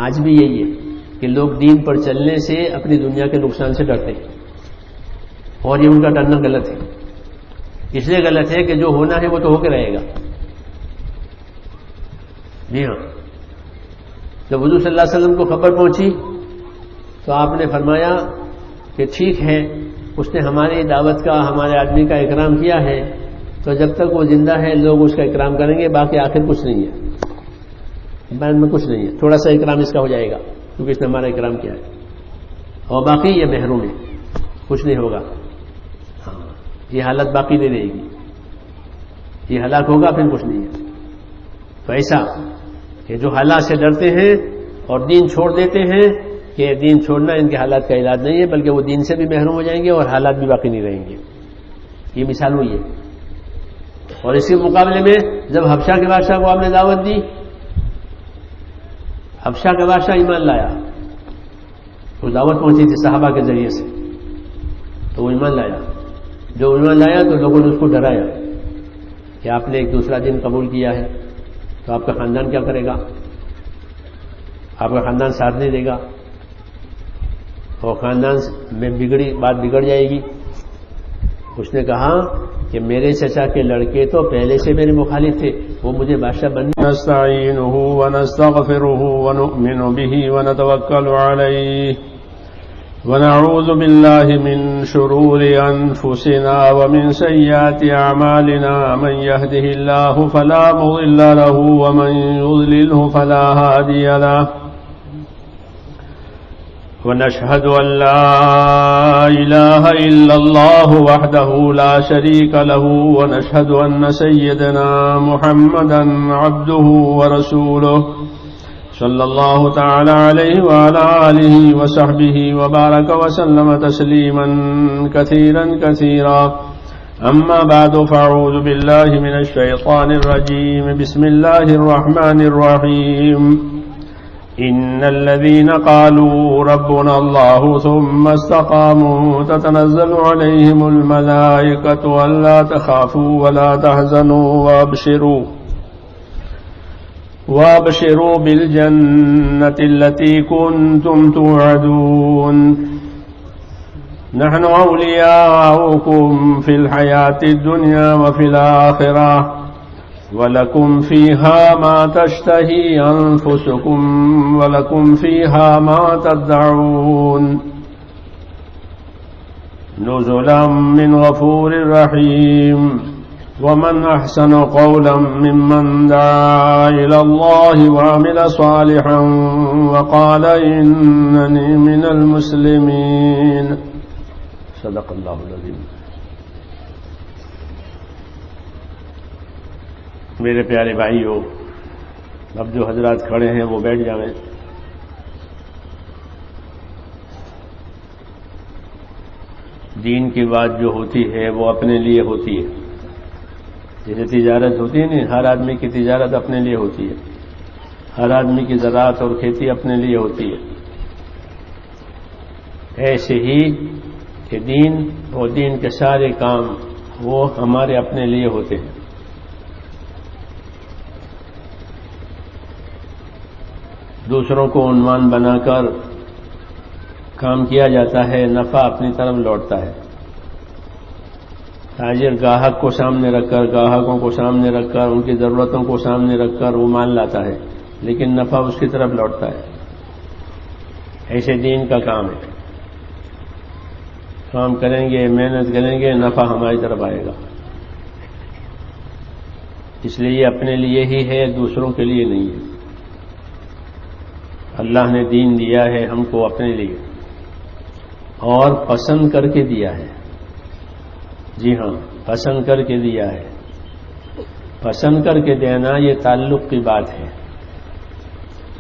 آج بھی یہی ہے کہ لوگ دین پر چلنے سے اپنی دنیا کے نقصان سے ڈرتے ہیں، اور یہ ان کا ڈرنا غلط ہے۔ اس لیے غلط ہے کہ جو ہونا ہے وہ تو ہو کے رہے گا۔ جی ہاں، جب حضور صلی اللہ علیہ وسلم کو خبر پہنچی تو آپ نے فرمایا کہ ٹھیک ہے، اس نے ہماری دعوت کا، ہمارے آدمی کا اکرام کیا ہے، تو جب تک وہ زندہ ہے لوگ اس کا اکرام کریں گے، باقی آخر کچھ نہیں ہے، بعد میں کچھ نہیں ہے، تھوڑا سا اکرام اس کا ہو جائے گا کیونکہ اس نے ہمارا اکرام کیا ہے، اور باقی یہ محروم ہے، کچھ نہیں ہوگا۔ ہاں، یہ حالت باقی نہیں رہے گی، یہ ہلاک ہوگا پھر کچھ نہیں ہے۔ تو ایسا کہ جو حالات سے ڈرتے ہیں اور دین چھوڑ دیتے ہیں، کہ دین چھوڑنا ان کے حالات کا علاج نہیں ہے، بلکہ وہ دین سے بھی محروم ہو جائیں گے اور حالات بھی باقی نہیں رہیں گے۔ یہ مثال ہوئی ہے۔ اور اسی مقابلے میں جب حبشہ کے بادشاہ کو آپ نے دعوت دی، حبشہ کا بادشاہ ایمان لایا، تو دعوت پہنچی تھی صحابہ کے ذریعے سے، تو وہ ایمان لایا۔ جو ایمان لایا تو لوگوں نے اس کو ڈرایا کہ آپ نے ایک دوسرا دین قبول کیا ہے تو آپ کا خاندان کیا کرے گا، آپ کا خاندان ساتھ نہیں دے گا، اور خاندان میں بات بگڑ جائے گی۔ اس نے کہا کہ میرے چچا کے لڑکے تو پہلے سے میرے مخالف تھے، وہ مجھے بادشاہ بننے۔ نستعینہ ونستغفرہ ونؤمن بہ ونتوکل علیہ ونعوذ باللہ من شرور انفسنا ومن سیئات اعمالنا من يهده اللہ فلا مضل له ومن يضلله فلا هادی له ونشهد أن لا إله إلا الله وحده لا شريك له ونشهد أن سيدنا محمدا عبده ورسوله صلى الله تعالى عليه وعلى آله وصحبه وبارك وسلم تسليما كثيرا كثيرا أما بعد فأعوذ بالله من الشيطان الرجيم بسم الله الرحمن الرحيم إن الذين قالوا ربنا الله ثم استقاموا تتنزل عليهم الملائكة ألا تخافوا ولا تحزنوا وابشروا بالجنة التي كنتم توعدون نحن أولياؤكم في الحياة الدنيا وفي الآخرة وَلَكُمْ فِيهَا مَا تَشْتَهِي أَنفُسُكُمْ وَلَكُمْ فِيهَا مَا تَدَّعُونَ نُزُلًا مِّنْ غَفُورٍ رَّحِيمٍ وَمَنْ أَحْسَنُ قَوْلًا مِّمَّنْ دَعَا إِلَى اللَّهِ وَعَمِلَ صَالِحًا وَقَالَ إِنَّنِي مِنَ الْمُسْلِمِينَ صدق اللہ العظیم۔ میرے پیارے بھائیو، اب جو حضرات کھڑے ہیں وہ بیٹھ جائیں۔ دین کی بات جو ہوتی ہے وہ اپنے لیے ہوتی ہے، جیسے تجارت ہوتی ہے نا، ہر آدمی کی تجارت اپنے لیے ہوتی ہے، ہر آدمی کی زراعت اور کھیتی اپنے لیے ہوتی ہے۔ ایسے ہی کہ دین اور دین کے سارے کام وہ ہمارے اپنے لیے ہوتے ہیں۔ دوسروں کو عنوان بنا کر کام کیا جاتا ہے، نفع اپنی طرف لوٹتا ہے۔ تاجر گاہک کو سامنے رکھ کر، گاہکوں کو سامنے رکھ کر، ان کی ضرورتوں کو سامنے رکھ کر وہ مال لاتا ہے، لیکن نفع اس کی طرف لوٹتا ہے۔ ایسے دین کا کام ہے، کام کریں گے، محنت کریں گے، نفع ہماری طرف آئے گا۔ اس لیے یہ اپنے لیے ہی ہے، دوسروں کے لیے نہیں ہے۔ اللہ نے دین دیا ہے ہم کو اپنے لیے، اور پسند کر کے دیا ہے۔ جی ہاں، پسند کر کے دیا ہے۔ پسند کر کے دینا یہ تعلق کی بات ہے،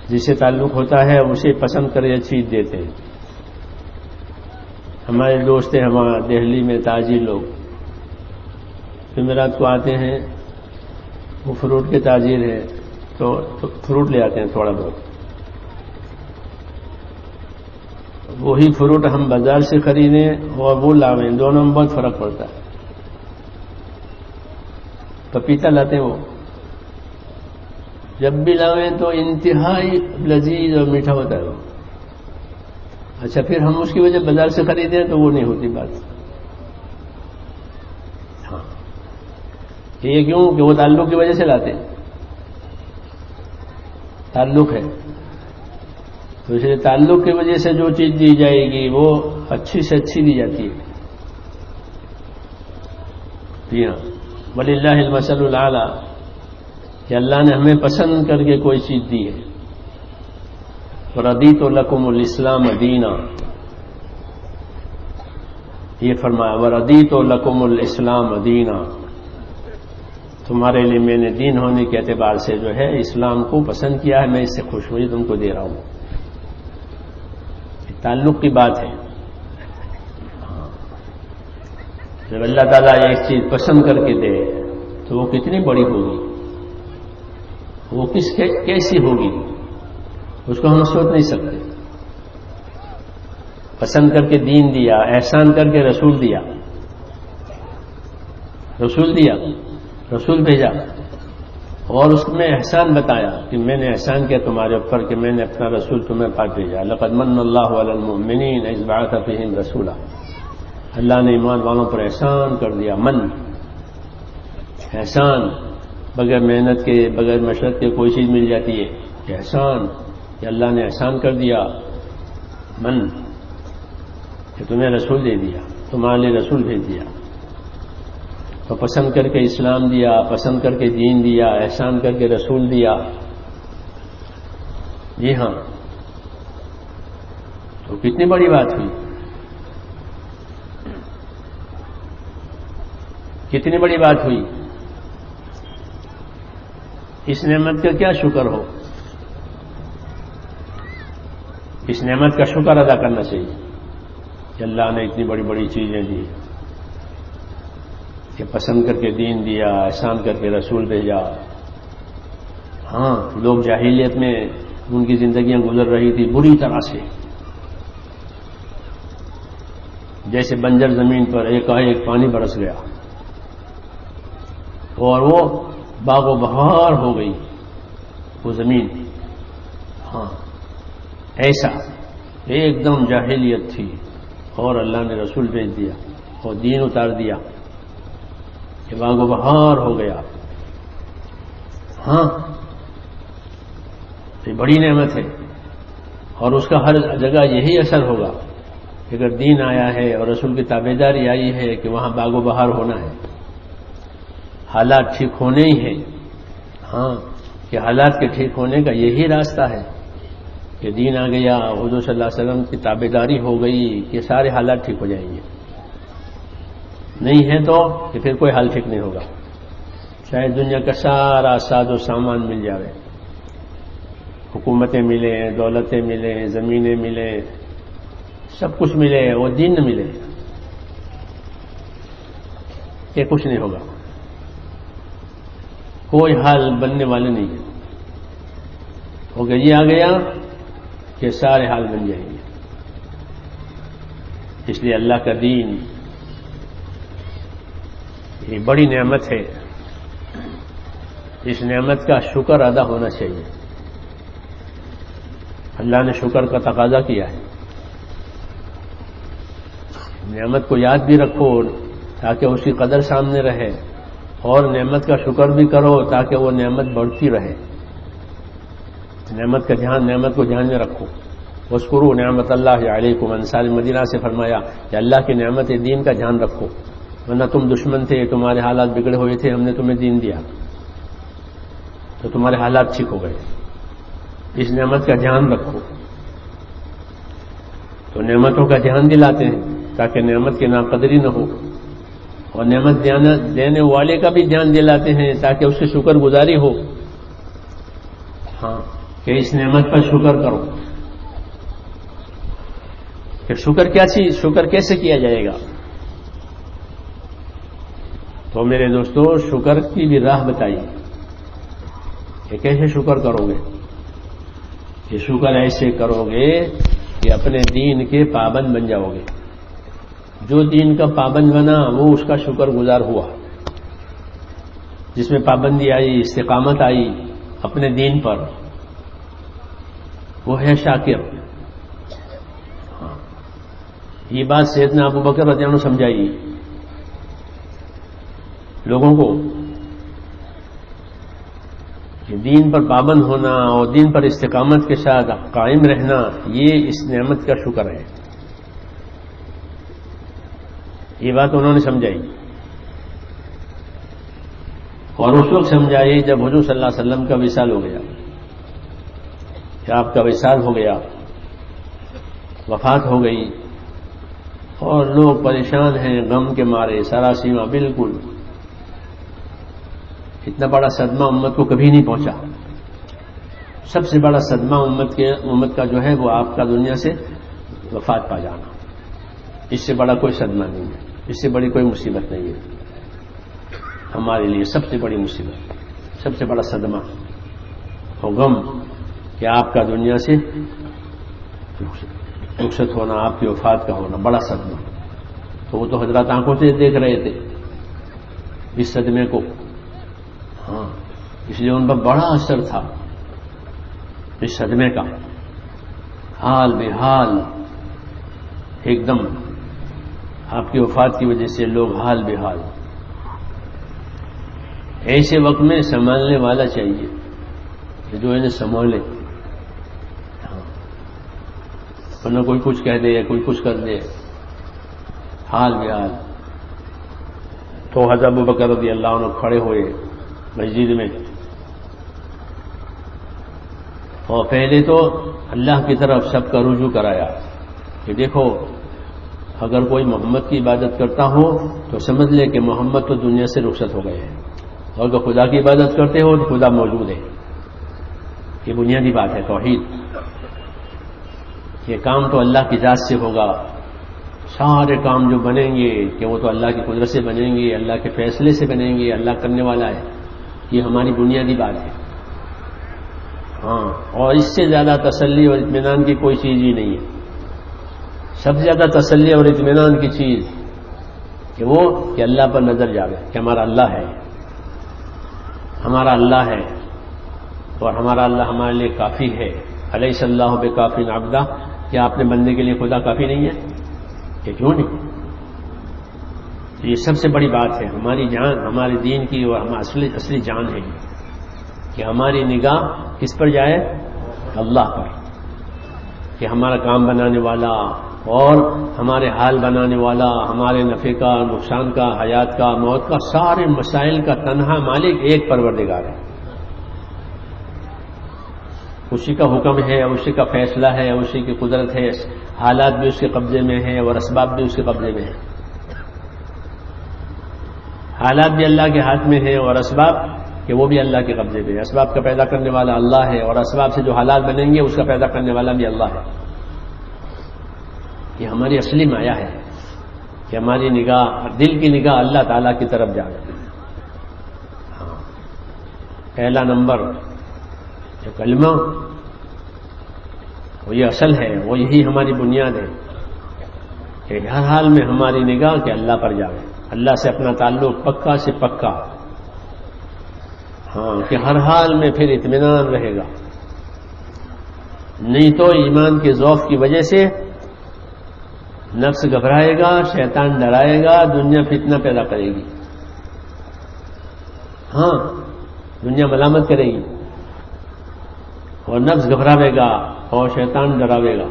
جسے تعلق ہوتا ہے اسے پسند کر کے چیز دیتے ہیں۔ ہمارے دوست ہیں ہمارا دہلی میں تاجر لوگ، جمعرات کو آتے ہیں، وہ فروٹ کے تاجر ہیں، تو فروٹ لے آتے ہیں تھوڑا بہت۔ وہی فروٹ ہم بازار سے خریدیں اور وہ لاویں، دونوں میں بہت فرق پڑتا ہے۔ پپیتا لاتے ہیں وہ جب بھی لاویں تو انتہائی لذیذ اور میٹھا ہوتا ہے وہ. اچھا پھر ہم اس کی وجہ بازار سے خریدیں تو وہ نہیں ہوتی بات. ہاں یہ کیوں کہ وہ تعلق کی وجہ سے لاتے ہیں, تعلق ہے تو اس لیے تعلق کی وجہ سے جو چیز دی جائے گی وہ اچھی سے اچھی دی جاتی ہے. جی ہاں, وللہ المثل الاعلی, کہ اللہ نے ہمیں پسند کر کے کوئی چیز دی ہے. وردیت لکم الاسلام دینا, یہ فرمایا وردیت لکم الاسلام دینا, تمہارے لیے میں نے دین ہونے کے اعتبار سے جو ہے اسلام کو پسند کیا ہے, میں اس سے خوش ہوئی تم کو دے رہا ہوں. تعلق کی بات ہے. جب اللہ تعالیٰ ایک چیز پسند کر کے دے تو وہ کتنی بڑی ہوگی, وہ کیسی ہوگی, اس کو ہم سوچ نہیں سکتے. پسند کر کے دین دیا, احسان کر کے رسول دیا, رسول بھیجا, اور اس میں احسان بتایا کہ میں نے احسان کیا تمہارے اوپر کہ میں نے اپنا رسول تمہیں پاس بھیجا. لقد من اللہ علی المؤمنین اذ بعث فیہم رسولا, اللہ نے ایمان والوں پر احسان کر دیا. من احسان, بغیر محنت کے بغیر مشقت کے کوئی چیز مل جاتی ہے. احسان کہ اللہ نے احسان کر دیا. من کہ تمہیں رسول دے دیا, تمہارے لیے رسول بھیج دیا. تو پسند کر کے اسلام دیا, پسند کر کے دین دیا, احسان کر کے رسول دیا. جی ہاں, تو کتنی بڑی بات ہوئی, کتنی بڑی بات ہوئی. اس نعمت کا کیا شکر ہو, اس نعمت کا شکر ادا کرنا چاہیے کہ اللہ نے اتنی بڑی بڑی چیزیں دی, کہ پسند کر کے دین دیا, احسان کر کے رسول بھیجا. ہاں لوگ جاہلیت میں ان کی زندگیاں گزر رہی تھی بری طرح سے, جیسے بنجر زمین پر ایک پانی برس گیا اور وہ باغ و بہار ہو گئی وہ زمین. ہاں ایسا ایک دم جاہلیت تھی, اور اللہ نے رسول بھیج دیا اور دین اتار دیا کہ باغ و بہار ہو گیا. ہاں یہ بڑی نعمت ہے, اور اس کا ہر جگہ یہی اثر ہوگا کہ اگر دین آیا ہے اور رسول کی تابعداری آئی ہے کہ وہاں باغ و بہار ہونا ہے, حالات ٹھیک ہونے ہی ہیں. ہاں کہ حالات کے ٹھیک ہونے کا یہی راستہ ہے کہ دین آ گیا, حضور صلی اللہ علیہ وسلم کی تابعداری ہو گئی کہ سارے حالات ٹھیک ہو جائیں گے. نہیں ہے تو کہ پھر کوئی حال ٹھیک نہیں ہوگا. چاہے دنیا کا سارا ساز و سامان مل جائے, حکومتیں ملیں, دولتیں ملیں, زمینیں ملیں, سب کچھ ملے, وہ دین نہ ملے, یہ کچھ نہیں ہوگا. کوئی حال بننے والے نہیں ہے. وہ کہ یہ آ گیا کہ سارے حال بن جائیں گے. اس لیے اللہ کا دین یہ بڑی نعمت ہے, اس نعمت کا شکر ادا ہونا چاہیے. اللہ نے شکر کا تقاضا کیا ہے. نعمت کو یاد بھی رکھو تاکہ اس کی قدر سامنے رہے, اور نعمت کا شکر بھی کرو تاکہ وہ نعمت بڑھتی رہے. نعمت کو دھیان میں رکھو. وَاذْكُرُوا نعمت اللہ علیکم, انصار مدینہ سے فرمایا کہ اللہ کی نعمت دین کا دھیان رکھو, ورنہ تم دشمن تھے, تمہارے حالات بگڑے ہوئے تھے, ہم نے تمہیں دین دیا تو تمہارے حالات ٹھیک ہو گئے. اس نعمت کا دھیان رکھو. تو نعمتوں کا دھیان دلاتے ہیں تاکہ نعمت کی ناقدری نہ ہو, اور نعمت دینے والے کا بھی دھیان دلاتے ہیں تاکہ اس کی شکر گزاری ہو. ہاں کہ اس نعمت پر شکر کرو. کہ شکر کیا چیز, شکر کیسے کیا جائے گا؟ تو میرے دوستو شکر کی بھی راہ بتائیے کہ کیسے شکر کرو گے. کہ شکر ایسے کرو گے کہ اپنے دین کے پابند بن جاؤ گے. جو دین کا پابند بنا وہ اس کا شکر گزار ہوا. جس میں پابندی آئی, استقامت آئی, اپنے دین پر وہ ہے شاکر. یہ بات سیدنا ابو بکر رضی اللہ عنہ سمجھائی لوگوں کو کہ دین پر پابند ہونا اور دین پر استقامت کے ساتھ قائم رہنا یہ اس نعمت کا شکر ہے. یہ بات انہوں نے سمجھائی اور اس وقت سمجھائی جب حضور صلی اللہ علیہ وسلم کا وصال ہو گیا، کہ آپ کا وصال ہو گیا، وفات ہو گئی اور لوگ پریشان ہیں غم کے مارے سراسیمہ. بالکل اتنا بڑا صدمہ امت کو کبھی نہیں پہنچا. سب سے بڑا صدمہ امت کا جو ہے وہ آپ کا دنیا سے وفات پا جانا. اس سے بڑا کوئی صدمہ نہیں ہے، اس سے بڑی کوئی مصیبت نہیں ہے. ہمارے لیے سب سے بڑی مصیبت، سب سے بڑا صدمہ اور غم کہ آپ کا دنیا سے رخصت ہونا، آپ کی وفات کا ہونا بڑا صدمہ. تو وہ تو حضرات آنکھوں سے دیکھ رہے تھے اس صدمے کو. ہاں، اس لیے ان پر بڑا اثر تھا اس صدمے کا. حال بے حال ایک دم آپ کی وفات کی وجہ سے لوگ حال بے حال. ایسے وقت میں سنبھالنے والا چاہیے کہ جو انہیں سنبھالے. ورنہ کوئی کچھ کہہ دے، کوئی کچھ کر دے، حال بے حال. تو حضرت ابو بکر رضی اللہ عنہ کھڑے ہوئے مسجد میں اور پہلے تو اللہ کی طرف سب کا رجوع کرایا کہ دیکھو اگر کوئی محمد کی عبادت کرتا ہو تو سمجھ لے کہ محمد تو دنیا سے رخصت ہو گئے ہیں، اور اگر خدا کی عبادت کرتے ہو تو خدا موجود ہے. یہ بنیادی بات ہے توحید. یہ کام تو اللہ کی ذات سے ہوگا. سارے کام جو بنیں گے کہ وہ تو اللہ کی قدرت سے بنیں گے، اللہ کے فیصلے سے بنیں گے، اللہ کرنے والا ہے. یہ ہماری بنیادی بات ہے. ہاں، اور اس سے زیادہ تسلی اور اطمینان کی کوئی چیز ہی نہیں ہے. سب سے زیادہ تسلی اور اطمینان کی چیز کہ وہ کہ اللہ پر نظر جاوے کہ ہمارا اللہ ہے، ہمارا اللہ ہے اور ہمارا اللہ ہمارے لیے کافی ہے. الیس اللہ بکافٍ عبدہ، کیا اپنے بندے کے لیے خدا کافی نہیں ہے؟ کہ کیوں نہیں؟ یہ سب سے بڑی بات ہے. ہماری جان ہمارے دین کی اور ہماری اصلی جان ہے کہ ہماری نگاہ کس پر جائے؟ اللہ پر. کہ ہمارا کام بنانے والا اور ہمارے حال بنانے والا، ہمارے نفع کا، نقصان کا، حیات کا، موت کا، سارے مسائل کا تنہا مالک ایک پروردگار ہے. اسی کا حکم ہے، اسی کا فیصلہ ہے، اسی کی قدرت ہے. حالات بھی اس کے قبضے میں ہیں اور اسباب بھی اس کے قبضے میں ہیں. حالات بھی اللہ کے ہاتھ میں ہیں اور اسباب کہ وہ بھی اللہ کے قبضے میں ہے. اسباب کا پیدا کرنے والا اللہ ہے اور اسباب سے جو حالات بنیں گے اس کا پیدا کرنے والا بھی اللہ ہے. یہ ہماری اصلی مایا ہے کہ ہماری نگاہ، دل کی نگاہ اللہ تعالیٰ کی طرف جائے. ہاں، پہلا نمبر جو کلمہ وہ یہ اصل ہے، وہ یہی ہماری بنیاد ہے کہ ہر حال میں ہماری نگاہ کہ اللہ پر جائے، اللہ سے اپنا تعلق پکا سے پکا. ہاں، کہ ہر حال میں پھر اطمینان رہے گا. نہیں تو ایمان کے ضعف کی وجہ سے نفس گھبرائے گا، شیطان ڈرائے گا، دنیا فتنہ پیدا کرے گی. ہاں، دنیا ملامت کرے گی اور نفس گھبراوے گا اور شیطان ڈراوے گا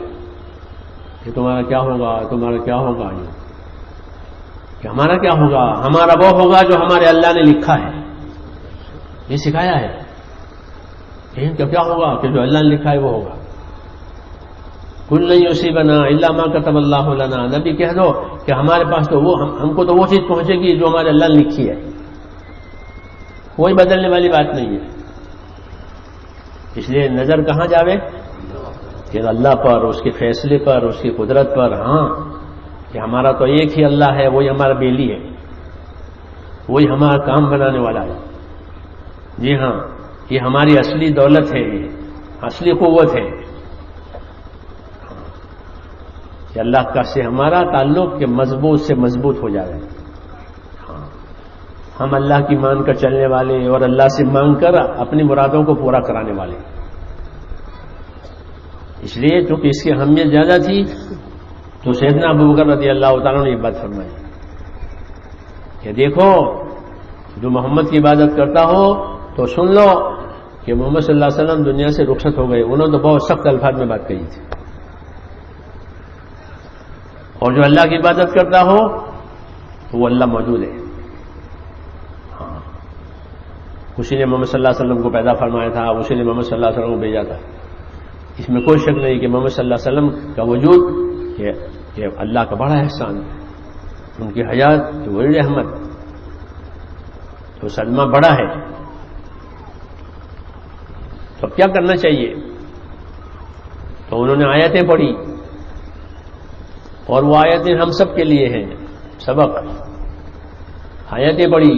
کہ تمہارا کیا ہوگا، تمہارا کیا ہوگا. کہ ہمارا کیا ہوگا؟ ہمارا وہ ہوگا جو ہمارے اللہ نے لکھا ہے، یہ سکھایا ہے. کہ کیا ہوگا؟ کہ جو اللہ نے لکھا ہے وہ ہوگا. کل لن یصیبنا الا ما كتب اللہ لنا. نبی کہہ دو کہ ہمارے پاس تو وہ ہم کو تو وہ چیز پہنچے گی جو ہمارے اللہ نے لکھی ہے، کوئی بدلنے والی بات نہیں ہے. اس لیے نظر کہاں جاوے؟ کہ اللہ پر، اس کے فیصلے پر، اس کی قدرت پر. ہاں، کہ ہمارا تو ایک ہی اللہ ہے، وہی ہمارا بیلی ہے، وہی ہمارا کام بنانے والا ہے. جی ہاں، یہ ہماری اصلی دولت ہے، یہ اصلی قوت ہے کہ اللہ کا سے ہمارا تعلق کہ مضبوط سے مضبوط ہو جائے. ہاں، ہم اللہ کی مان کر چلنے والے اور اللہ سے مانگ کر اپنی مرادوں کو پورا کرانے والے. اس لیے چونکہ اس کی اہمیت زیادہ تھی تو سیدنا ابوبکر رضی اللہ تعالیٰ نے یہ بات فرمائی کہ دیکھو جو محمد کی عبادت کرتا ہو تو سن لو کہ محمد صلی اللہ علیہ وسلم دنیا سے رخصت ہو گئے. انہوں نے تو بہت سخت الفاظ میں بات کہی تھی. اور جو اللہ کی عبادت کرتا ہو تو وہ اللہ موجود ہے. ہاں اسی نے محمد صلی اللہ علیہ وسلم کو پیدا فرمایا تھا, اسی نے محمد صلی اللہ علیہ وسلم کو بھیجا تھا. اس میں کوئی شک نہیں کہ محمد صلی اللہ علیہ وسلم کا وجود یہ اللہ کا بڑا احسان ہے. ان کی حیات بڑی رحمت, تو صدمہ بڑا ہے. تو کیا کرنا چاہیے؟ تو انہوں نے آیتیں پڑھی اور وہ آیتیں ہم سب کے لیے ہیں سبق. آیتیں پڑھی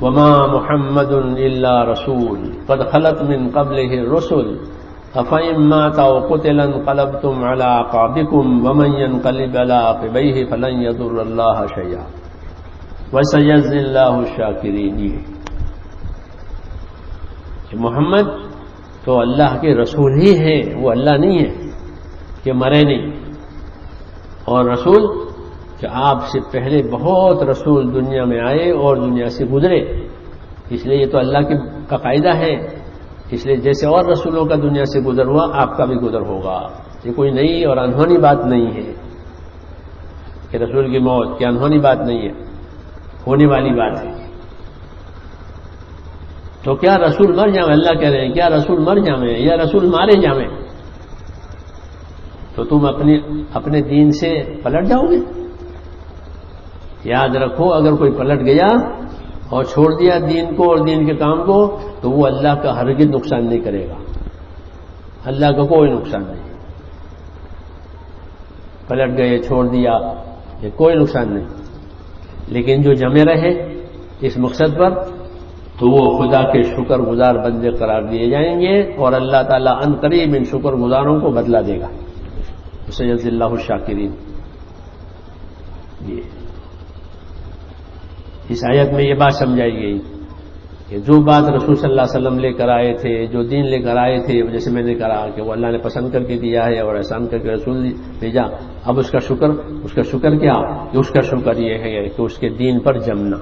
وما محمد الا رسول قد خلت من قبله الرسل افإن مات أو قتل انقلبتم على أعقابكم ومن ينقلب على عقبيه فلن يضر الله شيئا وسيجزي الله الشاكرين. کہ محمد تو اللہ کے رسول ہی ہیں, وہ اللہ نہیں ہے کہ مرے نہیں. اور رسول کہ آپ سے پہلے بہت رسول دنیا میں آئے اور دنیا سے گزرے, اس لیے یہ تو اللہ کا قاعدہ ہے. اس لیے جیسے اور رسولوں کا دنیا سے گزر ہوا آپ کا بھی گزر ہوگا. یہ کوئی نئی اور انہونی بات نہیں ہے کہ رسول کی موت کیا انہونی بات نہیں ہے, ہونے والی بات ہے. تو کیا رسول مر جائیں؟ اللہ کہہ رہے ہیں کیا رسول مر جائیں یا رسول مارے جائیں تو تم اپنے دین سے پلٹ جاؤ گے؟ یاد رکھو اگر کوئی پلٹ گیا اور چھوڑ دیا دین کو اور دین کے کام کو تو وہ اللہ کا ہرگز نقصان نہیں کرے گا. اللہ کا کوئی نقصان نہیں. پلٹ گئے چھوڑ دیا یہ کوئی نقصان نہیں. لیکن جو جمے رہے اس مقصد پر تو وہ خدا کے شکر گزار بندے قرار دیے جائیں گے اور اللہ تعالیٰ ان قریب ان شکر گزاروں کو بدلہ دے گا. سیجزی اللہ الشاکرین. اس آیت میں یہ بات سمجھائی گئی کہ جو بات رسول صلی اللہ علیہ وسلم لے کر آئے تھے, جو دین لے کر آئے تھے, جیسے میں نے کہا کہ وہ اللہ نے پسند کر کے دیا ہے اور احسان کر کے رسول بھیجا. اب اس کا شکر کیا کہ اس کا شکر یہ ہے کہ اس کے دین پر جمنا,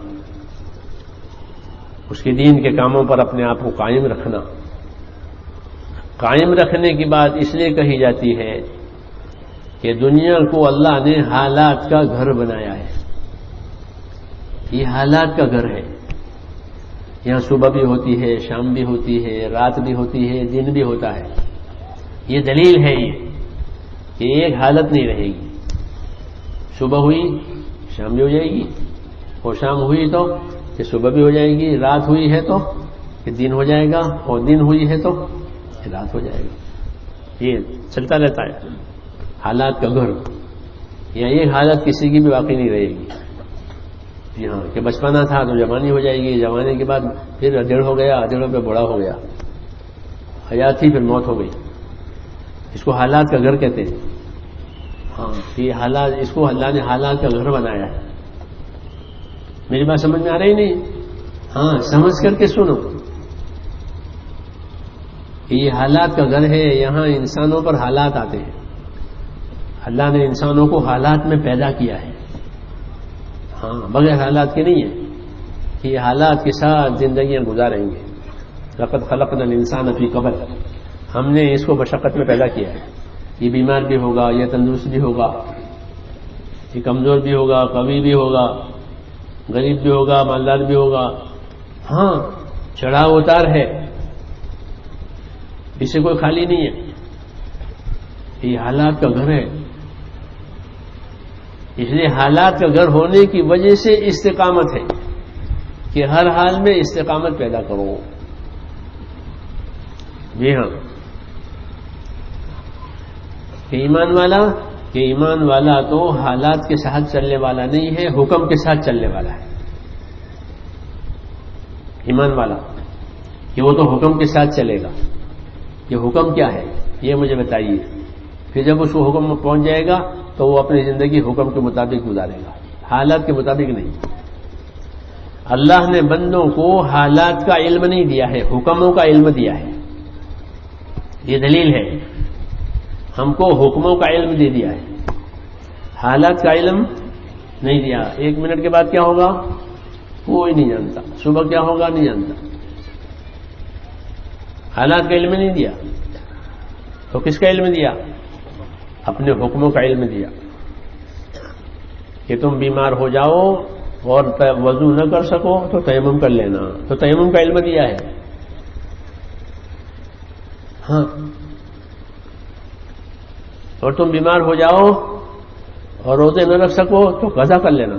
اس کے دین کے کاموں پر اپنے آپ کو قائم رکھنا. قائم رکھنے کی بات اس لیے کہی جاتی ہے کہ دنیا کو اللہ نے حالات کا گھر بنایا ہے. یہ حالات کا گھر ہے. یہاں صبح بھی ہوتی ہے, شام بھی ہوتی ہے, رات بھی ہوتی ہے, دن بھی ہوتا ہے. یہ دلیل ہے یہ کہ ایک حالت نہیں رہے گی. صبح ہوئی شام بھی ہو جائے گی, اور شام ہوئی تو کہ صبح بھی ہو جائے گی, رات ہوئی ہے تو کہ دن ہو جائے گا, اور دن ہوئی ہے تو کہ رات ہو جائے گا. یہ چلتا رہتا ہے حالات کا گھر. یہاں ایک حالت کسی کی بھی باقی نہیں رہے گی. یہاں کہ بچپنا تھا تو جوانی ہو جائے گی, جوانے کے بعد پھر ادھیڑ ہو گیا, ادھیڑوں پہ بوڑھا ہو گیا, حیات تھی پھر موت ہو گئی. اس کو حالات کا گھر کہتے ہیں. ہاں یہ حالات, اس کو اللہ نے حالات کا گھر بنایا ہے. میری بات سمجھ میں آ رہی نہیں؟ ہاں سمجھ کر کے سنو. یہ حالات کا گھر ہے. یہاں انسانوں پر حالات آتے ہیں. اللہ نے انسانوں کو حالات میں پیدا کیا ہے. ہاں بغیر حالات کے نہیں ہے کہ یہ حالات کے ساتھ زندگیاں گزاریں گے. لقد خلقنا الانسان فی کبد. ہم نے اس کو مشقت میں پیدا کیا ہے. یہ بیمار بھی ہوگا, یہ تندرست بھی ہوگا, یہ کمزور بھی ہوگا, قوی بھی ہوگا, غریب بھی ہوگا, مالدار بھی ہوگا. ہاں چڑھاؤ اتار ہے, اس سے کوئی خالی نہیں ہے. یہ حالات کا گھر ہے. اس لیے حالات کا گھر ہونے کی وجہ سے استقامت ہے کہ ہر حال میں استقامت پیدا کرو. جی ہاں کہ ایمان والا تو حالات کے ساتھ چلنے والا نہیں ہے, حکم کے ساتھ چلنے والا ہے. ایمان والا کہ وہ تو حکم کے ساتھ چلے گا. یہ حکم کیا ہے یہ مجھے بتائیے. پھر جب اس کو حکم میں پہنچ جائے گا تو وہ اپنی زندگی حکم کے مطابق گزارے گا, حالات کے مطابق نہیں. اللہ نے بندوں کو حالات کا علم نہیں دیا ہے، حکموں کا علم دیا ہے. یہ دلیل ہے، ہم کو حکموں کا علم دے دیا ہے، حالات کا علم نہیں دیا. 1 منٹ کے بعد کیا ہوگا کوئی نہیں جانتا، صبح کیا ہوگا نہیں جانتا. حالات کا علم نہیں دیا تو کس کا علم دیا؟ اپنے حکموں کا علم دیا کہ تم بیمار ہو جاؤ اور وضو نہ کر سکو تو تیمم کر لینا، تو تیمم کا علم دیا ہے. ہاں، اور تم بیمار ہو جاؤ اور روزے نہ رکھ سکو تو قضا کر لینا،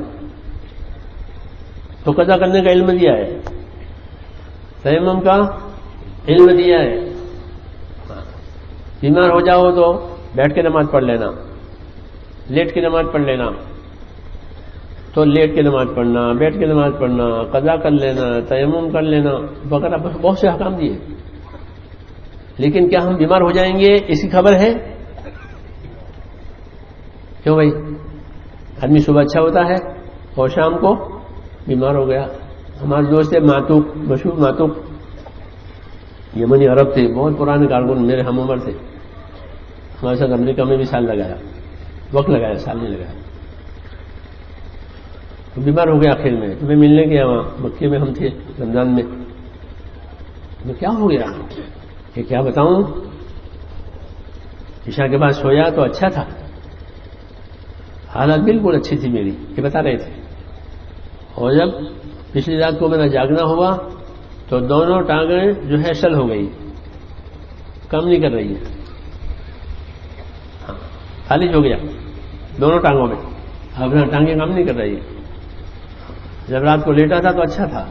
تو قضا کرنے کا علم دیا ہے، تیمم کا علم دیا ہے. بیمار ہو جاؤ تو بیٹھ کے نماز پڑھ لینا، لیٹ کے نماز پڑھ لینا، تو لیٹ کے نماز پڑھنا، بیٹھ کے نماز پڑھنا، قضا کر لینا، تیمم کر لینا وغیرہ، بہت سے احکام دیے. لیکن کیا ہم بیمار ہو جائیں گے اس کی خبر ہے؟ کیوں بھائی؟ آدمی صبح اچھا ہوتا ہے اور شام کو بیمار ہو گیا. ہمارے دوست ہے ماتوق، مشہور ماتوق، یمنی عرب تھے، بہت پرانے کارکن، میرے ہم عمر تھے. ہمارے ساتھ امریکہ میں بھی سال لگایا، وقت لگایا، سال نہیں لگایا. تو بیمار ہو گیا آخر میں. تمہیں ملنے گیا وہاں مکے میں، ہم تھے رمضان میں. کیا ہو گیا کہ کیا بتاؤں، عشاء کے بعد سویا تو اچھا تھا، حالت بالکل اچھی تھی میری، یہ بتا رہے تھے. اور جب پچھلی رات کو میرا جاگنا ہوا تو دونوں ٹانگیں جو ہے شل ہو گئی، کام نہیں کر رہی ہے. ہاں، خالص ہو گیا دونوں ٹانگوں میں، اب ٹانگیں کام نہیں کر رہی ہے. جب رات کو لیٹا تھا تو اچھا تھا.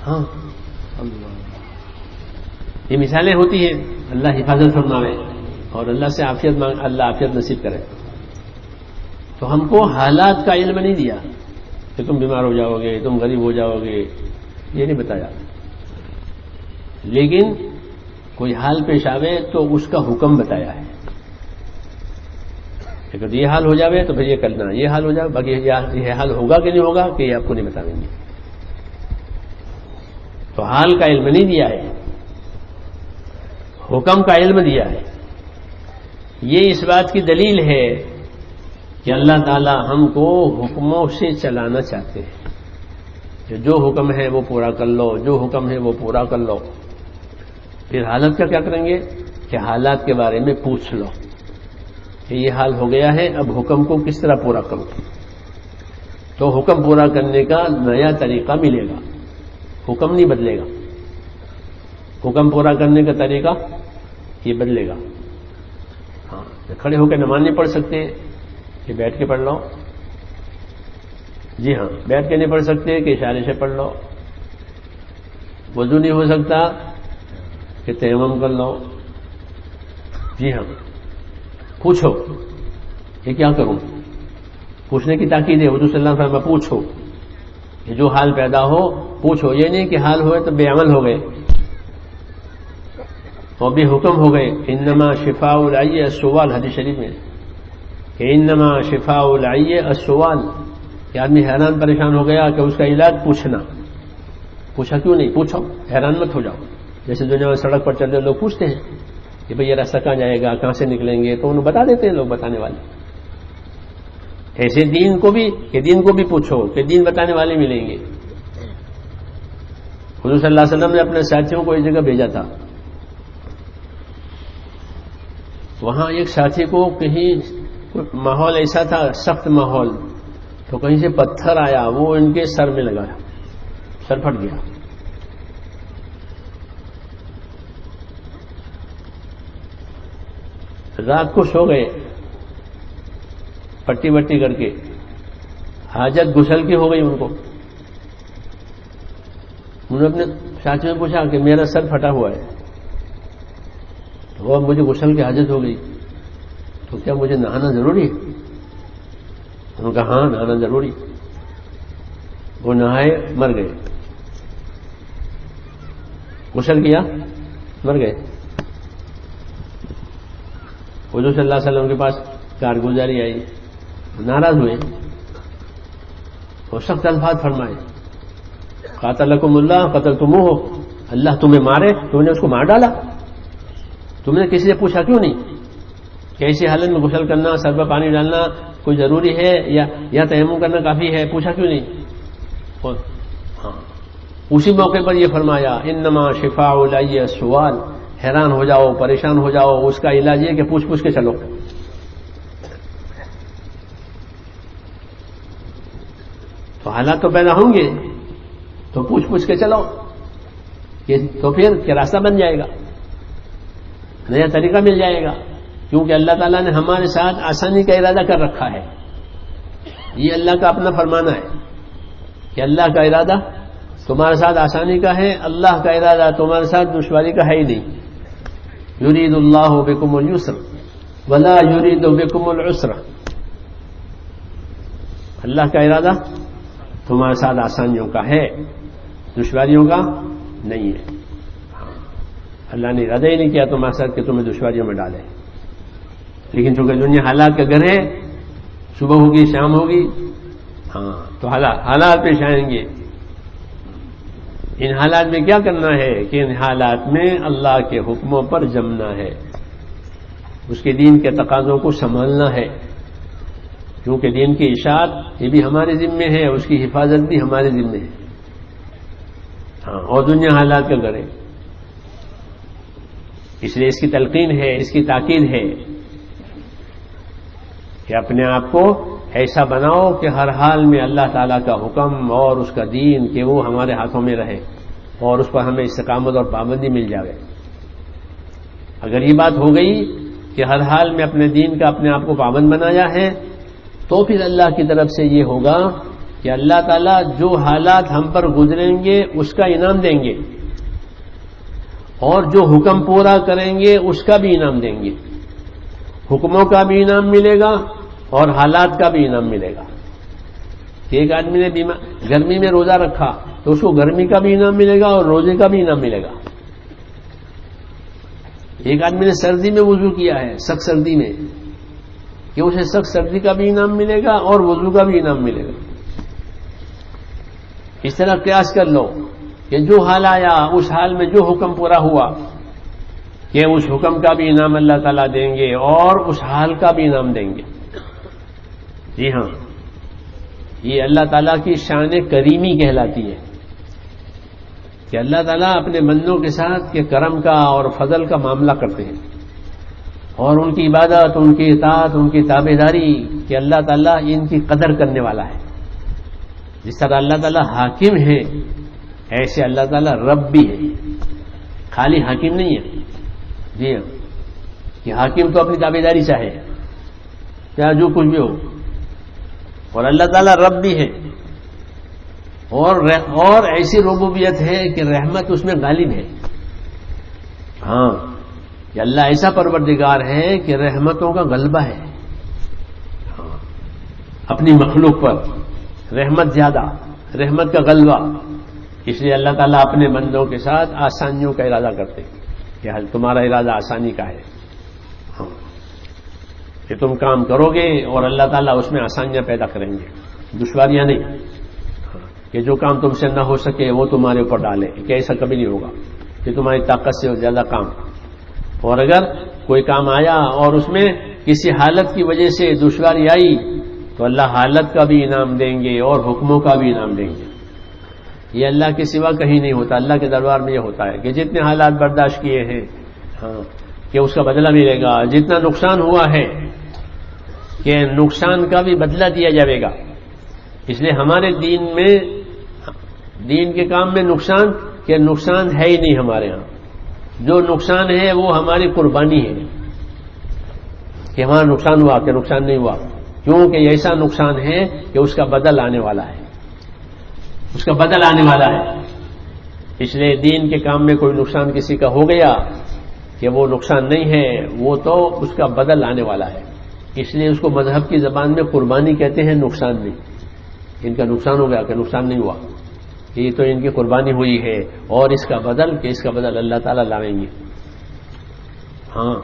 ہاں، یہ مثالیں ہوتی ہیں. اللہ حفاظت فرماوے اور اللہ سے عافیت مانگ، اللہ عافیت نصیب کرے. تو ہم کو حالات کا علم نہیں دیا کہ تم بیمار ہو جاؤ گے، تم غریب ہو جاؤ گے، یہ نہیں بتایا. لیکن کوئی حال پیش آوے تو اس کا حکم بتایا ہے. اگر یہ حال ہو جاوے تو پھر یہ کرنا، یہ حال ہو جائے، باقی یہ حال ہوگا کہ نہیں ہوگا کہ یہ آپ کو نہیں بتا دیں گے. تو حال کا علم نہیں دیا ہے، حکم کا علم دیا ہے. یہ اس بات کی دلیل ہے کہ اللہ تعالی ہم کو حکموں سے چلانا چاہتے ہیں کہ جو حکم ہے وہ پورا کر لو، جو حکم ہے وہ پورا کر لو. پھر حالت کا کیا کریں گے کہ حالات کے بارے میں پوچھ لو کہ یہ حال ہو گیا ہے، اب حکم کو کس طرح پورا کروں. تو حکم پورا کرنے کا نیا طریقہ ملے گا، حکم نہیں بدلے گا. حکم پورا کرنے کا طریقہ یہ بدلے گا. ہاں، کھڑے ہو کے نماز نہیں پڑھ سکتے کہ بیٹھ کے پڑھ لو. جی ہاں، بیٹھ کے نہیں پڑھ سکتے کہ اشارے سے پڑھ لو. وضو نہیں ہو سکتا کہ تیمم کر لو. جی ہاں، پوچھو یہ کیا کروں، پوچھنے کی تاکید ہے. حضور صلی اللہ علیہ وسلم پوچھو، کہ جو حال پیدا ہو پوچھو. یہ نہیں کہ حال ہوئے تو بے عمل ہو گئے اور بھی حکم ہو گئے. انما شفاء العی السؤال، حدیث شریف میں کہ انما شفاء العی السؤال، کہ آدمی حیران پریشان ہو گیا کہ اس کا علاج پوچھنا. پوچھا کیوں نہیں؟ پوچھو، حیران مت ہو جاؤ. جیسے دنیا میں سڑک پر چل رہے لوگ پوچھتے ہیں کہ بھئی یہ راستہ کہاں جائے گا، کہاں سے نکلیں گے، تو انہوں بتا دیتے ہیں لوگ بتانے والے. ایسے دین کو بھی کہ دین کو بھی پوچھو کہ دین بتانے والے ملیں گے. حضور صلی اللہ علیہ وسلم نے اپنے ساتھیوں کو ایک جگہ بھیجا تھا. وہاں ایک ساتھی کو کہیں ماحول ایسا تھا، سخت ماحول، تو کہیں سے پتھر آیا، وہ ان کے سر میں لگایا، سر پھٹ گیا. رات کو سو گئے پٹی وٹی کر کے. حاجت غسل کی ہو گئی ان کو. انہوں نے اپنے ساتھی میں پوچھا کہ میرا سر پھٹا ہوا ہے اور مجھے غسل کی حاجت ہو گئی، تو کیا مجھے نہانا ضروری ہے؟ انہوں نے کہا ہاں نہانا ضروری. وہ نہائے، مر گئے. غسل کیا، مر گئے. حضور صلی اللہ علیہ وسلم کے پاس کارگزاری آئی، ناراض ہوئے. اور سخت الفاظ فرمائے. قاتلکم اللہ قتلتموہ، اللہ تمہیں مارے، تم نے اس کو مار ڈالا. تم نے کسی سے پوچھا کیوں نہیں کہ ایسی حالت میں غسل کرنا، سر پر پانی ڈالنا کوئی ضروری ہے یا تیمم کرنا کافی ہے؟ پوچھا کیوں نہیں؟ ہاں اسی موقع پر یہ فرمایا انما شفاء العی السؤال، حیران ہو جاؤ، پریشان ہو جاؤ، اس کا علاج یہ کہ پوچھ پوچھ کے چلو. تو حالات تو پیدا ہوں گے تو پوچھ پوچھ کے چلو، تو پھر کہ راستہ بن جائے گا، نیا طریقہ مل جائے گا. کیونکہ اللہ تعالیٰ نے ہمارے ساتھ آسانی کا ارادہ کر رکھا ہے. یہ اللہ کا اپنا فرمانا ہے کہ اللہ کا ارادہ تمہارے ساتھ آسانی کا ہے، اللہ کا ارادہ تمہارے ساتھ دشواری کا ہے ہی نہیں. یرید اللہ بکم الیسر ولا یرید بکم العسر. اللہ کا ارادہ تمہارے ساتھ آسانیوں کا ہے، دشواریوں کا نہیں ہے. اللہ نے ارادہ ہی نہیں کیا تمہارے ساتھ کہ تمہیں دشواریوں میں ڈالے. لیکن چونکہ دنیا حالات کا گھر ہے، صبح ہوگی شام ہوگی، ہاں تو حالات پیش آئیں گے. ان حالات میں کیا کرنا ہے کہ ان حالات میں اللہ کے حکموں پر جمنا ہے، اس کے دین کے تقاضوں کو سنبھالنا ہے. کیونکہ دین کی اشاعت یہ بھی ہمارے ذمے ہے، اس کی حفاظت بھی ہمارے ذمے ہے. ہاں اور دنیا حالات کا گھر ہے، اس لیے اس کی تلقین ہے، اس کی تاکید ہے کہ اپنے آپ کو ایسا بناؤ کہ ہر حال میں اللہ تعالیٰ کا حکم اور اس کا دین کہ وہ ہمارے ہاتھوں میں رہے اور اس پر ہمیں استقامت اور پابندی مل جائے. اگر یہ بات ہو گئی کہ ہر حال میں اپنے دین کا اپنے آپ کو پابند بنایا ہے، تو پھر اللہ کی طرف سے یہ ہوگا کہ اللہ تعالیٰ جو حالات ہم پر گزریں گے اس کا انعام دیں گے، اور جو حکم پورا کریں گے اس کا بھی انعام دیں گے. حکموں کا بھی انعام ملے گا اور حالات کا بھی انعام ملے گا. ایک آدمی نے گرمی میں روزہ رکھا تو اس کو گرمی کا بھی انعام ملے گا اور روزے کا بھی انعام ملے گا. ایک آدمی نے سردی میں وضو کیا ہے، سخت سردی میں، کہ اسے سخت سردی کا بھی انعام ملے گا اور وضو کا بھی انعام ملے گا. اس طرح قیاس کر لو کہ جو حال آیا اس حال میں جو حکم پورا ہوا کہ اس حکم کا بھی انعام اللہ تعالیٰ دیں گے اور اس حال کا بھی انعام دیں گے. جی ہاں، یہ اللہ تعالیٰ کی شان کریمی کہلاتی ہے کہ اللہ تعالیٰ اپنے بندوں کے ساتھ کہ کرم کا اور فضل کا معاملہ کرتے ہیں، اور ان کی عبادت، ان کی اطاعت، ان کی تابعداری کہ اللہ تعالیٰ ان کی قدر کرنے والا ہے. جس طرح اللہ تعالیٰ حاکم ہے، ایسے اللہ تعالیٰ رب بھی ہے، خالی حاکم نہیں ہے. جی ہاں، کہ حاکم تو اپنی تابعداری چاہے چاہے جو کچھ بھی ہو، اور اللہ تعالیٰ رب بھی ہے، اور ایسی ربوبیت ہے کہ رحمت اس میں غالب ہے. ہاں کہ اللہ ایسا پروردگار ہے کہ رحمتوں کا غلبہ ہے. ہاں اپنی مخلوق پر رحمت زیادہ، رحمت کا غلبہ. اس لیے اللہ تعالیٰ اپنے بندوں کے ساتھ آسانیوں کا ارادہ کرتے ہیں کہ تمہارا ارادہ آسانی کا ہے. ہاں کہ تم کام کرو گے اور اللہ تعالیٰ اس میں آسانیاں پیدا کریں گے، دشواریاں نہیں. کہ جو کام تم سے نہ ہو سکے وہ تمہارے اوپر ڈالے، کہ ایسا کبھی نہیں ہوگا کہ تمہاری طاقت سے زیادہ کام. اور اگر کوئی کام آیا اور اس میں کسی حالت کی وجہ سے دشواری آئی تو اللہ حالت کا بھی انعام دیں گے اور حکموں کا بھی انعام دیں گے. یہ اللہ کے سوا کہیں نہیں ہوتا. اللہ کے دربار میں یہ ہوتا ہے کہ جتنے حالات برداشت کیے ہیں ہاں کہ اس کا بدلہ ملے گا. جتنا نقصان ہوا ہے کہ نقصان کا بھی بدلہ دیا جائے گا. اس لیے ہمارے دین میں، دین کے کام میں نقصان ہے ہی نہیں ہمارے ہاں. جو نقصان ہے وہ ہماری قربانی ہے کہ ہمارا نقصان ہوا کہ نقصان نہیں ہوا، کیونکہ ایسا نقصان ہے کہ اس کا بدل آنے والا ہے، اس کا بدل آنے والا ہے. اس لیے دین کے کام میں کوئی نقصان کسی کا ہو گیا کہ وہ نقصان نہیں ہے، وہ تو اس کا بدل آنے والا ہے. اس لیے اس کو مذہب کی زبان میں قربانی کہتے ہیں، نقصان نہیں. ان کا نقصان ہو گیا کہ نقصان نہیں ہوا، یہ تو ان کی قربانی ہوئی ہے، اور اس کا بدل اللہ تعالیٰ لائیں گے. ہاں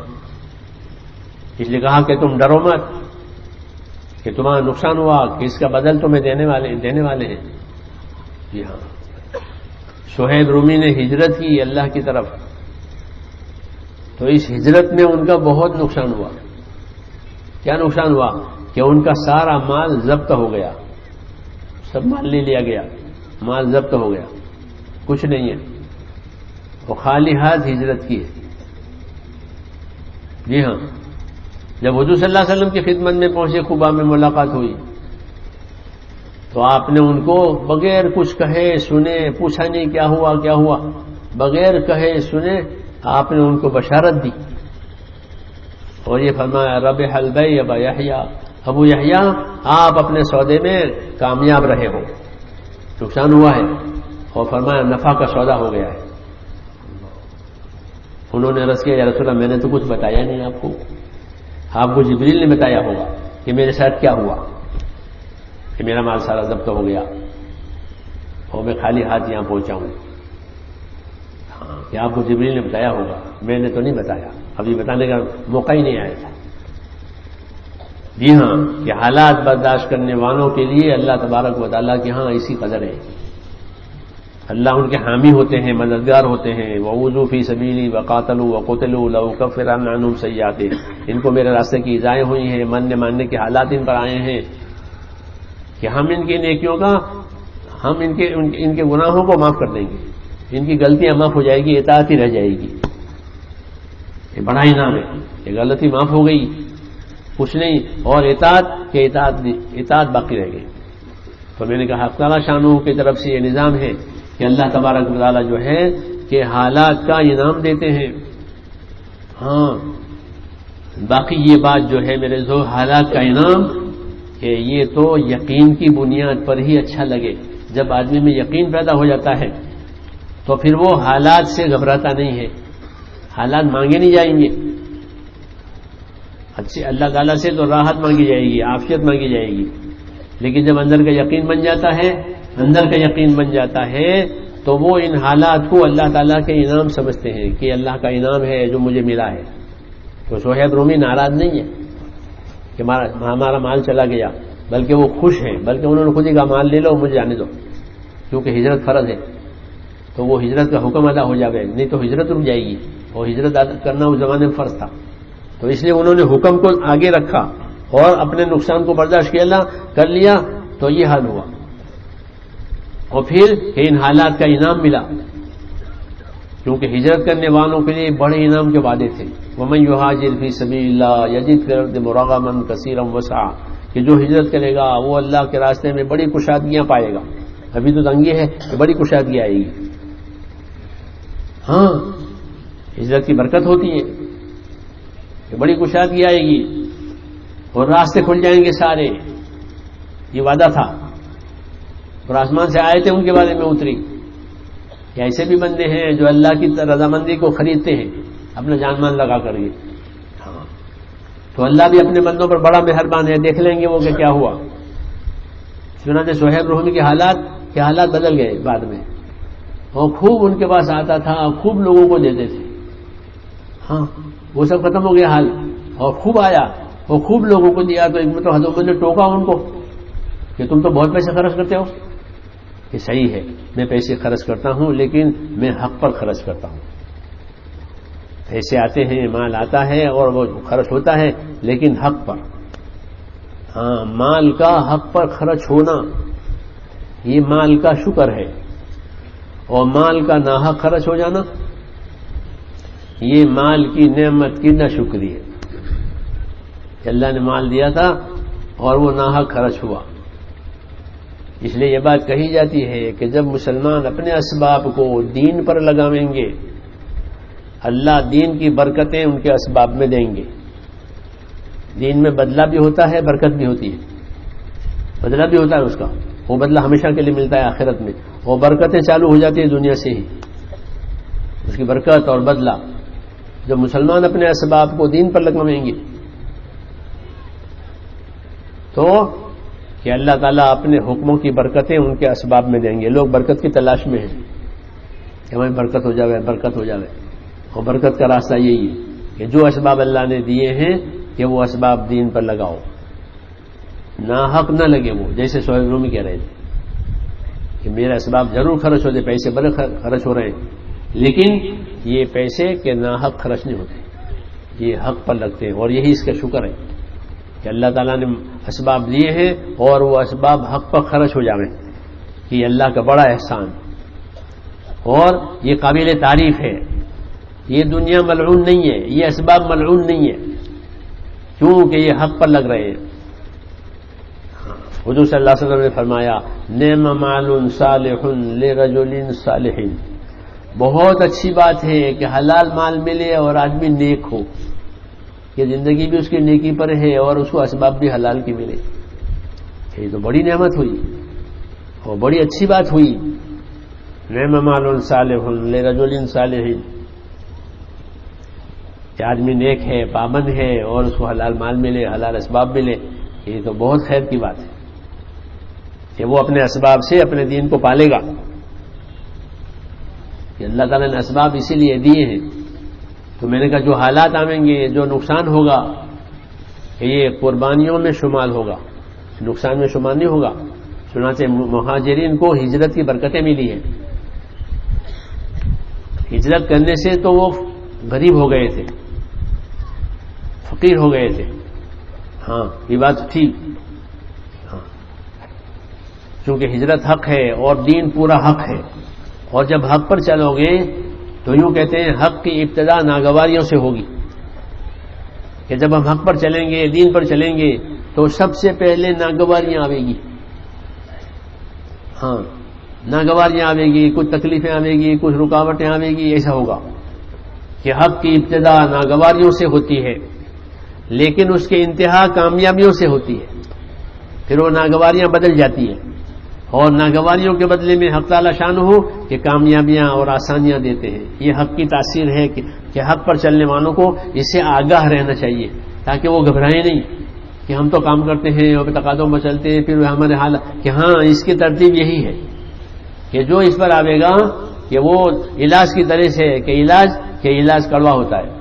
اس لیے کہا کہ تم ڈرو مت کہ تمہارا نقصان ہوا کہ اس کا بدل تمہیں دینے والے ہیں. جی ہاں، صہیب رومی نے ہجرت کی اللہ کی طرف، تو اس ہجرت میں ان کا بہت نقصان ہوا. کیا نقصان ہوا؟ کہ ان کا سارا مال ضبط ہو گیا، سب مال لے لیا گیا، مال ضبط ہو گیا، کچھ نہیں ہے، وہ خالی ہاتھ ہجرت کی ہے. جی ہاں، جب حضور صلی اللہ علیہ وسلم کی خدمت میں پہنچے، قباء میں ملاقات ہوئی، تو آپ نے ان کو بغیر کچھ کہے سنے، پوچھا نہیں کیا ہوا، بغیر کہے سنے آپ نے ان کو بشارت دی اور یہ فرمایا ربح البیع ابا یحییٰ، ابو یحییٰ آپ اپنے سودے میں کامیاب رہے ہو، نقصان ہوا ہے، اور فرمایا نفع کا سودا ہو گیا ہے. انہوں نے عرض کیا یا رسول اللہ میں نے تو کچھ بتایا نہیں آپ کو جبریل نے بتایا ہوگا کہ میرے ساتھ کیا ہوا کہ میرا مال سارا ضبط ہو گیا اور میں خالی ہاتھ یہاں پہنچا ہوں. ہاں کہ آپ کو جبریل نے بتایا ہوگا، میں نے تو نہیں بتایا، ابھی بتانے کا موقع ہی نہیں آیا تھا. جی ہاں، کہ حالات برداشت کرنے والوں کے لیے اللہ تبارک و تعالیٰ کے ہاں اسی قدر ہے. اللہ ان کے حامی ہوتے ہیں، مددگار ہوتے ہیں. وَأُوذُوا فِي سَبِيلِي وَقَاتَلُوا وَقُتِلُوا لَأُكَفِّرَنَّ عَنْهُمْ سَيِّئَاتِهِمْ، ان کو میرے راستے کی ایذائیں ہوئی ہیں، ماننے کے حالات ان پر آئے ہیں کہ ہم ان کی نیکیوں کا، ہم ان کے گناہوں کو معاف کر دیں گے، ان کی غلطیاں معاف ہو جائے گی، اطاعت ہی رہ جائے گی. یہ بڑا انعام ہے، یہ غلطی معاف ہو گئی کچھ نہیں، اور اطاعت باقی رہ گئی. تو میں نے کہا حق تعالیٰ شانہ کی طرف سے یہ نظام ہے کہ اللہ تبارک و تعالیٰ جو ہے کہ حالات کا انعام دیتے ہیں. ہاں باقی یہ بات جو ہے میرے جو حالات کا انعام، کہ یہ تو یقین کی بنیاد پر ہی اچھا لگے. جب آدمی میں یقین پیدا ہو جاتا ہے تو پھر وہ حالات سے گھبراتا نہیں ہے، حالات مانگے نہیں جائیں گے. اچھے اللہ تعالیٰ سے تو راحت مانگی جائے گی، عافیت مانگی جائے گی، لیکن جب اندر کا یقین بن جاتا ہے تو وہ ان حالات کو اللہ تعالیٰ کے انعام سمجھتے ہیں کہ اللہ کا انعام ہے جو مجھے ملا ہے. تو صہیب رومی ناراض نہیں ہے کہ ہمارا مال چلا گیا، بلکہ وہ خوش ہیں، بلکہ انہوں نے خود ہی کہا مال لے لو مجھے جانے دو، کیونکہ ہجرت فرض ہے تو وہ ہجرت کا حکم ادا ہو جائے، نہیں تو ہجرت رک جائے گی، اور ہجرت کرنا اس زمانے میں فرض تھا. تو اس لیے انہوں نے حکم کو آگے رکھا اور اپنے نقصان کو برداشت کر لیا. تو یہ حال ہوا، اور پھر کہ ان حالات کا انعام ملا، کیونکہ ہجرت کرنے والوں کے لیے بڑے انعام کے وعدے تھے. وَمَن يُهَاجِرْ فِي سَبِيلِ اللَّهِ يَجِدْ فِي الْأَرْضِ مُرَغَمًا كَثِيرًا وَسَعًا، کہ جو ہجرت کرے گا وہ اللہ کے راستے میں بڑی کشادگیاں پائے گا. ابھی تو تنگی ہے کہ بڑی کشادگی آئے گی. ہاں ہجرت کی برکت ہوتی ہے کہ بڑی کشادگی آئے گی اور راستے کھل جائیں گے سارے. یہ وعدہ تھا، اور آسمان سے آئے تھے ان کے بارے میں اتری کہ ایسے بھی بندے ہیں جو اللہ کی رضامندی کو خریدتے ہیں اپنا جان مال لگا کر کے. ہاں تو اللہ بھی اپنے بندوں پر بڑا مہربان ہے. دیکھ لیں گے وہ کہ کیا ہوا. چنانچہ صہیب رومی کے حالات بدل گئے بعد میں، اور خوب ان کے پاس آتا تھا، خوب لوگوں کو دیتے تھے. ہاں وہ سب ختم ہو گیا حال، اور خوب آیا اور خوب لوگوں کو دیا. تو ایک میں تو حضرت نے ٹوکا ان کو کہ تم تو بہت پیسے خرچ کرتے ہو. کہ صحیح ہے میں پیسے خرچ کرتا ہوں، لیکن میں حق پر خرچ کرتا ہوں. پیسے آتے ہیں، مال آتا ہے اور وہ خرچ ہوتا ہے، لیکن حق پر. ہاں مال کا حق پر خرچ ہونا یہ مال کا شکر ہے، اور مال کا ناحق خرچ ہو جانا یہ مال کی نعمت کی ناشکری ہے کہ اللہ نے مال دیا تھا اور وہ ناحق خرچ ہوا. اس لیے یہ بات کہی جاتی ہے کہ جب مسلمان اپنے اسباب کو دین پر لگاویں گے، اللہ دین کی برکتیں ان کے اسباب میں دیں گے. دین میں بدلہ بھی ہوتا ہے، برکت بھی ہوتی ہے. بدلہ بھی ہوتا ہے اس کا، وہ بدلہ ہمیشہ کے لیے ملتا ہے آخرت میں، اور برکتیں چالو ہو جاتی ہیں دنیا سے ہی. اس کی برکت اور بدلہ جب مسلمان اپنے اسباب کو دین پر لگوائیں گے تو کہ اللہ تعالیٰ اپنے حکموں کی برکتیں ان کے اسباب میں دیں گے. لوگ برکت کی تلاش میں ہیں کہ ہمیں برکت ہو جاوے، برکت ہو جاوے، اور برکت کا راستہ یہی ہے کہ جو اسباب اللہ نے دیے ہیں کہ وہ اسباب دین پر لگاؤ. ناحق نہ لگے وہ، جیسے سہیل رومی کہہ رہے تھے کہ میرے اسباب ضرور خرچ ہوتے، پیسے بڑے خرچ ہو رہے ہیں، لیکن یہ پیسے کے ناحق خرچ نہیں ہوتے، یہ حق پر لگتے ہیں، اور یہی اس کا شکر ہے کہ اللہ تعالیٰ نے اسباب دیے ہیں اور وہ اسباب حق پر خرچ ہو جاویں، یہ اللہ کا بڑا احسان، اور یہ قابل تعریف ہے۔ یہ دنیا ملعون نہیں ہے، یہ اسباب ملعون نہیں ہے، کیونکہ یہ حق پر لگ رہے ہیں۔ حضور صلی اللہ علیہ وسلم نے فرمایا نعم مال صالح لرجل صالح، بہت اچھی بات ہے کہ حلال مال ملے اور آدمی نیک ہو، کہ زندگی بھی اس کی نیکی پر ہے اور اس کو اسباب بھی حلال کی ملے، یہ تو بڑی نعمت ہوئی اور بڑی اچھی بات ہوئی۔ نعم مال صالح لرجل صالح، کہ آدمی نیک ہے، پابند ہے اور اس کو حلال مال ملے، حلال اسباب ملے، یہ تو بہت خیر کی بات ہے کہ وہ اپنے اسباب سے اپنے دین کو پالے گا، کہ اللہ تعالیٰ نے اسباب اسی لیے دیے ہیں۔ تو میں نے کہا جو حالات آئیں گے، جو نقصان ہوگا، کہ یہ قربانیوں میں شمال ہوگا، نقصان میں شمال نہیں ہوگا۔ چنانچہ مہاجرین کو ہجرت کی برکتیں ملی ہیں، ہجرت کرنے سے تو وہ غریب ہو گئے تھے، فقیر ہو گئے تھے، ہاں یہ بات تھی، ہاں چونکہ ہجرت حق ہے اور دین پورا حق ہے، اور جب حق پر چلو گے تو یوں کہتے ہیں حق کی ابتدا ناگواریوں سے ہوگی، کہ جب ہم حق پر چلیں گے، دین پر چلیں گے تو سب سے پہلے ناگواریاں آوے گی، ہاں ناگواریاں آوے گی، کچھ تکلیفیں آوے گی، کچھ رکاوٹیں آوے گی، ایسا ہوگا کہ حق کی ابتدا ناگواریوں سے ہوتی ہے لیکن اس کے انتہا کامیابیوں سے ہوتی ہے، پھر وہ ناگواریاں بدل جاتی ہیں، اور ناگواریوں کے بدلے میں حق تعالی شان ہو کہ کامیابیاں اور آسانیاں دیتے ہیں۔ یہ حق کی تاثیر ہے کہ حق پر چلنے والوں کو اس سے آگاہ رہنا چاہیے تاکہ وہ گھبرائیں نہیں کہ ہم تو کام کرتے ہیں اور تقاضوں پر چلتے ہیں، پھر ہمارے حال کہ ہاں اس کی ترتیب یہی ہے کہ جو اس پر آئے گا کہ وہ علاج کی طرح سے ہے کہ علاج کڑوا ہوتا ہے،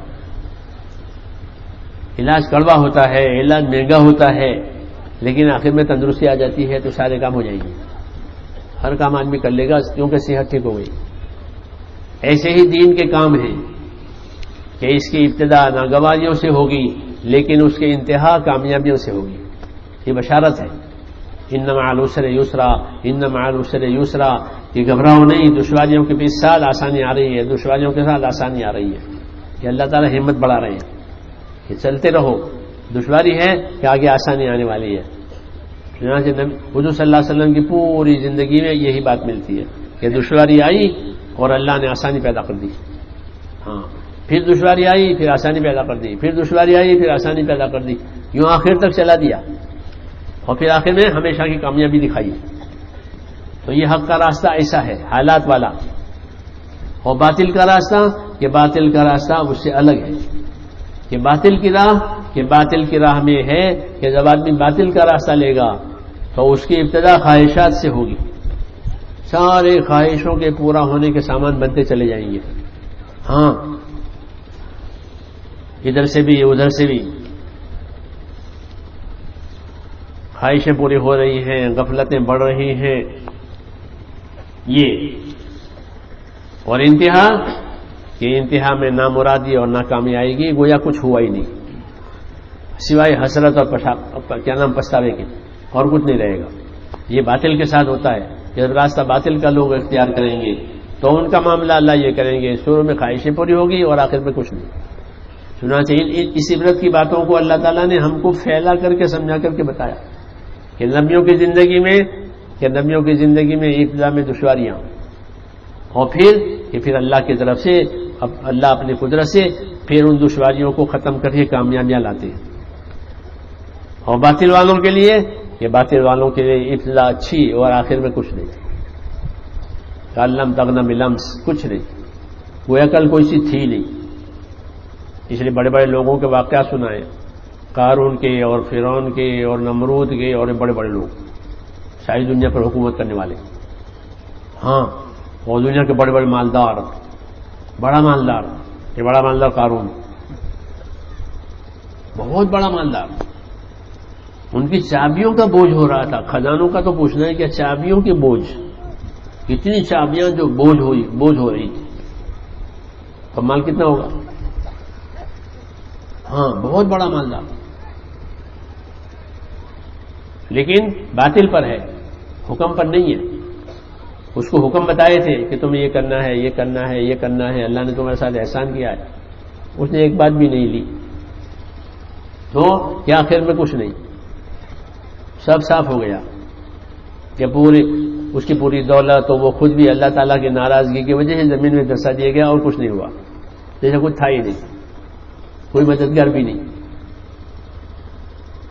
علاج کڑوا ہوتا ہے، علاج مہنگا ہوتا ہے، لیکن آخر میں تندرستی آ جاتی ہے تو سارے کام ہو جائیں گے، ہر کام آدمی کر لے گا کیونکہ صحت ٹھیک ہو گئی۔ ایسے ہی دین کے کام ہیں کہ اس کی ابتدا ناگواریوں سے ہوگی لیکن اس کے انتہا کامیابیوں سے ہوگی، یہ بشارت ہے۔ ان مع العسر یسرا، ان مع العسر یسرا، کہ گھبراؤ نہیں، دشواریوں کے پیچھے ساتھ آسانی آ رہی ہے، دشواریوں کے ساتھ آسانی آ رہی ہے، کہ اللہ تعالیٰ ہمت بڑھا رہے ہیں کہ چلتے رہو، دشواری ہے کہ آگے آسانی آنے والی ہے۔ چنانچہ حضور صلی اللہ علیہ وسلم کی پوری زندگی میں یہی بات ملتی ہے کہ دشواری آئی اور اللہ نے آسانی پیدا کر دی، ہاں پھر دشواری آئی پھر آسانی پیدا کر دی، پھر دشواری آئی پھر آسانی پیدا کر دی، یوں آخر تک چلا دیا، اور پھر آخر میں ہمیشہ کی کامیابی دکھائی۔ تو یہ حق کا راستہ ایسا ہے حالات والا، اور باطل کا راستہ کہ باطل کا راستہ اس سے الگ ہے، کہ باطل کی راہ میں ہے کہ جب آدمی باطل کا راستہ لے گا تو اس کی ابتدا خواہشات سے ہوگی، سارے خواہشوں کے پورا ہونے کے سامان بنتے چلے جائیں گے، ہاں ادھر سے بھی ادھر سے بھی خواہشیں پوری ہو رہی ہیں، غفلتیں بڑھ رہی ہیں، یہ اور انتہا میں نامرادی اور ناکامی آئے گی، گویا کچھ ہوا ہی نہیں سوائے حسرت اور پچھتاوے کے، اور کچھ نہیں رہے گا۔ یہ باطل کے ساتھ ہوتا ہے، جب راستہ باطل کا لوگ اختیار کریں گے تو ان کا معاملہ اللہ یہ کریں گے، شروع میں خواہشیں پوری ہوگی اور آخر میں کچھ نہیں۔ چنانچہ اس عبرت کی باتوں کو اللہ تعالیٰ نے ہم کو پھیلا کر کے سمجھا کر کے بتایا کہ نبیوں کی زندگی میں ابتدا میں دشواریاں، اور پھر اللہ کی طرف سے اللہ اپنی قدرت سے پھر ان دشواریوں کو ختم کر کے کامیابیاں لاتے ہیں۔ اور باطل والوں کے لیے ابتدا اچھی اور آخر میں کچھ نہیں، کالم تغنم لمس، کچھ نہیں، گویا کل کوئی چیز تھی نہیں۔ اس لیے بڑے بڑے لوگوں کے واقعات سنائے، قارون کے اور فرعون کے اور نمرود کے اور بڑے بڑے لوگ ساری دنیا پر حکومت کرنے والے، ہاں اور دنیا کے بڑے بڑے مالدار، یہ بڑا مالدار قارون، بہت بڑا مالدار، ان کی چابیوں کا بوجھ ہو رہا تھا. خزانوں کا تو پوچھنا ہے کہ چابیوں کے بوجھ، کتنی چابیاں جو بوجھ ہو رہی تھی. تو مال کتنا ہوگا؟ ہاں بہت بڑا مالدار، لیکن باطل پر ہے، حکم پر نہیں ہے. اس کو حکم بتائے تھے کہ تمہیں یہ کرنا ہے، یہ کرنا ہے، یہ کرنا ہے، اللہ نے تمہارے ساتھ احسان کیا ہے. اس نے ایک بات بھی نہیں لی، تو کیا آخر میں کچھ نہیں، سب صاف ہو گیا کہ اس کی پوری دولت، تو وہ خود بھی اللہ تعالیٰ کی ناراضگی کی وجہ سے زمین میں دھسا دیا گیا اور کچھ نہیں ہوا، جیسے کچھ تھا ہی نہیں، کوئی مددگار بھی نہیں.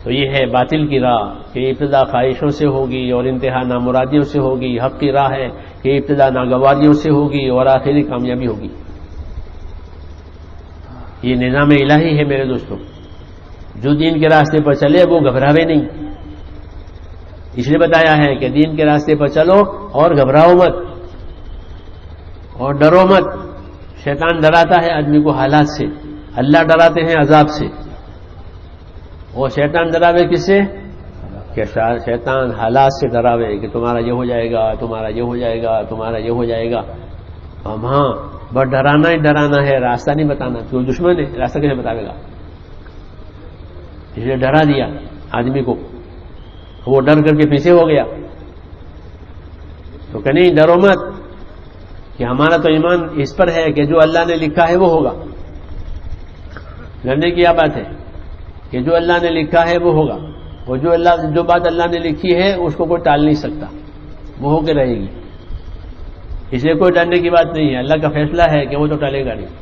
تو یہ ہے باطل کی راہ کہ ابتدا خواہشوں سے ہوگی اور انتہا نامرادیوں سے ہوگی. حق کی راہ ہے کہ ابتدا ناگواریوں سے ہوگی اور آخری کامیابی ہوگی. یہ نظام الہی ہے میرے دوستوں. جو دین کے راستے پر چلے وہ گھبراوے نہیں. اس لیے بتایا ہے کہ دین کے راستے پر چلو اور گھبراؤ مت اور ڈرو مت. شیطان ڈراتا ہے آدمی کو حالات سے، اللہ ڈراتے ہیں عذاب سے. اور شیطان ڈراوے کس سے؟ کہ شیطان حالات سے ڈراوے کہ تمہارا یہ ہو جائے گا، تمہارا یہ ہو جائے گا، تمہارا یہ ہو جائے گا. اب ہاں بس ڈرانا ہی ڈرانا ہے، راستہ نہیں بتانا. تو دشمن ہے، راستہ کیسے بتاوے گا؟ اس لیے ڈرا دیا آدمی کو، وہ ڈر کر کے پیچھے ہو گیا. تو کہ نہیں ڈرو مت، کہ ہمارا تو ایمان اس پر ہے کہ جو اللہ نے لکھا ہے وہ ہوگا. ڈرنے کی کیا بات ہے کہ جو اللہ نے لکھا ہے وہ ہوگا، اور جو بات اللہ نے لکھی ہے اس کو کوئی ٹال نہیں سکتا، وہ ہو کے رہے گی. اس لیے کوئی ڈرنے کی بات نہیں ہے. اللہ کا فیصلہ ہے کہ وہ تو ٹالے گا نہیں.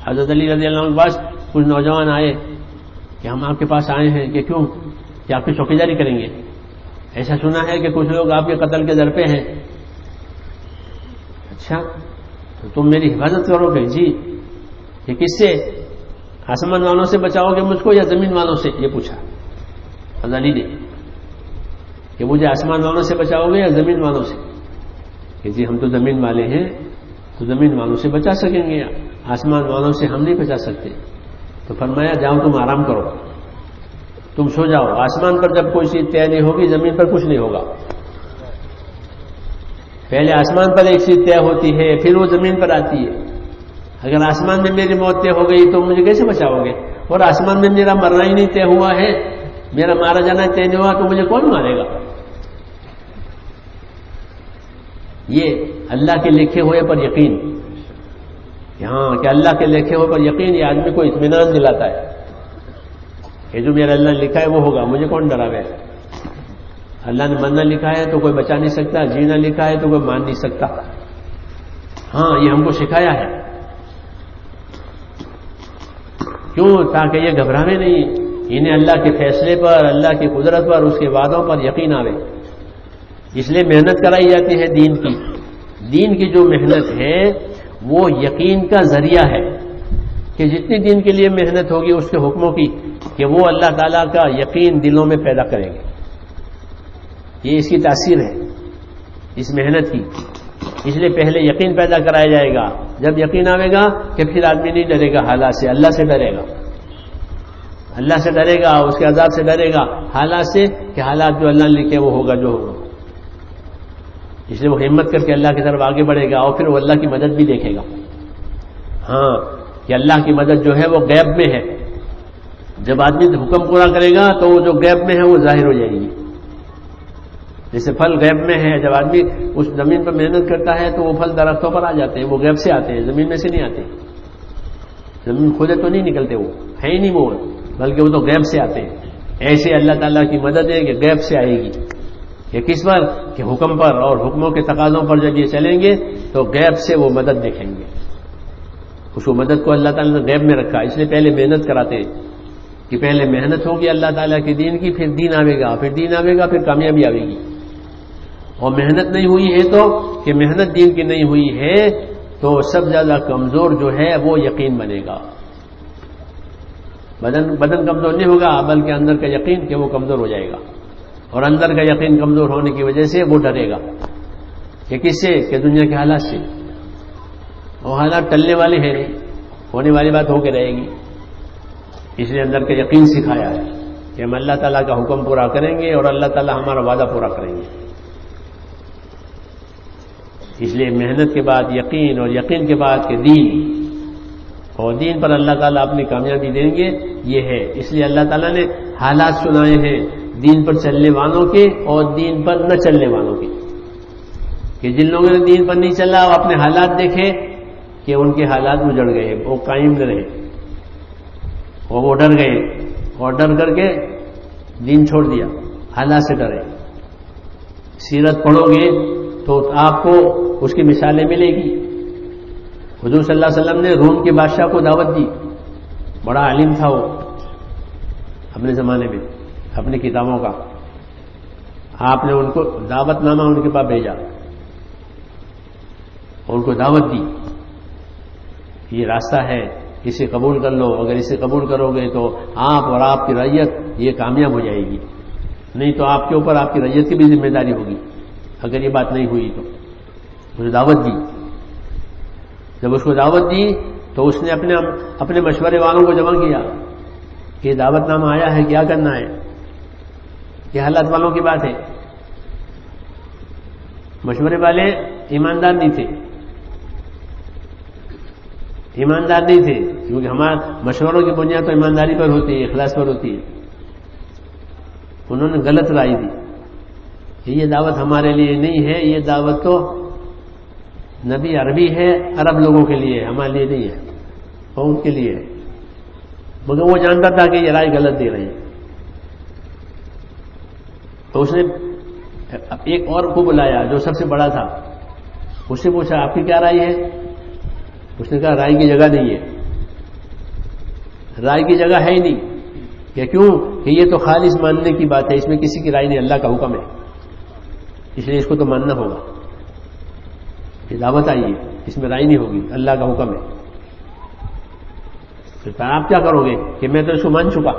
حضرت علی رضی اللہ عنہ کے پاس کچھ نوجوان آئے کہ ہم آپ کے پاس آئے ہیں کہ کیوں، کہ آپ کی چوکیداری کریں گے. ایسا سنا ہے کہ کچھ لوگ آپ کے قتل کے در پہ ہیں. اچھا تو تم میری حفاظت کرو گے؟ جی. یہ کس سے؟ آسمان والوں سے بچاؤ گے مجھ کو یا زمین والوں سے؟ یہ پوچھا حضرت علی نے کہ مجھے آسمان والوں سے بچاؤ گے یا زمین والوں سے؟ کہ جی ہم تو زمین والے ہیں، تو زمین والوں سے بچا سکیں گے، آسمان والوں سے ہم نہیں بچا سکتے. تو فرمایا جاؤ تم آرام کرو، تم سو جاؤ. آسمان پر جب کوئی چیز طے نہیں ہوگی زمین پر کچھ نہیں ہوگا. پہلے آسمان پر ایک چیز طے ہوتی ہے پھر وہ زمین پر آتی ہے. اگر آسمان میں میری موت طے ہو گئی تو مجھے کیسے بچاؤ گے؟ اور آسمان میں میرا مرنا ہی نہیں طے ہوا ہے، میرا مارا جانا طے نہیں ہوا، تو مجھے کون مارے گا؟ یہ اللہ کے لکھے ہوئے پر یقین، ہاں کہ اللہ کے لکھے ہوئے پر یقین یہ آدمی کو اطمینان دلاتا ہے کہ جو میرا اللہ نے لکھا ہے وہ ہوگا، مجھے کون ڈراوے. اللہ نے مرنا لکھا ہے تو کوئی بچا نہیں سکتا، جینا لکھا ہے تو کوئی مان نہیں سکتا. ہاں یہ ہم کو سکھایا ہے. کیوں؟ تاکہ یہ گھبراوے نہیں، انہیں اللہ کے فیصلے پر، اللہ کی قدرت پر، اس کے وعدوں پر یقین آوے. اس لیے محنت کرائی جاتی ہے دین کی. دین کی جو محنت ہے وہ یقین کا ذریعہ ہے کہ جتنی دین کے لیے محنت ہوگی اس کے حکموں کی، کہ وہ اللہ تعالیٰ کا یقین دلوں میں پیدا کریں گے. یہ اس کی تاثیر ہے اس محنت کی. اس لیے پہلے یقین پیدا کرایا جائے گا. جب یقین آئے گا کہ پھر آدمی نہیں ڈرے گا حالات سے، اللہ سے ڈرے گا. اللہ سے ڈرے گا، اس کے عذاب سے ڈرے گا. حالات سے کہ حالات جو اللہ نے لکھے وہ ہوگا جو ہوگا. اس لیے وہ ہمت کر کے اللہ کی طرف آگے بڑھے گا اور پھر وہ اللہ کی مدد بھی دیکھے گا. ہاں کہ اللہ کی مدد جو ہے وہ غیب میں ہے. جب آدمی حکم پورا کرے گا تو وہ جو غیب میں ہے وہ ظاہر ہو جائے گی. جیسے پھل غیب میں ہے، جب آدمی اس زمین پر محنت کرتا ہے تو وہ پھل درختوں پر آ جاتے ہیں، وہ غیب سے آتے ہیں، زمین میں سے نہیں آتے. زمین خود تو نہیں نکلتے، وہ ہے ہی نہیں وہ، بلکہ وہ تو غیب سے آتے ہیں. ایسے اللہ تعالیٰ کی مدد ہے کہ غیب سے آئے گی. یہ کس پر؟ کہ حکم پر اور حکموں کے تقاضوں پر جب یہ چلیں گے تو غیب سے وہ مدد دیکھیں گے. اس کو مدد کو اللہ تعالیٰ نے غیب میں رکھا. اس لیے پہلے محنت کراتے ہیں کہ پہلے محنت ہوگی اللہ تعالیٰ کے دین کی، پھر دین آئے گا، پھر دین آئے گا، پھر کامیابی آئے گی. اور محنت نہیں ہوئی ہے تو کہ محنت دین کی نہیں ہوئی ہے تو سب زیادہ کمزور جو ہے وہ یقین بنے گا. بدن کمزور نہیں ہوگا بلکہ اندر کا یقین کہ وہ کمزور ہو جائے گا. اور اندر کا یقین کمزور ہونے کی وجہ سے وہ ڈرے گا کہ کس سے؟ کہ دنیا کے حالات سے. وہ حالات ٹلنے والے ہیں نہیں، ہونے والی بات ہو کے رہے گی. اس لیے اندر کا یقین سکھایا ہے کہ ہم اللہ تعالیٰ کا حکم پورا کریں گے اور اللہ تعالیٰ ہمارا وعدہ پورا کریں گے. اس لیے محنت کے بعد یقین اور یقین کے بعد کہ دین، اور دین پر اللہ تعالیٰ اپنی کامیابی دیں گے، یہ ہے. اس لیے اللہ تعالیٰ نے حالات سنائے ہیں دین پر چلنے والوں کے اور دین پر نہ چلنے والوں کے، کہ جن لوگوں نے دین پر نہیں چلا وہ اپنے حالات دیکھے کہ ان کے حالات اجڑ گئے، وہ قائم نہ رہے اور وہ ڈر گئے اور ڈر کر کے دین چھوڑ دیا، حالات سے ڈرے. سیرت پڑھو گے تو آپ کو اس کی مثالیں ملے گی. حضور صلی اللہ علیہ وسلم نے روم کے بادشاہ کو دعوت دی، بڑا عالم تھا وہ اپنے زمانے میں اپنی کتابوں کا. آپ نے ان کو دعوت نامہ ان کے پاس بھیجا اور ان کو دعوت دی، یہ راستہ ہے، اسے قبول کر لو، اگر اسے قبول کرو گے تو آپ اور آپ کی رعیت یہ کامیاب ہو جائے گی، نہیں تو آپ کے اوپر آپ کی رعیت کی بھی ذمہ داری ہوگی اگر یہ بات نہیں ہوئی تو. اسے دعوت دی. جب اس کو دعوت دی تو اس نے اپنے مشورے والوں کو جمع کیا کہ یہ دعوت نامہ آیا ہے، کیا کرنا ہے. یہ حالات والوں کی بات ہے. مشورے والے ایماندار نہیں تھے، ایماندار نہیں تھے، کیونکہ ہمارا مشوروں کی بنیاد تو ایمانداری پر ہوتی ہے، اخلاص پر ہوتی ہے. انہوں نے غلط رائے دی کہ یہ دعوت ہمارے لیے نہیں ہے، یہ دعوت تو نبی عربی ہے، عرب لوگوں کے لیے، ہمارے لیے نہیں ہے، اور ان کے لیے ہے. مگر وہ جانتا تھا کہ یہ رائے غلط دے رہے ہیں. تو اس نے ایک اور کو بلایا جو سب سے بڑا تھا، اس سے پوچھا آپ کی کیا رائے ہے. اس نے کہا رائے کی جگہ نہیں ہے، رائے کی جگہ ہے ہی نہیں. کہ کیوں؟ کہ یہ تو خالص ماننے کی بات ہے، اس میں کسی کی رائے نہیں، اللہ کا حکم ہے، اس لیے اس کو تو ماننا ہوگا. یہ دعوت آئی ہے، اس میں رائے نہیں ہوگی، اللہ کا حکم ہے. تو آپ کیا کرو گے کہ میں تو اس کو مان چکا،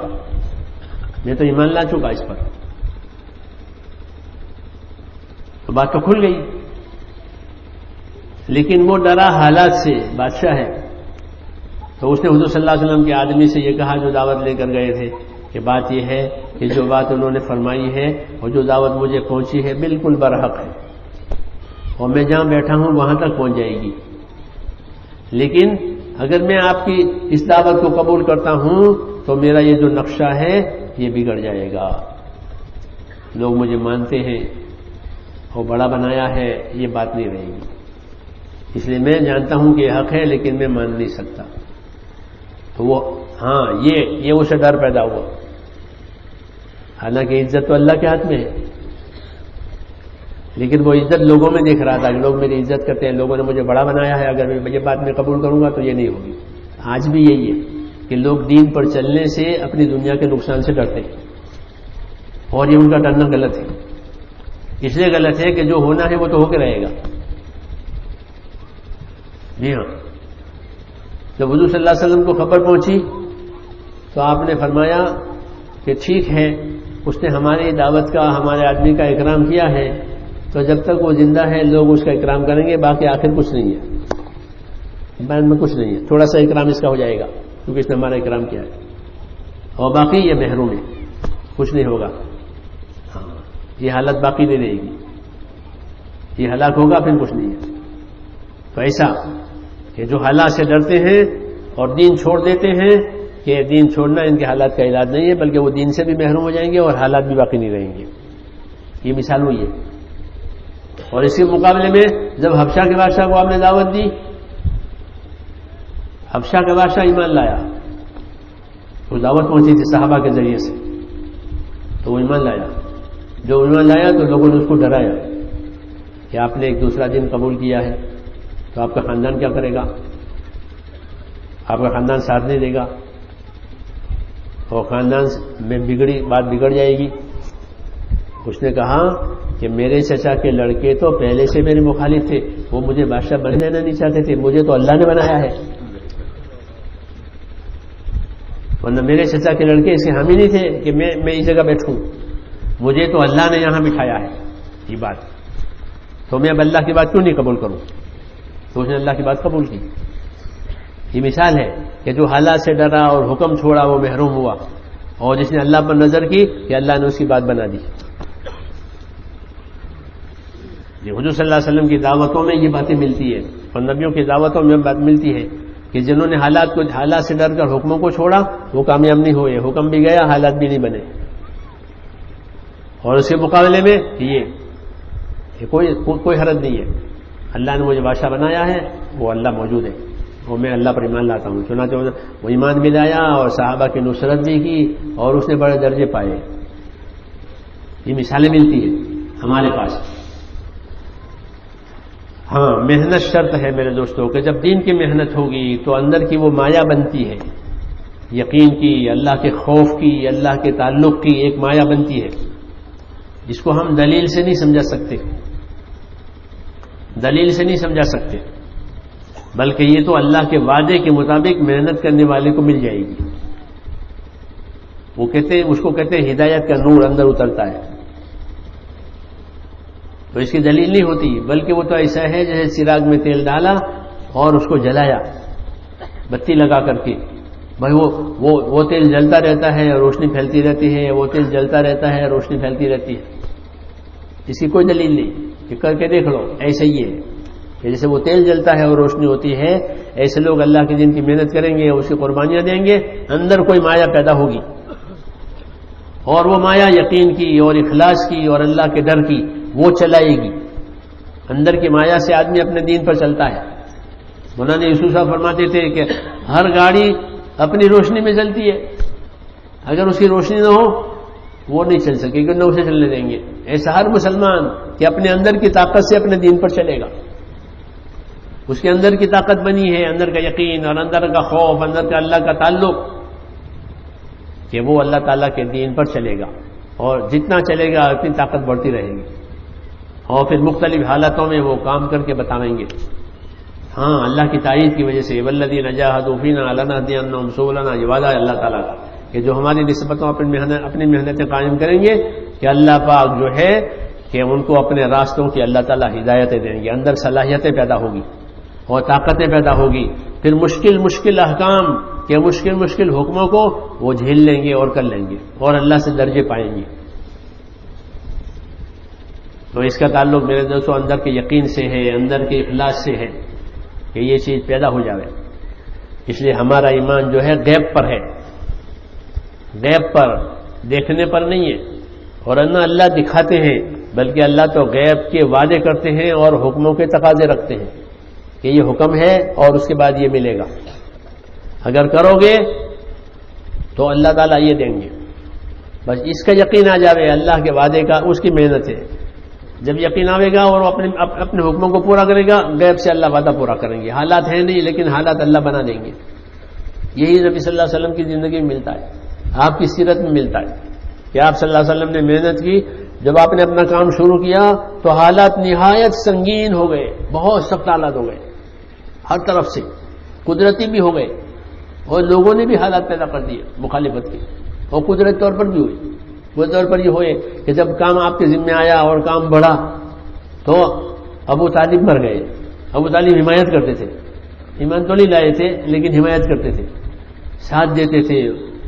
میں تو ایمان لا چکا اس پر. تو بات تو کھل گئی. لیکن وہ ڈرا حالات سے، بادشاہ ہے. تو اس نے حضور صلی اللہ علیہ وسلم کے آدمی سے یہ کہا جو دعوت لے کر گئے تھے کہ بات یہ ہے کہ جو بات انہوں نے فرمائی ہے اور جو دعوت مجھے پہنچی ہے بالکل برحق ہے، اور میں جہاں بیٹھا ہوں وہاں تک پہنچ جائے گی. لیکن اگر میں آپ کی اس دعوت کو قبول کرتا ہوں تو میرا یہ جو نقشہ ہے یہ بگڑ جائے گا. لوگ مجھے مانتے ہیں اور بڑا بنایا ہے، یہ بات نہیں رہے گی. اس لیے میں جانتا ہوں کہ یہ حق ہے لیکن میں مان نہیں سکتا. تو وہ ہاں یہ اسے ڈر پیدا ہوا. حالانکہ عزت تو اللہ کے ہاتھ میں ہے، لیکن وہ عزت لوگوں میں دیکھ رہا تھا کہ لوگ میری عزت کرتے ہیں، لوگوں نے مجھے بڑا بنایا ہے، اگر میں یہ بات میں قبول کروں گا تو یہ نہیں ہوگی. آج بھی یہی ہے کہ لوگ دین پر چلنے سے اپنی دنیا کے نقصان سے ڈرتے ہیں، اور یہ ان کا ڈرنا غلط ہے. اس لیے غلط ہے کہ جو ہونا ہے وہ تو ہو کے رہے گا. جی ہاں، جب حضور صلی اللہ علیہ وسلم کو خبر پہنچی تو آپ نے فرمایا کہ ٹھیک ہے، اس نے ہماری دعوت کا، ہمارے آدمی کا اکرام کیا ہے، تو جب تک وہ زندہ ہے لوگ اس کا اکرام کریں گے، باقی آخر کچھ نہیں ہے، بعد میں کچھ نہیں ہے. تھوڑا سا اکرام اس کا ہو جائے گا کیونکہ اس نے ہمارا اکرام کیا ہے، اور باقی یہ محروم ہے، کچھ نہیں ہوگا. ہاں، یہ حالت باقی نہیں رہے گی، یہ ہلاک ہوگا پھر کچھ نہیں ہے. تو ایسا کہ جو حالات سے ڈرتے ہیں اور دین چھوڑ دیتے ہیں، کہ دین چھوڑنا ان کے حالات کا علاج نہیں ہے، بلکہ وہ دین سے بھی محروم ہو جائیں گے اور حالات بھی باقی نہیں رہیں گے. یہ مثال ہوئی ہے. اور اس کے مقابلے میں جب حبشہ کے بادشاہ کو آپ نے دعوت دی، حبشہ کا بادشاہ ایمان لایا، تو دعوت پہنچی تھی صحابہ کے ذریعے سے، تو وہ ایمان لایا. جو ایمان لایا تو لوگوں نے اس کو ڈرایا کہ آپ نے ایک دوسرا دین قبول کیا ہے تو آپ کا خاندان کیا کرے گا، آپ کا خاندان ساتھ نہیں دے گا، اور خاندان میں بات بگڑ جائے گی. اس نے کہا کہ میرے چچا کے لڑکے تو پہلے سے میرے مخالف تھے، وہ مجھے بادشاہ بن دینا نہیں چاہتے تھے، مجھے تو اللہ نے بنایا ہے، ورنہ میرے چچا کے لڑکے اس کے حامی نہیں تھے کہ میں اس جگہ بیٹھوں، مجھے تو اللہ نے یہاں بٹھایا ہے. یہ بات تو میں اب اللہ کی بات کیوں نہیں قبول کروں؟ تو اس نے اللہ کی بات قبول کی. یہ مثال ہے کہ جو حالات سے ڈرا اور حکم چھوڑا وہ محروم ہوا، اور جس نے اللہ پر نظر کی کہ اللہ نے اس کی بات بنا دی. حضور صلی اللہ علیہ وسلم کی دعوتوں میں یہ باتیں ملتی ہے اور نبیوں کی دعوتوں میں بات ملتی ہے کہ جنہوں نے حالات سے ڈر کر حکموں کو چھوڑا وہ کامیاب نہیں ہوئے. حکم بھی گیا، حالات بھی نہیں بنے. اور اس کے مقابلے میں یہ کوئی حرج نہیں ہے. اللہ نے مجھے بادشاہ بنایا ہے، وہ اللہ موجود ہے، وہ میں اللہ پر ایمان لاتا ہوں. چنانچہ وہ ایمان بھی لایا اور صحابہ کی نصرت بھی کی اور اس نے بڑے درجے پائے. یہ مثالیں ملتی ہیں ہمارے پاس. ہاں، محنت شرط ہے میرے دوستوں کہ جب دین کی محنت ہوگی تو اندر کی وہ مایا بنتی ہے، یقین کی، اللہ کے خوف کی، اللہ کے تعلق کی ایک مایا بنتی ہے جس کو ہم دلیل سے نہیں سمجھا سکتے، دلیل سے نہیں سمجھا سکتے، بلکہ یہ تو اللہ کے وعدے کے مطابق محنت کرنے والے کو مل جائے گی. وہ اس کو کہتے ہیں ہدایت کا نور اندر اترتا ہے. تو اس کی دلیل نہیں ہوتی، بلکہ وہ تو ایسا ہے جیسے چراغ میں تیل ڈالا اور اس کو جلایا بتی لگا کر کے. بھائی وہ تیل جلتا رہتا ہے، روشنی پھیلتی رہتی ہے، وہ تیل جلتا رہتا ہے، روشنی پھیلتی رہتی ہے. اس کی کوئی دلیل نہیں کہ کر کے دیکھ لو. ایسا ہی ہے کہ جیسے وہ تیل جلتا ہے اور روشنی ہوتی ہے، ایسے لوگ اللہ کے دین کی محنت کریں گے، اس کی قربانیاں دیں گے، اندر کوئی مایا پیدا ہوگی اور وہ مایا یقین کی اور اخلاص کی اور اللہ کے ڈر کی وہ چلائے گی. اندر کی مایا سے آدمی اپنے دین پر چلتا ہے. مولانا یوسف صاحب فرماتے تھے کہ ہر گاڑی اپنی روشنی میں چلتی ہے، اگر اس کی روشنی نہ ہو وہ نہیں چل سکے گی، نہ اسے چلنے دیں گے. ایسا ہر مسلمان کہ اپنے اندر کی طاقت سے اپنے دین پر چلے گا. اس کے اندر کی طاقت بنی ہے، اندر کا یقین اور اندر کا خوف، اندر کا اللہ کا تعلق، کہ وہ اللہ تعالیٰ کے دین پر چلے گا. اور جتنا چلے گا اتنی طاقت بڑھتی رہے گی اور پھر مختلف حالتوں میں وہ کام کر کے بتائیں گے. ہاں، اللہ کی تائید کی وجہ سے والذین جاہدوا فینا لنہدینہم سبلنا، یہ وعدہ ہے اللہ تعالیٰ کا کہ جو ہماری نسبتوں اپنی محنتیں قائم کریں گے کہ اللہ پاک جو ہے کہ ان کو اپنے راستوں کی اللہ تعالیٰ ہدایتیں دیں گے. اندر صلاحیتیں پیدا ہوگی اور طاقتیں پیدا ہوگی. پھر مشکل احکام کہ مشکل حکموں کو وہ جھیل لیں گے اور کر لیں گے اور اللہ سے درجے پائیں گے. تو اس کا تعلق میرے دوستوں اندر کے یقین سے ہے، اندر کے اخلاص سے ہے کہ یہ چیز پیدا ہو جاوے. اس لیے ہمارا ایمان جو ہے غیب پر ہے، غیب پر، دیکھنے پر نہیں ہے. اور نہ اللہ دکھاتے ہیں، بلکہ اللہ تو غیب کے وعدے کرتے ہیں اور حکموں کے تقاضے رکھتے ہیں کہ یہ حکم ہے اور اس کے بعد یہ ملے گا. اگر کرو گے تو اللہ تعالیٰ یہ دیں گے. بس اس کا یقین آ جاوے اللہ کے وعدے کا، اس کی محنت ہے. جب یقین آئے گا اور وہ اپنے حکموں کو پورا کرے گا، غیب سے اللہ وعدہ پورا کریں گے. حالات ہیں نہیں لیکن حالات اللہ بنا دیں گے. یہی نبی صلی اللہ علیہ وسلم کی زندگی میں ملتا ہے، آپ کی سیرت میں ملتا ہے کہ آپ صلی اللہ علیہ وسلم نے محنت کی. جب آپ نے اپنا کام شروع کیا تو حالات نہایت سنگین ہو گئے، بہت سخت حالات ہو گئے ہر طرف سے، قدرتی بھی ہو گئے اور لوگوں نے بھی حالات پیدا کر دیے مخالفت کے، اور قدرتی طور پر بھی ہوئی. وہ طور پر یہ ہوئے کہ جب کام آپ کے ذمہ آیا اور کام بڑھا تو ابو طالب مر گئے. ابو طالب حمایت کرتے تھے، ایمان تو نہیں لائے تھے لیکن حمایت کرتے تھے، ساتھ دیتے تھے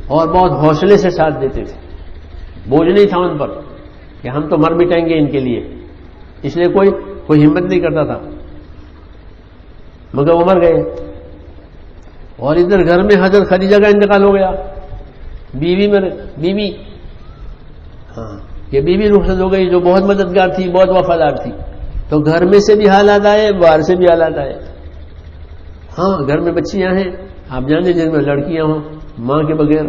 اور بہت حوصلے سے ساتھ دیتے تھے. بوجھ نہیں تھا ان پر کہ ہم تو مر مٹیں گے ان کے لیے، اس لیے کوئی ہمت نہیں کرتا تھا، مگر وہ مر گئے. اور ادھر گھر میں حضرت خدیجہ کا انتقال ہو گیا، بیوی ہاں یہ بیوی رخصت ہو گئی جو بہت مددگار تھی، بہت وفادار تھی. تو گھر میں سے بھی حالات آئے، باہر سے بھی حالات آئے. ہاں گھر میں بچیاں ہیں، آپ جانتے جن میں لڑکیاں ہوں ماں کے بغیر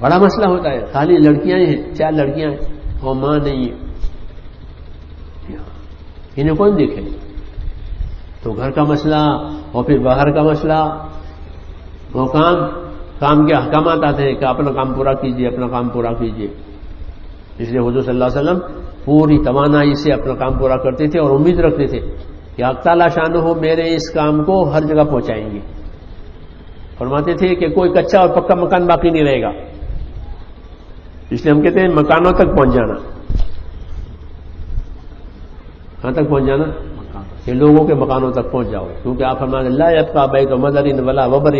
بڑا مسئلہ ہوتا ہے. خالی لڑکیاں ہیں، 4 لڑکیاں ہیں اور ماں نہیں ہے، انہیں کون دیکھے؟ تو گھر کا مسئلہ اور پھر باہر کا مسئلہ. وہ کام کے احکامات آتے ہیں کہ اپنا کام پورا کیجیے، اپنا کام پورا کیجیے. اس لیے حضور صلی اللہ علیہ وسلم پوری توانائی سے اپنا کام پورا کرتے تھے اور امید رکھتے تھے کہ حق تعالیٰ شانہ میرے اس کام کو ہر جگہ پہنچائیں گے. فرماتے تھے کہ کوئی کچا اور پکا مکان باقی نہیں رہے گا. اس لیے ہم کہتے ہیں مکانوں تک پہنچ جانا. کہاں تک پہنچ جانا؟ کہ لوگوں کے مکانوں تک پہنچ جاؤ. کیونکہ آپ فرماتے لا یبقى بیت مدر ولا وبر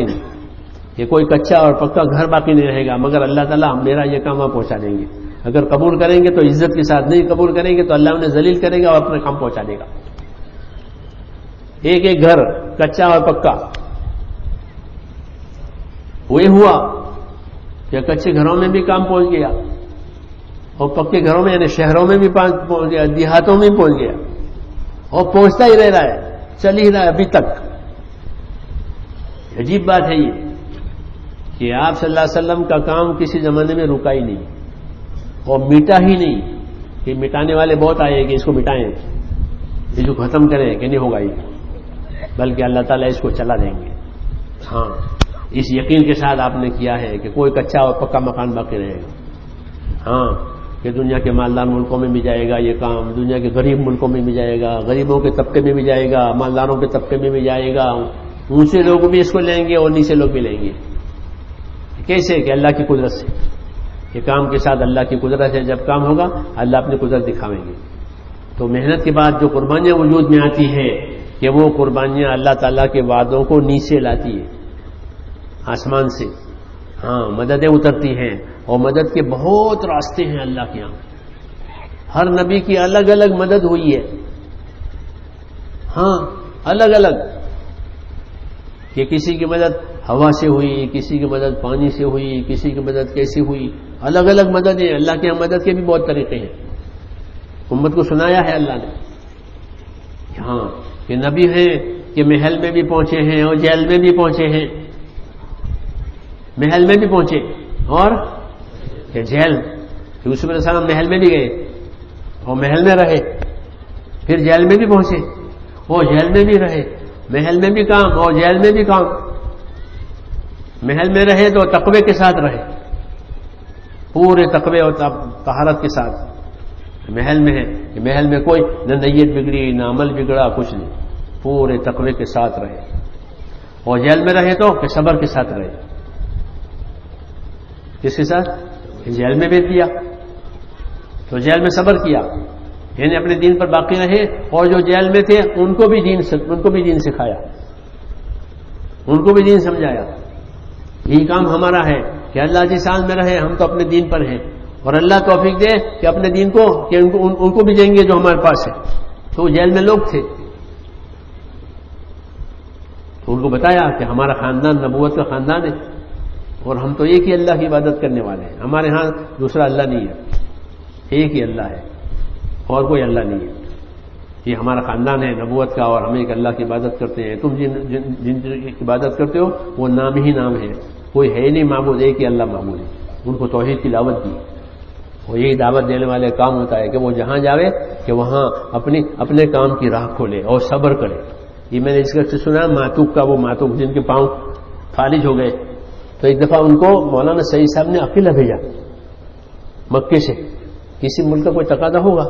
کہ کوئی کچا اور پکا گھر باقی نہیں رہے گا مگر اللہ تعالیٰ میرا یہ کام آپ پہنچا دیں گے. اگر قبول کریں گے تو عزت کے ساتھ، نہیں قبول کریں گے تو اللہ انہیں ذلیل کرے گا اور اپنا کام پہنچا دے گا. ایک ایک گھر کچا اور پکا. وہی ہوا کہ کچے گھروں میں بھی کام پہنچ گیا اور پکے گھروں میں یعنی شہروں میں بھی پہنچ گیا، دیہاتوں میں بھی پہنچ گیا اور پہنچتا ہی رہ رہا ہے، چل ہی رہا ہے ابھی تک. عجیب بات ہے یہ کہ آپ صلی اللہ علیہ وسلم کا کام کسی زمانے میں رکا ہی نہیں اور مٹا ہی نہیں کہ مٹانے والے بہت آئے کہ اس کو مٹائیں، اس کو ختم کریں کہ نہیں ہوگا یہ، بلکہ اللہ تعالیٰ اس کو چلا دیں گے. ہاں اس یقین کے ساتھ آپ نے کیا ہے کہ کوئی کچا اور پکا مکان باقی رہے گا. ہاں کہ دنیا کے مالدار ملکوں میں بھی جائے گا یہ کام، دنیا کے غریب ملکوں میں بھی جائے گا، غریبوں کے طبقے میں بھی جائے گا، مالداروں کے طبقے میں بھی جائے گا، اونچے لوگ بھی اس کو لیں گے اور نیچے لوگ بھی لیں گے. کیسے؟ کہ اللہ کی قدرت سے. یہ کام کے ساتھ اللہ کی قدرت ہے، جب کام ہوگا اللہ اپنی قدرت دکھاویں گے. تو محنت کے بعد جو قربانیاں وجود میں آتی ہے کہ وہ قربانیاں اللہ تعالیٰ کے وعدوں کو نیچے لاتی ہے آسمان سے. ہاں مددیں اترتی ہیں اور مدد کے بہت راستے ہیں اللہ کے یہاں. ہر نبی کی الگ الگ مدد ہوئی ہے. ہاں الگ الگ، کہ کسی کی مدد ہوا سے ہوئی، کسی کی مدد پانی سے ہوئی، کسی کی مدد کیسی ہوئی. الگ الگ مدد ہے. اللہ کے یہاں مدد کے بھی بہت طریقے ہیں. امت کو سنایا ہے اللہ نے. ہاں کہ نبی ہیں کہ محل میں بھی پہنچے ہیں اور جیل میں بھی پہنچے ہیں. محل میں بھی پہنچے اور کہ جیل، یوسف علیہ السلام محل میں بھی گئے اور محل میں رہے، پھر جیل میں بھی پہنچے اور جیل میں بھی رہے، محل میں بھی کام اور جیل میں بھی کام. محل میں رہے تو تقوی کے ساتھ رہے، پورے تقوی اور طہارت کے ساتھ. محل میں ہے کہ محل میں کوئی نہ نیت بگڑی نہ عمل بگڑا، کچھ نہیں، پورے تقوی کے ساتھ رہے. اور جیل میں رہے تو کہ صبر کے ساتھ رہے. کس کے ساتھ؟ جیل میں بھیج دیا تو جیل میں صبر کیا، یعنی اپنے دین پر باقی رہے. اور جو جیل میں تھے ان کو بھی دین سکھایا، ان کو بھی دین سمجھایا. یہی کام ہمارا ہے کہ اللہ جس حال میں رہے ہم تو اپنے دین پر ہیں، اور اللہ توفیق دے کہ اپنے دین کو کہ ان کو بھی دیں گے جو ہمارے پاس ہے. تو جیل میں لوگ تھے تو ان کو بتایا کہ ہمارا خاندان نبوت کا خاندان ہے اور ہم تو ایک ہی اللہ کی عبادت کرنے والے ہیں. ہمارے ہاں دوسرا اللہ نہیں ہے، ایک ہی اللہ ہے اور کوئی اللہ نہیں ہے. یہ ہمارا خاندان ہے نبوت کا اور ہم ایک اللہ کی عبادت کرتے ہیں. تم جن کی عبادت کرتے ہو وہ نام ہی نام ہے، کوئی ہے نہیں معبود، ایک ہی اللہ معبود ہے. ان کو توحید کی دعوت دی. اور یہی دعوت دینے والے کام ہوتا ہے کہ وہ جہاں جاوے کہ وہاں اپنے کام کی راہ کھولے اور صبر کرے. یہ میں نے اس کا سنا ماتوک کا، وہ ماتوک جن کے پاؤں فالج ہو گئے تو ایک دفعہ ان کو مولانا سعید صاحب نے اکیلا بھیجا مکے سے. کسی ملک کا کوئی تقاضا ہوگا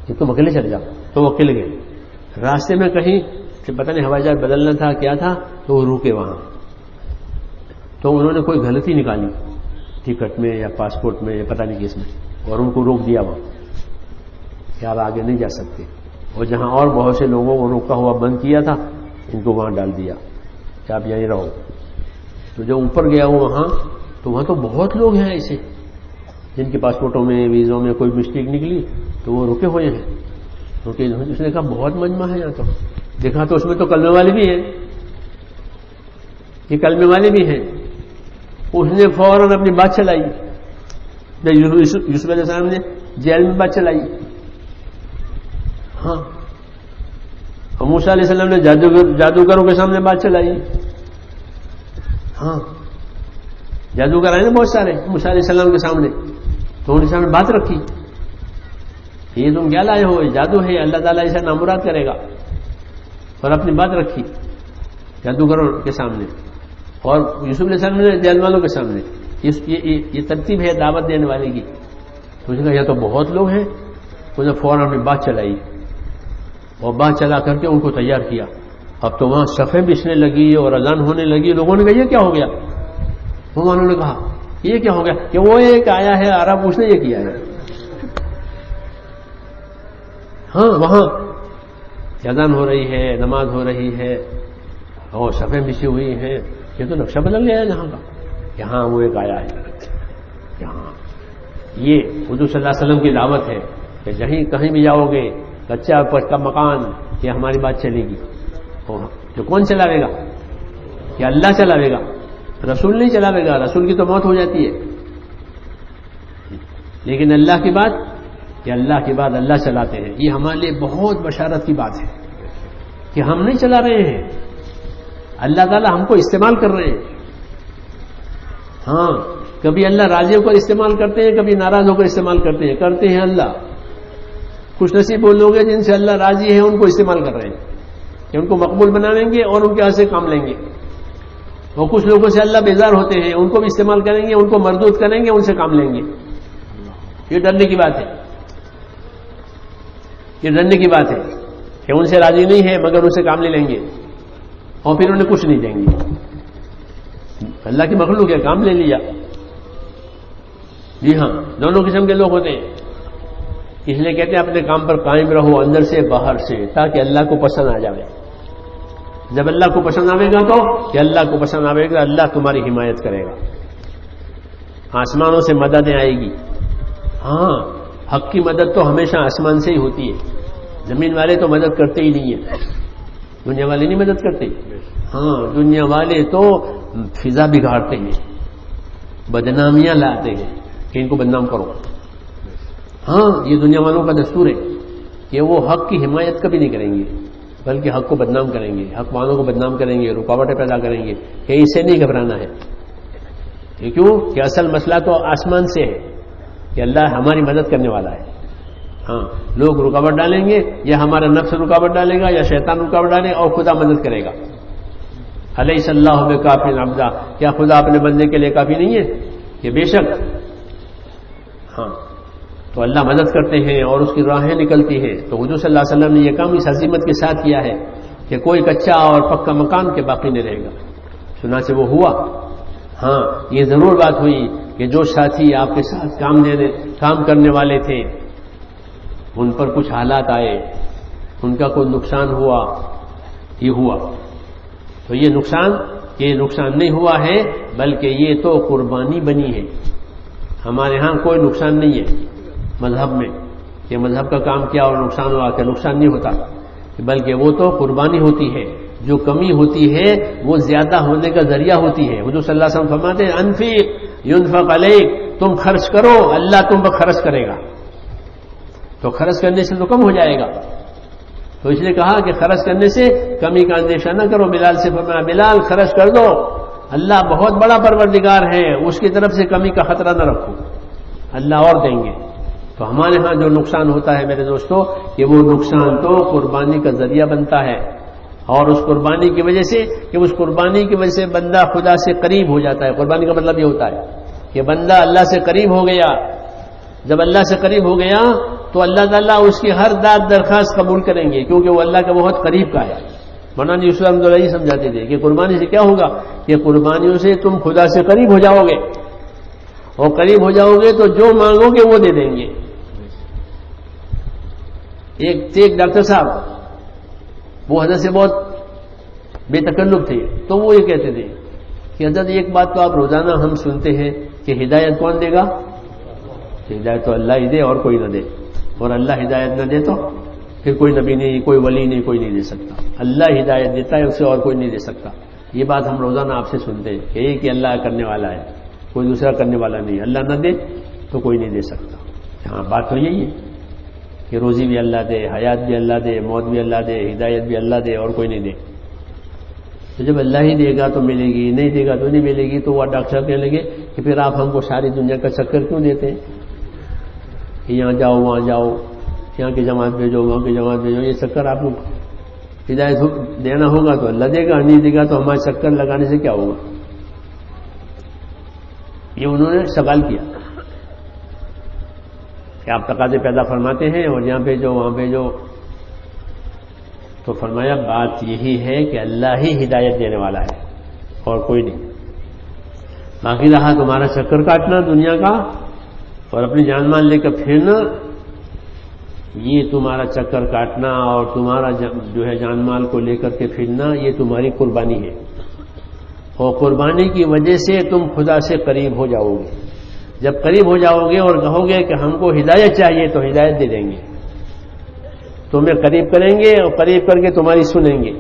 کہ تم اکیلے چلے جاؤ، تو وہ اکیلے گئے. راستے میں کہیں پتہ نہیں ہوائی جہاز بدلنا تھا کیا تھا تو وہ رکے وہاں. تو انہوں نے کوئی غلطی نکالی ٹکٹ میں یا پاسپورٹ میں یا پتہ نہیں کس میں، اور ان کو روک دیا وہاں کہ آپ آگے نہیں جا سکتے. اور جہاں اور بہت سے لوگوں کو روکا ہوا بند کیا تھا ان کو وہاں ڈال دیا کہ آپ یہیں رہو. تو جب اوپر گیا وہ وہاں تو وہاں تو بہت لوگ ہیں ایسے جن کے پاسپورٹوں میں ویزوں میں کوئی مسٹیک نکلی تو وہ رکے ہوئے ہیں. کیونکہ اس نے کہا بہت مجمع ہے یہاں. تو دیکھا تو اس میں تو کلمے والے بھی ہیں، یہ کلمے والے بھی ہیں. اس نے فوراً اپنی بات چلائی. یوسف علیہ السلام نے جیل میں بات چلائی. ہاں موسیٰ علیہ السلام نے جادوگروں کے سامنے بات چلائی. ہاں جادوگر آئے نا بہت سارے موسیٰ علیہ السلام کے سامنے، تو ان کے سامنے بات رکھی. یہ تم کیا لائے ہو؟ جادو ہے، اللہ تعالیٰ اسے نامراد کرے گا. اور اپنی بات رکھی جادوگروں کے سامنے اور یوسف علیہ السلام نے جیل والوں کے سامنے. یہ ترتیب ہے دعوت دینے والے کی. تو کہا یہ تو بہت لوگ ہیں. انہوں نے فوراً اپنی بات چلائی اور بات چلا کر کے ان کو تیار کیا. اب تو وہاں صفیں بچھنے لگی اور اذان ہونے لگی. لوگوں نے کہا یہ کیا ہو گیا؟ انہوں نے کہا یہ کیا ہو گیا؟ کہ وہ ایک آیا ہے عرب، اس نے یہ کیا ہے. ہاں وہاں اذان ہو رہی ہے، نماز ہو رہی ہے اور صفیں بچھی ہوئی ہیں، یہ تو نقشہ بدل گیا ہے جہاں کا، یہاں وہ ایک آیا ہے، یہاں یہ حضور صلی اللہ علیہ وسلم کی دعوت ہے کہ کہیں بھی جاؤ گے کچا پکا مکان، یہ ہماری بات چلے گی. جو کون چلاوے گا؟ کہ اللہ چلاوے گا، رسول نہیں چلاوے گا، رسول کی تو موت ہو جاتی ہے. لیکن اللہ کی بات، کہ اللہ کی بات اللہ چلاتے ہیں. یہ ہمارے لیے بہت بشارت کی بات ہے کہ ہم نہیں چلا رہے ہیں، اللہ تعالیٰ ہم کو استعمال کر رہے ہیں. ہاں، کبھی اللہ راضی ہو کر استعمال کرتے ہیں، کبھی ناراض ہو کر استعمال کرتے ہیں اللہ. خوش نصیب وہ لوگ ہیں جن سے اللہ راضی ہے، ان کو استعمال کر رہے ہیں کہ ان کو مقبول بنائیں گے اور ان کے ہاتھ سے کام لیں گے. اور کچھ لوگوں سے اللہ بیزار ہوتے ہیں، ان کو بھی استعمال کریں گے، ان کو مردود کریں گے، ان سے کام لیں گے. یہ ڈرنے کی بات ہے، یہ ڈرنے کی بات ہے کہ ان سے راضی نہیں ہے مگر ان سے کام نہیں لیں گے اور پھر انہیں کچھ نہیں دیں گے. اللہ کی مخلوق ہے، کام لے لیا. جی ہاں، دونوں قسم کے لوگ ہوتے ہیں. اس لیے کہتے ہیں اپنے کام پر قائم رہو، اندر سے باہر سے، تاکہ اللہ کو پسند آ جائے. جب اللہ کو پسند آئے گا تو کہ اللہ کو پسند آئے گا، اللہ تمہاری حمایت کرے گا، آسمانوں سے مددیں آئے گی. ہاں، حق کی مدد تو ہمیشہ آسمان سے ہی ہوتی ہے. زمین والے تو مدد کرتے ہی نہیں ہیں، دنیا والے نہیں مدد کرتے. ہاں، دنیا والے تو فضا بگاڑتے ہیں، بدنامیاں لاتے ہیں کہ ان کو بدنام کرو. ہاں، یہ دنیا والوں کا دستور ہے کہ وہ حق کی حمایت کبھی نہیں کریں گے، بلکہ حق کو بدنام کریں گے، حق والوں کو بدنام کریں گے، رکاوٹیں پیدا کریں گے کہ اسے نہیں گھبرانا ہے. یہ کیوں کہ اصل مسئلہ تو آسمان سے ہے کہ اللہ ہماری مدد کرنے والا ہے. ہاں، لوگ رکاوٹ ڈالیں گے، یا ہمارا نفس رکاوٹ ڈالے گا، یا شیطان رکاوٹ ڈالے، اور خدا مدد کرے گا. الیس اللہ بکاف عبدا، کیا خدا اپنے بندے کے لیے کافی نہیں ہے؟ کہ بے شک. ہاں، تو اللہ مدد کرتے ہیں اور اس کی راہیں نکلتی ہیں. تو حضور صلی اللہ علیہ وسلم نے یہ کام اس عظیمت کے ساتھ کیا ہے کہ کوئی کچا اور پکا مکان کے باقی نہیں رہے گا. چنانچہ وہ ہوا. ہاں، یہ ضرور بات ہوئی کہ جو ساتھی آپ کے ساتھ کام کرنے والے تھے، ان پر کچھ حالات آئے، ان کا کوئی نقصان ہوا. یہ ہوا تو یہ نقصان نہیں ہوا ہے، بلکہ یہ تو قربانی بنی ہے. ہمارے ہاں کوئی نقصان نہیں ہے مذہب میں کہ مذہب کا کام کیا اور نقصان ہوا، کہ نقصان نہیں ہوتا، بلکہ وہ تو قربانی ہوتی ہے. جو کمی ہوتی ہے وہ زیادہ ہونے کا ذریعہ ہوتی ہے. حضور صلی اللہ علیہ وسلم فرماتے ہیں انفق ينفق علیک، تم خرچ کرو اللہ تم پر خرچ کرے گا. تو خرچ کرنے سے تو کم ہو جائے گا. تو اس نے کہا کہ خرچ کرنے سے کمی کا اندیشہ نہ کرو. بلال سے فرمایا بلال خرچ کر دو، اللہ بہت بڑا پروردگار ہے، اس کی طرف سے کمی کا خطرہ نہ رکھو، اللہ اور دیں گے. تو ہمارے ہاں جو نقصان ہوتا ہے میرے دوستو، کہ وہ نقصان تو قربانی کا ذریعہ بنتا ہے. اور اس قربانی کی وجہ سے کہ اس قربانی کی وجہ سے بندہ خدا سے قریب ہو جاتا ہے. قربانی کا مطلب یہ ہوتا ہے کہ بندہ اللہ سے قریب ہو گیا. جب اللہ سے قریب ہو گیا تو اللہ تعالیٰ اس کی ہر داد درخواست قبول کریں گے، کیونکہ وہ اللہ کے بہت قریب کا ہے. مولانا یوسف رحمۃ اللہ سمجھاتے تھے کہ قربانی سے کیا ہوگا، کہ قربانیوں سے تم خدا سے قریب ہو جاؤ گے، اور قریب ہو جاؤ گے تو جو مانگو گے وہ دے دیں گے. ایک ڈاکٹر صاحب، وہ حضرت سے بہت بے تکلف تھے، تو وہ یہ کہتے تھے کہ حضرت ایک بات تو آپ روزانہ ہم سنتے ہیں کہ ہدایت کون دے گا؟ ہدایت تو اللہ ہی دے اور کوئی نہ دے، اور اللہ ہدایت نہ دے تو پھر کوئی نبی نہیں، کوئی ولی نہیں، کوئی نہیں دے سکتا. اللہ ہدایت دیتا ہے، اسے اور کوئی نہیں دے سکتا. یہ بات ہم روزانہ آپ سے سنتے ہیں کہ ایک ہی اللہ کرنے والا ہے، کوئی دوسرا کرنے والا نہیں. اللہ نہ دے تو کوئی نہیں دے سکتا. ہاں، بات تو یہی ہے کہ روزی بھی اللہ دے، حیات بھی اللہ دے، موت بھی اللہ دے، ہدایت بھی اللہ دے، اور کوئی نہیں دے. تو جب اللہ ہی دے گا تو ملے گی، نہیں دے گا تو نہیں ملے گی. تو وہ ڈاکٹر کہنے لگے کہ پھر آپ ہم کو ساری دنیا کا چکر کیوں دیتے ہیں کہ یہاں جاؤ وہاں جاؤ، یہاں کی جماعت بھیجو وہاں کی جماعت بھیجو. یہ چکر آپ کو ہدایت دینا ہوگا تو اللہ دے گا، نہیں دے گا تو ہمارے چکر لگانے سے کیا ہوگا. یہ انہوں نے سوال کیا کہ آپ تقاضے پیدا فرماتے ہیں اور یہاں بھیجو وہاں بھیجو. تو فرمایا بات یہی ہے کہ اللہ ہی ہدایت دینے والا ہے اور کوئی نہیں. باقی رہا تمہارا چکر کاٹنا دنیا کا اور اپنی جان مان لے کر پھرنا، یہ تمہارا چکر کاٹنا اور تمہارا جو ہے جان مال کو لے کر کے پھرنا یہ تمہاری قربانی ہے، اور قربانی کی وجہ سے تم خدا سے قریب ہو جاؤ گے۔ جب قریب ہو جاؤ گے اور کہو گے کہ ہم کو ہدایت چاہیے تو ہدایت دے دیں گے، تمہیں قریب کریں گے اور قریب کر کے تمہاری سنیں گے،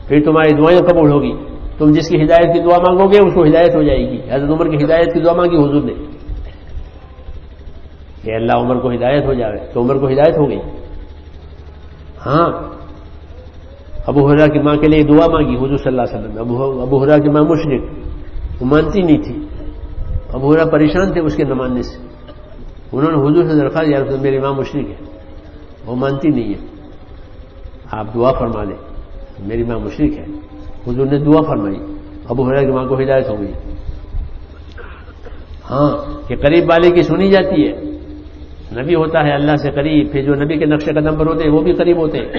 پھر تمہاری دعائیں قبول ہوگی۔ تم جس کی ہدایت کی دعا مانگو گے اس کو ہدایت ہو جائے گی۔ حضرت عمر کی ہدایت کی دعا مانگی حضور نے کہ اللہ عمر کو ہدایت ہو جائے، تو عمر کو ہدایت ہو گئی۔ ہاں، ابو ہریرہ کی ماں کے لیے دعا مانگی حضور صلی اللہ علیہ وسلم۔ ابو ہریرہ کی ماں مشرک، وہ مانتی نہیں تھی، ابو ہریرہ پریشان تھے اس کے نہ ماننے سے۔ انہوں نے حضور سے درخواست یا رسول اللہ میری ماں مشرک ہے، وہ مانتی نہیں ہے، آپ دعا فرما دیں، میری ماں مشرک ہے۔ حضور نے دعا فرمائی، ابو ہریرہ کی ماں کو ہدایت ہو گئی۔ ہاں، کہ قریب والے کی سنی جاتی ہے، نبی ہوتا ہے اللہ سے قریب، پھر جو نبی کے نقش قدم پر ہوتے ہیں وہ بھی قریب ہوتے ہیں،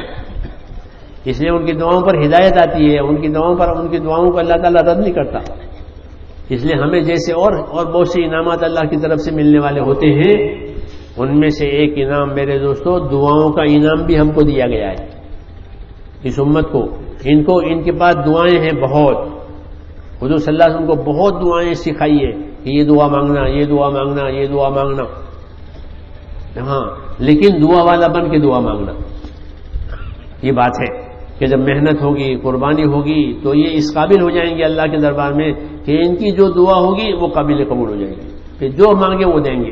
اس لیے ان کی دعاؤں پر ہدایت آتی ہے، ان کی دعاؤں کو اللہ تعالیٰ رد نہیں کرتا۔ اس لیے ہمیں جیسے اور بہت سے انعامات اللہ کی طرف سے ملنے والے ہوتے ہیں، ان میں سے ایک انعام میرے دوستو دعاؤں کا انعام بھی ہم کو دیا گیا ہے۔ اس امت کو ان کے پاس دعائیں ہیں بہت، حضور صلی اللہ علیہ وسلم کو بہت دعائیں سکھائی ہے کہ یہ دعا مانگنا، یہ دعا مانگنا، یہ دعا مانگنا۔ ہاں، لیکن دعا والا بن کے دعا مانگنا، یہ بات ہے کہ جب محنت ہوگی، قربانی ہوگی تو یہ اس قابل ہو جائیں گے اللہ کے دربار میں کہ ان کی جو دعا ہوگی وہ قابل قبول ہو جائے گی، پھر جو مانگے وہ دیں گے۔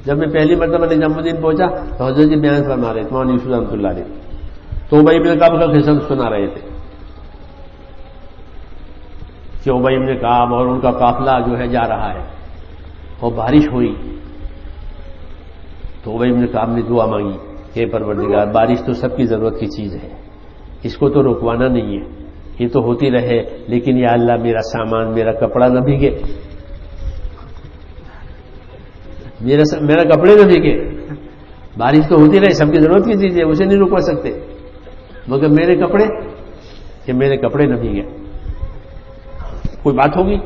جب میں پہلی مرتبہ نظام الدین پہنچا تو حضرت جی بیان فرما رہے تھے مولانا یوسف رحمۃ اللہ علیہ، تو ابی بن کعب کا قصہ سنا رہے تھے کہ ابی بن کعب اور ان کا قافلہ جو ہے جا رہا ہے اور بارش ہوئی، تو ابی بن کعب نے دعا مانگی کہ پروردگار بارش تو سب کی ضرورت کی چیز ہے، اس کو تو رکوانا نہیں ہے، یہ تو ہوتی رہے، لیکن یا اللہ میرا سامان، میرا کپڑا نہ بھیگے، میرا کپڑے نہ بھیگے، بارش تو ہوتی رہے، سب کی ضرورت کی چیز ہے، اسے نہیں رکوا سکتے، مگر میرے کپڑے نہ بھیگے۔ کوئی بات ہوگی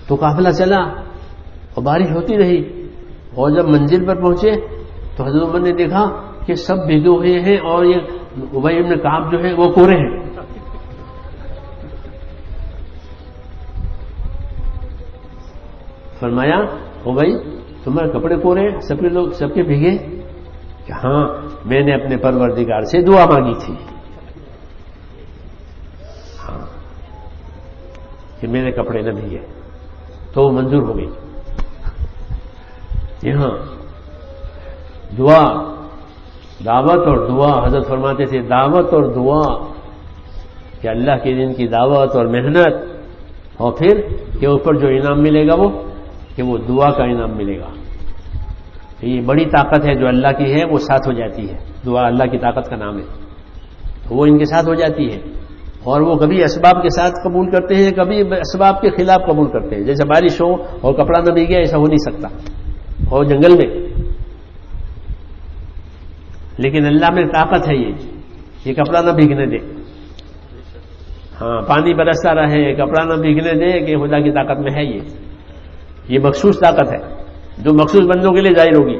تو قافلہ چلا اور بارش ہوتی رہی، اور جب منزل پر پہنچے تو حضرت عمر نے دیکھا کہ سب بھیگے ہوئے ہیں اور یہ ابی بن کعب جو ہے وہ کورے ہیں۔ فرمایا ابی تمہارے کپڑے کورے ہیں، سب کے بھیگے؟ کہ ہاں میں نے اپنے پروردگار سے دعا مانگی تھی، ہاں کہ میرے کپڑے نہ بھیگے، تو وہ منظور ہو گئی۔ یہاں دعا، دعوت اور دعا، حضرت فرماتے تھے دعوت اور دعا، کہ اللہ کے دین کی دعوت اور محنت، اور پھر کہ اوپر جو انعام ملے گا وہ دعا کا انعام ملے گا۔ یہ بڑی طاقت ہے جو اللہ کی ہے، وہ ساتھ ہو جاتی ہے، دعا اللہ کی طاقت کا نام ہے، وہ ان کے ساتھ ہو جاتی ہے، اور وہ کبھی اسباب کے ساتھ قبول کرتے ہیں، کبھی اسباب کے خلاف قبول کرتے ہیں، جیسے بارش ہو اور کپڑا نہ بھیگے ایسا ہو نہیں سکتا، اور جنگل میں، لیکن اللہ میں طاقت ہے یہ کپڑا نہ بھیگنے دے، ہاں پانی برستا رہے کپڑا نہ بھیگنے دے، کہ خدا کی طاقت میں ہے یہ مخصوص طاقت ہے جو مخصوص بندوں کے لیے ظاہر ہوگی،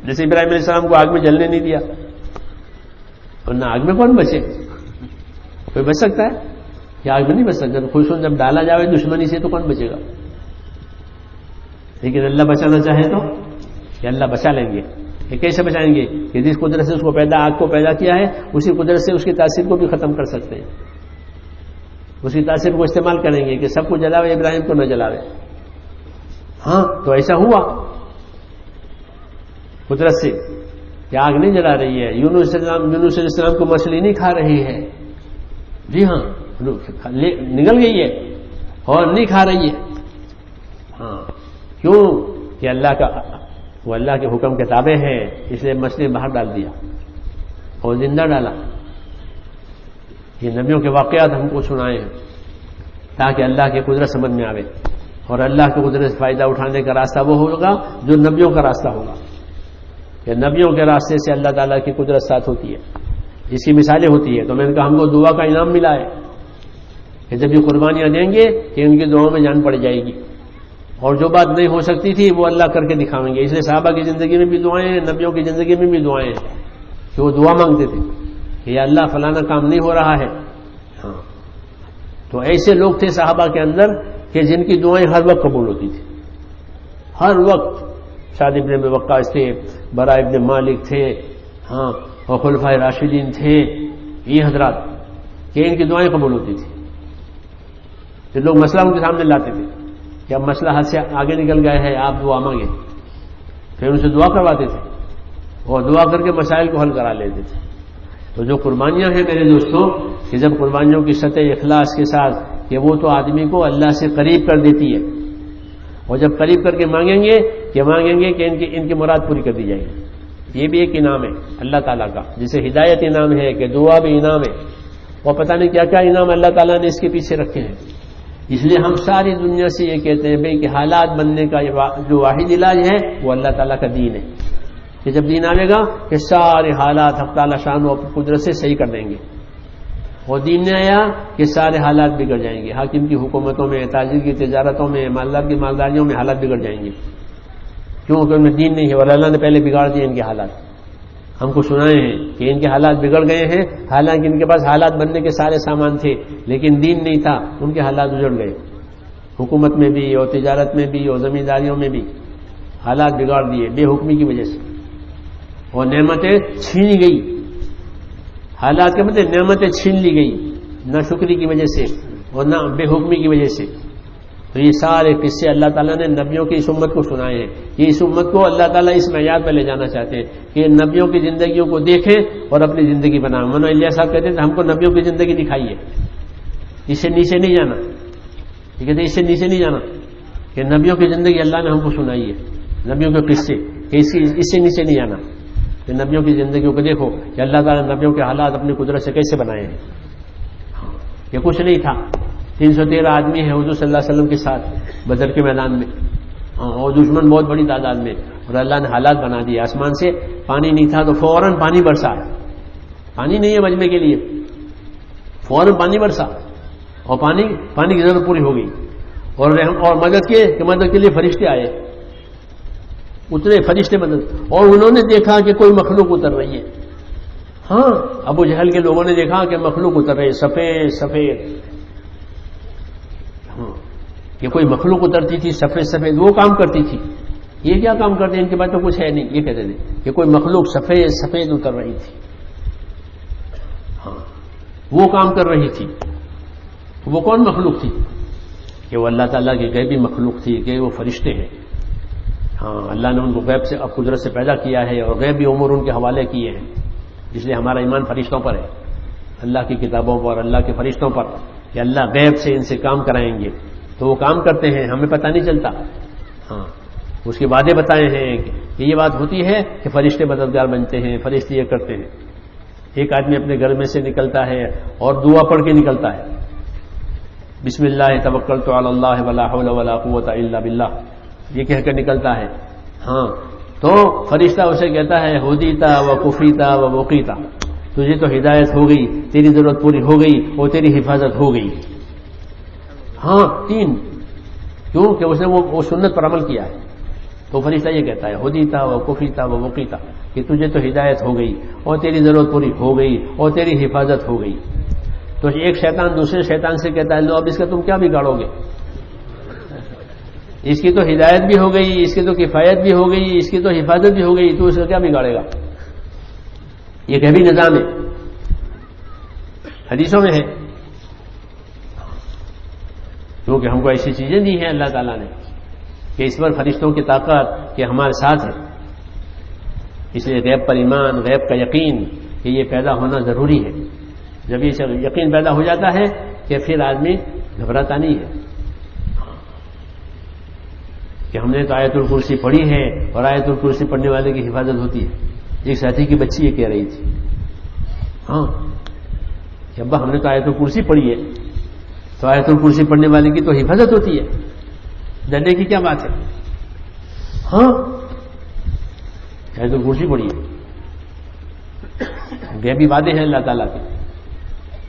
جیسے ابراہیم علیہ السلام کو آگ میں جلنے نہیں دیا، ورنہ آگ میں کون بچے؟ کوئی بچ سکتا ہے کہ آگ میں نہیں بچ سکتا، خصوصاً جب ڈالا جائے دشمنی سے تو کون بچے گا؟ لیکن اللہ بچانا چاہے تو کہ اللہ بچا لیں گے۔ کہ کیسے بچائیں گے؟ کہ جس قدرت سے اس کو آگ کو پیدا کیا ہے اسی قدرت سے اس کی تاثیر کو بھی ختم کر سکتے ہیں، اس کی تاثیر کو استعمال کریں گے کہ سب کو جلاوے ابراہیم کو نہ جلاوے۔ ہاں تو ایسا ہوا قدرت سے کہ آگ نہیں جلا رہی ہے، یونس علیہ السلام کو مچھلی نہیں کھا رہی ہے، جی ہاں نگل گئی ہے اور نہیں کھا رہی ہے، ہاں کیوں؟ کہ وہ اللہ کے حکم کے تابع ہیں، اس لیے مچھلی باہر ڈال دیا اور زندہ ڈالا۔ یہ نبیوں کے واقعات ہم کو سنائے ہیں تاکہ اللہ کی قدرت سمجھ میں آوے، اور اللہ کی قدرت سے فائدہ اٹھانے کا راستہ وہ ہوگا جو نبیوں کا راستہ ہوگا، کہ نبیوں کے راستے سے اللہ تعالیٰ کی قدرت ساتھ ہوتی ہے، اس کی مثالیں ہوتی ہے۔ تو میں نے کہا ہم کو دعا کا انعام ملا ہے کہ جب یہ قربانیاں دیں گے کہ ان کی دعاؤں میں جان پڑ جائے گی، اور جو بات نہیں ہو سکتی تھی وہ اللہ کر کے دکھائیں گے. اس لیے صحابہ کی زندگی میں بھی دعائیں ہیں, نبیوں کی زندگی میں بھی دعائیں ہیں کہ وہ دعا مانگتے تھے کہ یا اللہ فلانا کام نہیں ہو رہا ہے. ہاں تو ایسے لوگ تھے صحابہ کے اندر کہ جن کی دعائیں ہر وقت قبول ہوتی تھی, ہر وقت. سعد ابن ابی وقاص تھے, براء ابن مالک تھے, ہاں, اور خلفائے راشدین تھے, یہ حضرات کہ ان کی دعائیں قبول ہوتی تھی. تو لوگ مسئلہ ان کے سامنے لاتے تھے کہ اب مسئلہ حد سے آگے نکل گئے ہے, آپ دعا مانگیں, پھر ان سے دعا کرواتے تھے اور دعا کر کے مسائل کو حل کرا لیتے تھے. تو جو قربانیاں ہیں میرے دوستوں, کہ جب قربانیوں کی سطح اخلاص کے ساتھ کہ وہ تو آدمی کو اللہ سے قریب کر دیتی ہے, اور جب قریب کر کے مانگیں گے کہ ان کی مراد پوری کر دی جائے گی. یہ بھی ایک انعام ہے اللہ تعالیٰ کا, جسے ہدایت انعام ہے کہ دعا بھی انعام ہے, اور پتہ نہیں کیا کیا انعام اللہ تعالیٰ نے اس کے پیچھے رکھے ہیں. اس لیے ہم ساری دنیا سے یہ کہتے ہیں بھائی کہ حالات بننے کا جو واحد علاج ہے وہ اللہ تعالیٰ کا دین ہے, کہ جب دین آئے گا کہ سارے حالات حق تعالیٰ شان و قدرت سے صحیح کر دیں گے, اور دین نے آیا کہ سارے حالات بگڑ جائیں گے. حاکم کی حکومتوں میں, تاجر کی تجارتوں میں, مالدار کی مالداریوں میں حالات بگڑ جائیں گے, کیونکہ ان میں دین نہیں ہے, اور اللہ نے پہلے بگاڑ دیے ان کے حالات. ہم کو سنائے ہیں کہ ان کے حالات بگڑ گئے ہیں, حالانکہ ان کے پاس حالات بننے کے سارے سامان تھے لیکن دین نہیں تھا, ان کے حالات اجڑ گئے. حکومت میں بھی اور تجارت میں بھی اور زمینداریوں میں بھی حالات بگاڑ دیے بے حکمی کی وجہ سے, اور نعمتیں چھینی گئی. حالات کے مطلب نعمتیں چھین لی گئی, نہ شکری کی وجہ سے اور نہ بے حکمی کی وجہ سے. تو یہ سارے قصے اللہ تعالیٰ نے نبیوں کی اس امت کو سنائے ہیں. یہ اس امت کو اللہ تعالیٰ اس معیار پہ لے جانا چاہتے ہیں کہ نبیوں کی زندگیوں کو دیکھیں اور اپنی زندگی بنائیں. مولانا الیاس صاحب کہتے تھے ہم کو نبیوں کی زندگی دکھائیے, اس سے نیچے نہیں جانا. یہ کہتے اس سے نیچے نہیں جانا کہ نبیوں کی زندگی اللہ نے ہم کو سنائی ہے, نبیوں کے قصے, کہ اس سے نیچے نہیں جانا کہ نبیوں کی زندگیوں کو دیکھو کہ اللہ تعالیٰ نے نبیوں کے حالات اپنی قدرت سے کیسے بنائے ہیں. یہ کچھ نہیں تھا, 313 آدمی ہیں حضور صلی اللہ علیہ وسلم کے ساتھ بدر کے میدان میں, اور دشمن بہت بڑی تعداد میں, اور اللہ نے حالات بنا دیے. آسمان سے پانی نہیں تھا تو فوراً پانی برسا, پانی نہیں ہے مجمع کے لیے, فوراً پانی برسا, اور پانی کی ضرورت پوری ہو گئی. اور مدد کے لیے فرشتے آئے, اترے فرشتے مدد, اور انہوں نے دیکھا کہ کوئی مخلوق اتر رہی ہے. ہاں, ابو جہل کے لوگوں نے دیکھا کہ مخلوق اتر رہی ہے سفید سفید, کہ کوئی مخلوق اترتی تھی سفید سفید, وہ کام کرتی تھی. یہ کیا کام کرتے ہیں, ان کے پاس تو کچھ ہے نہیں. یہ کہتے تھے کہ کوئی مخلوق سفید سفید اتر رہی تھی. ہاں, وہ کام کر رہی تھی. وہ کون مخلوق تھی؟ کہ وہ اللہ تعالیٰ کی غیبی مخلوق تھی, کہ وہ فرشتے ہیں. ہاں, اللہ نے ان کو غیب سے اب قدرت سے پیدا کیا ہے اور غیبی امور ان کے حوالے کیے ہیں. اس لیے ہمارا ایمان فرشتوں پر ہے, اللہ کی کتابوں پر, اللہ کے فرشتوں پر, کہ اللہ غیب سے ان سے کام کرائیں گے. تو وہ کام کرتے ہیں, ہمیں پتہ نہیں چلتا. ہاں, اس کے وعدے بتائے ہیں کہ یہ بات ہوتی ہے کہ فرشتے مددگار بنتے ہیں, فرشتے یہ کرتے ہیں. ایک آدمی اپنے گھر میں سے نکلتا ہے اور دعا پڑھ کے نکلتا ہے, بسم اللہ توکلت علی اللہ ولا حول ولا قوت الا باللہ, یہ کہہ کر نکلتا ہے. ہاں, تو فرشتہ اسے کہتا ہے ہدیتا و کفیتا و وقیتا, تجھے تو ہدایت ہو گئی, تیری ضرورت پوری ہو گئی اور تیری حفاظت ہو گئی. ہاں, 3, کیوں کہ اس نے وہ سنت پر عمل کیا ہے. تو فرشتہ یہ کہتا ہے ہدیتا و کفیتا و وقیتا, کہ تجھے تو ہدایت ہو گئی اور تیری ضرورت پوری ہو گئی اور تیری حفاظت ہو گئی. تو ایک شیطان دوسرے شیطان سے کہتا ہے لو اب اس کا تم کیا بگاڑو گے, اس کی تو ہدایت بھی ہو گئی, اس کی تو کفایت بھی ہو گئی, اس کی تو حفاظت بھی ہو گئی, تو اس کا کیا بگاڑے گا. یہ غیبی نظام ہے, حدیثوں میں ہے. کیونکہ ہم کو ایسی چیزیں دی ہیں اللہ تعالیٰ نے کہ اس پر فرشتوں کی طاقت کہ ہمارے ساتھ ہے. اس لیے غیب پر ایمان, غیب کا یقین کہ یہ پیدا ہونا ضروری ہے. جب یہ یقین پیدا ہو جاتا ہے کہ پھر آدمی گھبراتا نہیں ہے. کہ ہم نے تو آیت الکرسی پڑھی ہے, اور آیت الکرسی پڑھنے والے کی حفاظت ہوتی ہے. ایک ساتھی کی بچی یہ کہہ رہی تھی, ہاں کہ ابا ہم نے تو آیت الکرسی پڑھی ہے, تو آیت الکرسی پڑھنے والے کی تو حفاظت ہوتی ہے, ڈرنے کی کیا بات ہے. ہاں, آیت الکرسی پڑھی ہے. غیبی وعدے ہیں اللہ تعالیٰ کے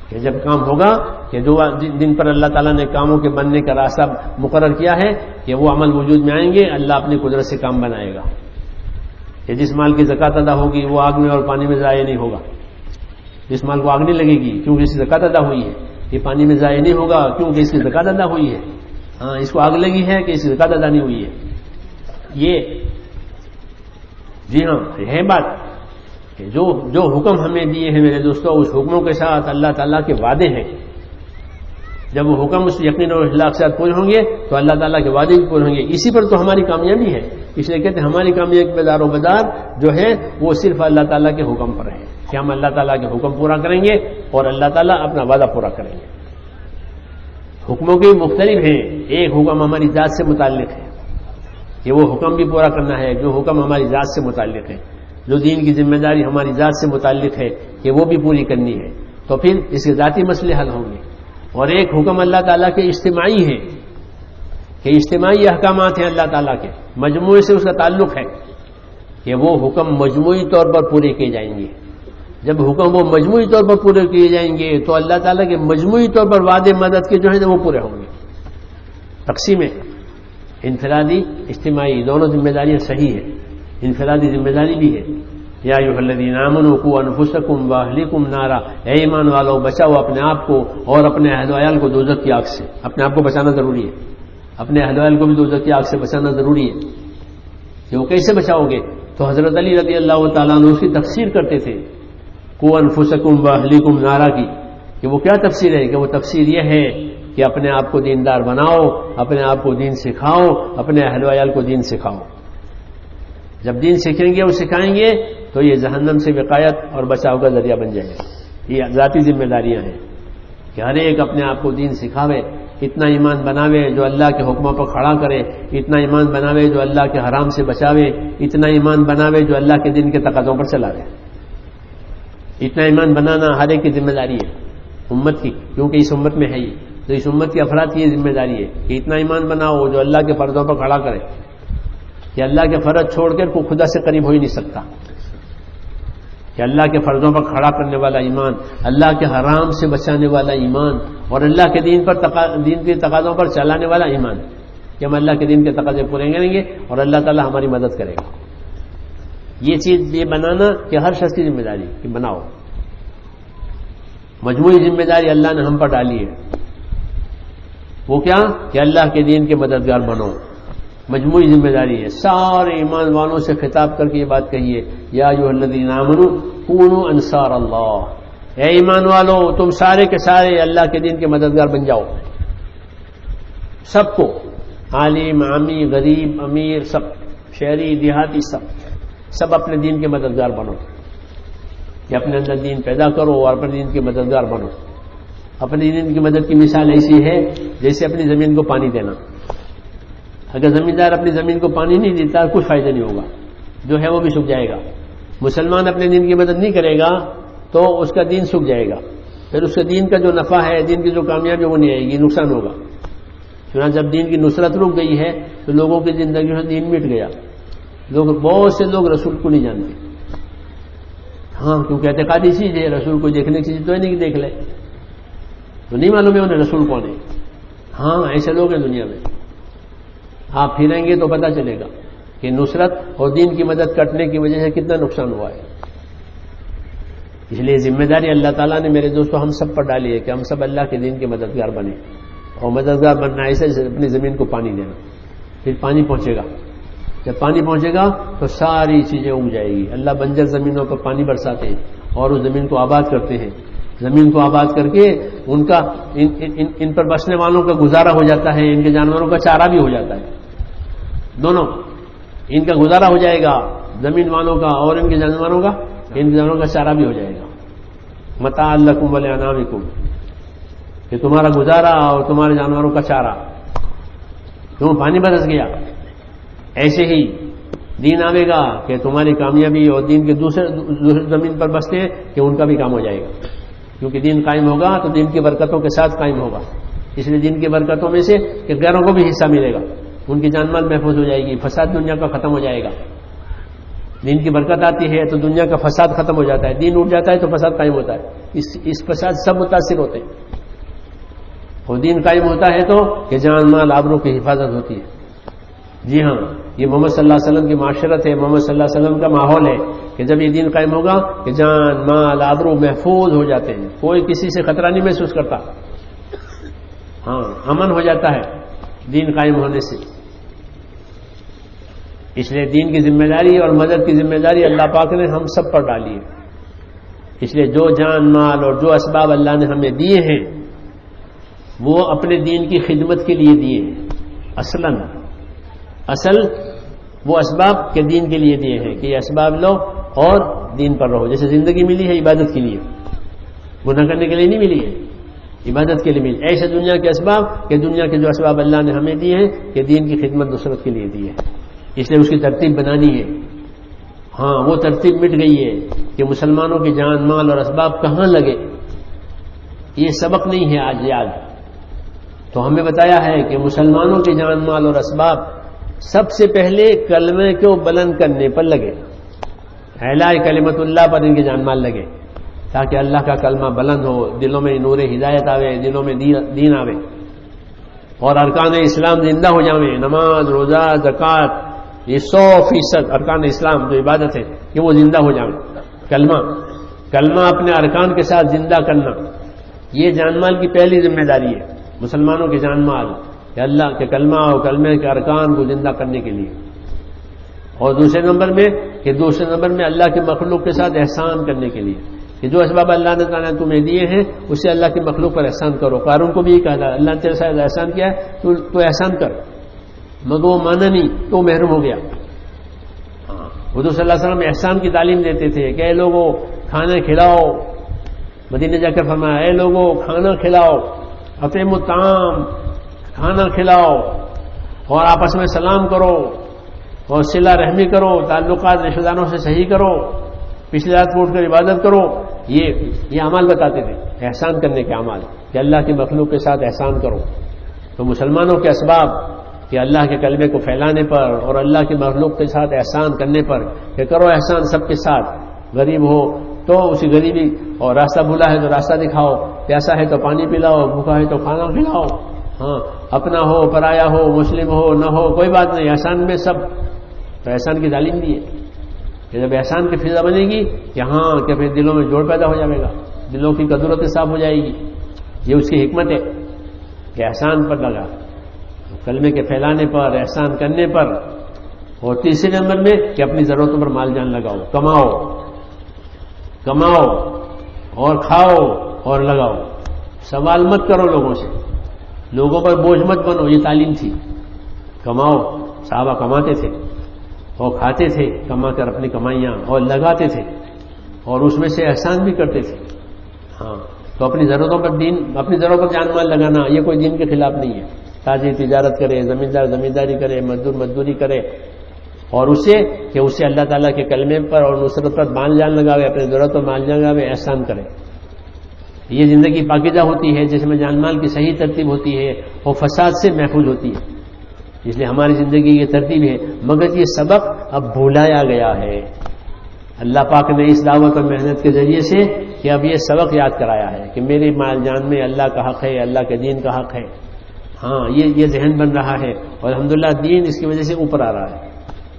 کہ جب کام ہوگا کہ جو دن پر اللہ تعالیٰ نے کاموں کے بننے کا راستہ مقرر کیا ہے کہ وہ عمل وجود میں آئیں گے، اللہ اپنی قدرت سے کام بنائے گا کہ جس مال کی زکوٰۃ ادا ہوگی وہ آگ میں اور پانی میں ضائع نہیں ہوگا، جس مال کو آگ نہیں لگے گی کیونکہ اس کی زکوٰۃ ادا ہوئی ہے، یہ پانی میں ضائع نہیں ہوگا کیونکہ اس کی زکوٰۃ ادا ہوئی ہے، ہاں اس کو آگ لگی ہے کہ اس کی زکوٰۃ ادا نہیں ہوئی ہے۔ یہ جی ہاں ہے بات کہ جو حکم ہمیں دیے ہیں میرے دوستوں، اس حکموں کے ساتھ اللہ تعالیٰ کے وعدے ہیں، جب وہ حکم اس یقین اور اخلاق کے ساتھ پورے ہوں گے تو اللہ تعالیٰ کے وعدے بھی پورے ہوں گے، اسی پر تو ہماری کامیابی ہے۔ اس لیے کہتے ہیں ہماری کامیابی کے دار و مدار جو ہے وہ صرف اللہ تعالیٰ کے حکم پر ہے کہ ہم اللہ تعالیٰ کے حکم پورا کریں گے اور اللہ تعالیٰ اپنا وعدہ پورا کریں گے۔ حکموں کے مختلف ہیں، ایک حکم ہماری ذات سے متعلق ہے کہ وہ حکم بھی پورا کرنا ہے، جو حکم ہماری ذات سے متعلق ہے، جو دین کی ذمہ داری ہماری ذات سے متعلق ہے کہ وہ بھی پوری کرنی ہے، تو پھر اس کے ذاتی مسئلے حل ہوں گے۔ اور ایک حکم اللہ تعالیٰ کے اجتماعی ہے کہ اجتماعی احکامات ہیں اللہ تعالیٰ کے، مجموعے سے اس کا تعلق ہے کہ وہ حکم مجموعی طور پر پورے کیے جائیں گے۔ جب حکم وہ مجموعی طور پر پورے کیے جائیں گے تو اللہ تعالیٰ کے مجموعی طور پر وعدے مدد کے جو ہیں وہ پورے ہوں گے۔ تقسیم ہے انفرادی اجتماعی، دونوں ذمہ داریاں صحیح ہیں، انفرادی ذمہ داری بھی ہے۔ یا ایھا الذین آمنوا قوا انفسکم واہلیکم نارا، اے ایمان والو بچاؤ اپنے آپ کو اور اپنے اہل و عیال کو دوزخ کی آگ سے۔ اپنے آپ کو بچانا ضروری ہے، اپنے اہل و عیال کو بھی دوزخ کی آگ سے بچانا ضروری ہے۔ کہ وہ کیسے بچاؤ گے؟ تو حضرت علی رضی اللہ تعالیٰ عنہ اس کی تفسیر کرتے تھے قوا انفسکم واہلیکم نارا کی، کہ وہ کیا تفسیر ہے؟ کہ وہ تفسیر یہ ہے کہ اپنے آپ کو دیندار بناؤ، اپنے آپ کو دین سکھاؤ، اپنے اہل و عیال کو دین سکھاؤ۔ جب دین سیکھیں گے اور سکھائیں گے تو یہ جہنم سے وقایت اور بچاؤ کا ذریعہ بن جائے گا۔ یہ ذاتی ذمہ داریاں ہیں کہ ہر ایک اپنے آپ کو دین سکھاوے، اتنا ایمان بناوے جو اللہ کے حکموں پر کھڑا کرے، اتنا ایمان بناوے جو اللہ کے حرام سے بچاوے، اتنا ایمان بناوے جو اللہ کے دین کے تقاضوں پر چلاوے۔ اتنا ایمان بنانا ہر ایک کی ذمہ داری ہے امت کی، کیونکہ اس امت میں ہے یہ، تو اس امت کے افراد کی یہ ذمہ داری ہے کہ اتنا ایمان بناؤ جو اللہ کے فرضوں پر کھڑا کرے، کہ اللہ کے فرض چھوڑ کر کوئی خدا سے قریب ہو ہی نہیں سکتا، کہ اللہ کے فرضوں پر کھڑا کرنے والا ایمان، اللہ کے حرام سے بچانے والا ایمان، اور اللہ کے دین کے تقاضوں پر چلانے والا ایمان، کہ ہم اللہ کے دین کے تقاضے پورے کریں گے اور اللہ تعالی ہماری مدد کرے گا۔ یہ چیز یہ بنانا کہ ہر شخص کی ذمہ داری کہ بناؤ، مجموعی ذمہ داری اللہ نے ہم پر ڈالی ہے، وہ کیا کہ اللہ کے دین کے مددگار بنو، مجموعی ذمہ داری ہے۔ سارے ایمان والوں سے خطاب کر کے یہ بات کہیے یا ایھا الذین آمنوا کونوا انصار اللہ، اے ایمان والو تم سارے کے سارے اللہ کے دین کے مددگار بن جاؤ، سب کو، عالم عامی غریب امیر سب، شہری دیہاتی سب اپنے دین کے مددگار بنو، کہ اپنے اندر دین پیدا کرو اور اپنے دین کے مددگار بنو۔ اپنے دین کی مدد کی مثال ایسی ہے جیسے اپنی زمین کو پانی دینا۔ اگر زمیندار اپنی زمین کو پانی نہیں دیتا کچھ فائدہ نہیں ہوگا، جو ہے وہ بھی سوکھ جائے گا۔ مسلمان اپنے دین کی مدد نہیں کرے گا تو اس کا دین سوکھ جائے گا، پھر اس کے دین کا جو نفع ہے، دین کی جو کامیابی وہ نہیں آئے گی، نقصان ہوگا۔ چنانچہ جب دین کی نصرت رک گئی ہے تو لوگوں کی زندگیوں سے دین مٹ گیا، بہت سے لوگ رسول کو نہیں جانتے، ہاں کیونکہ اعتقادی چیز ہے، رسول کو دیکھنے کی چیز تو ہے نہیں کہ دیکھ لے، تو نہیں معلوم ہے انہیں رسول کون ہے۔ ہاں ایسے لوگ ہیں دنیا میں، آپ پھریں گے تو پتہ چلے گا کہ نصرت اور دین کی مدد کٹنے کی وجہ سے کتنا نقصان ہوا ہے۔ اس لیے ذمہ داری اللہ تعالیٰ نے میرے دوستوں ہم سب پر ڈالی ہے کہ ہم سب اللہ کے دین کے مددگار بنیں، اور مددگار بننا ایسے اپنی زمین کو پانی دینا، پھر پانی پہنچے گا، جب پانی پہنچے گا تو ساری چیزیں اگ جائے گی۔ اللہ بنجر زمینوں پر پانی برساتے ہیں اور اس زمین کو آباد کرتے ہیں، زمین کو آباد کر کے ان کا ان پر بسنے والوں کا گزارا ہو جاتا ہے، ان کے جانوروں کا چارہ بھی ہو جاتا ہے، دونوں ان کا گزارا ہو جائے گا، زمین والوں کا اور ان کے جانوروں کا چارہ بھی ہو جائے گا۔ متاع لکم ولانعامکم، کہ تمہارا گزارا اور تمہارے جانوروں کا چارہ، کیوں پانی برس گیا۔ ایسے ہی دین آئے گا کہ تمہاری کامیابی اور دین کے دوسرے زمین پر بستے ہیں کہ ان کا بھی کام ہو جائے گا، کیونکہ دین قائم ہوگا تو دین کی برکتوں کے ساتھ قائم ہوگا۔ اس لیے دین کی برکتوں میں سے کہ غیروں کو بھی حصہ ملے گا، ان کی جان مال محفوظ ہو جائے گی، فساد دنیا کا ختم ہو جائے گا۔ دین کی برکت آتی ہے تو دنیا کا فساد ختم ہو جاتا ہے، دین اٹھ جاتا ہے تو فساد قائم ہوتا ہے، اس فساد سب متاثر ہوتے ہیں۔ اور دین قائم ہوتا ہے تو کہ جان مال آبرو کی حفاظت ہوتی ہے. جی ہاں، یہ محمد صلی اللہ علیہ وسلم کی معاشرت ہے، محمد صلی اللہ علیہ وسلم کا ماحول ہے کہ جب یہ دین قائم ہوگا کہ جان مال آبرو محفوظ ہو جاتے ہیں، کوئی کسی سے خطرہ نہیں محسوس کرتا. ہاں، امن ہو جاتا ہے دین قائم ہونے سے. اس لیے دین کی ذمہ داری اور مدد کی ذمہ داری اللہ پاک نے ہم سب پر ڈالی ہے. اس لیے جو جان مال اور جو اسباب اللہ نے ہمیں دیے ہیں وہ اپنے دین کی خدمت کے لیے دیے ہیں. اصل وہ اسباب کے دین کے لیے دیے ہیں کہ یہ اسباب لو اور دین پر رہو. جیسے زندگی ملی ہے عبادت کے لیے، گناہ کرنے کے لیے نہیں ملی ہے، عبادت کے لیے ملی. ایسے دنیا کے اسباب کہ دنیا کے جو اسباب اللہ نے ہمیں دیے ہیں کہ دین کی خدمت نصرت کے لیے دی ہے. اس لیے اس کی ترتیب بنانی ہے. ہاں، وہ ترتیب مٹ گئی ہے کہ مسلمانوں کی جان مال اور اسباب کہاں لگے. یہ سبق نہیں ہے آج یاد. تو ہمیں بتایا ہے کہ مسلمانوں کی جان مال اور اسباب سب سے پہلے کلمے کو بلند کرنے پر لگے، اعلاء کلمت اللہ پر ان کی جان مال لگے، تاکہ اللہ کا کلمہ بلند ہو، دلوں میں نور ہدایت آوے، دلوں میں دین آوے، اور ارکان اسلام زندہ ہو جاویں. نماز، روزہ، زکوٰۃ، یہ 100% ارکان اسلام جو عبادت ہے کہ وہ زندہ ہو جاویں. کلمہ اپنے ارکان کے ساتھ زندہ کرنا، یہ جان مال کی پہلی ذمہ داری ہے مسلمانوں کی جان مال، کہ اللہ کے کلمہ اور کلمے کے ارکان کو زندہ کرنے کے لیے. اور دوسرے نمبر میں اللہ کی مخلوق کے ساتھ احسان کرنے کے لیے کہ جو اسباب اللہ نے تعالیٰ تمہیں دیے ہیں اسے اللہ کی مخلوق پر احسان کرو. قارون کو بھی یہ کہا تھا اللہ نے تیرے ساتھ احسان کیا ہے تو احسان کر، مگر وہ مانا نہیں تو محروم ہو گیا. حضور صلی اللہ علیہ وسلم احسان کی تعلیم دیتے تھے کہ اے لوگوں کھانا کھلاؤ. مدینے جا کر فرمایا اے لوگوں کھانا کھلاؤ، اطعموا الطعام، کھانا کھلاؤ، اور آپس میں سلام کرو اور صلہ رحمی کرو، تعلقات رشتہ داروں سے صحیح کرو، پچھلی رات کو اٹھ کر عبادت کرو. یہ اعمال بتاتے تھے، احسان کرنے کے اعمال کہ اللہ کی مخلوق کے ساتھ احسان کرو. تو مسلمانوں کے اسباب کہ اللہ کے کلمے کو پھیلانے پر اور اللہ کی مخلوق کے ساتھ احسان کرنے پر کہ کرو احسان سب کے ساتھ. غریب ہو تو اسی غریبی، اور راستہ بھولا ہے تو راستہ دکھاؤ، پیاسا ہے تو پانی پلاؤ، بھوکا ہے تو کھانا کھلاؤ. ہاں، اپنا ہو پرایا ہو مسلم ہو نہ ہو کوئی بات نہیں، احسان میں سب. تو احسان کی تعلیم دی ہے کہ جب احسان کی فضا بنے گی کہ ہاں کہ پھر دلوں میں جوڑ پیدا ہو جائے گا، دلوں کی قدرت صاف ہو جائے گی. یہ اس کی حکمت ہے کہ احسان پر لگا، کلمے کے پھیلانے پر، احسان کرنے پر. اور تیسرے نمبر میں کہ اپنی ضرورتوں پر مال جان لگاؤ، کماؤ اور کھاؤ اور لگاؤ. سوال مت کرو لوگوں سے، لوگوں پر بوجھ مت بنو. یہ تعلیم تھی. کماؤ، صحابہ کماتے تھے اور کھاتے تھے، کما کر اپنی کمائیاں اور لگاتے تھے اور اس میں سے احسان بھی کرتے تھے. ہاں، تو اپنی ضرورتوں پر جان مال لگانا یہ کوئی دین کے خلاف نہیں ہے. تاجر تجارت کرے، زمیندار زمینداری کرے، مزدور مزدوری کرے، اور اسے اللہ تعالیٰ کے کلمے پر اور نصرت پر مال جان لگاوے، اپنی ضرورت پر مال جان لگاوے، احسان کرے. یہ زندگی پاکیزہ ہوتی ہے جس میں جان مال کی صحیح ترتیب ہوتی ہے اور فساد سے محفوظ ہوتی ہے. اس لیے ہماری زندگی یہ ترتیب ہے. مگر یہ سبق اب بھولایا گیا ہے. اللہ پاک نے اس دعوت اور محنت کے ذریعے سے کہ اب یہ سبق یاد کرایا ہے کہ میری مال جان میں اللہ کا حق ہے، اللہ کے دین کا حق ہے. ہاں، یہ ذہن بن رہا ہے اور الحمدللہ دین اس کی وجہ سے اوپر آ رہا ہے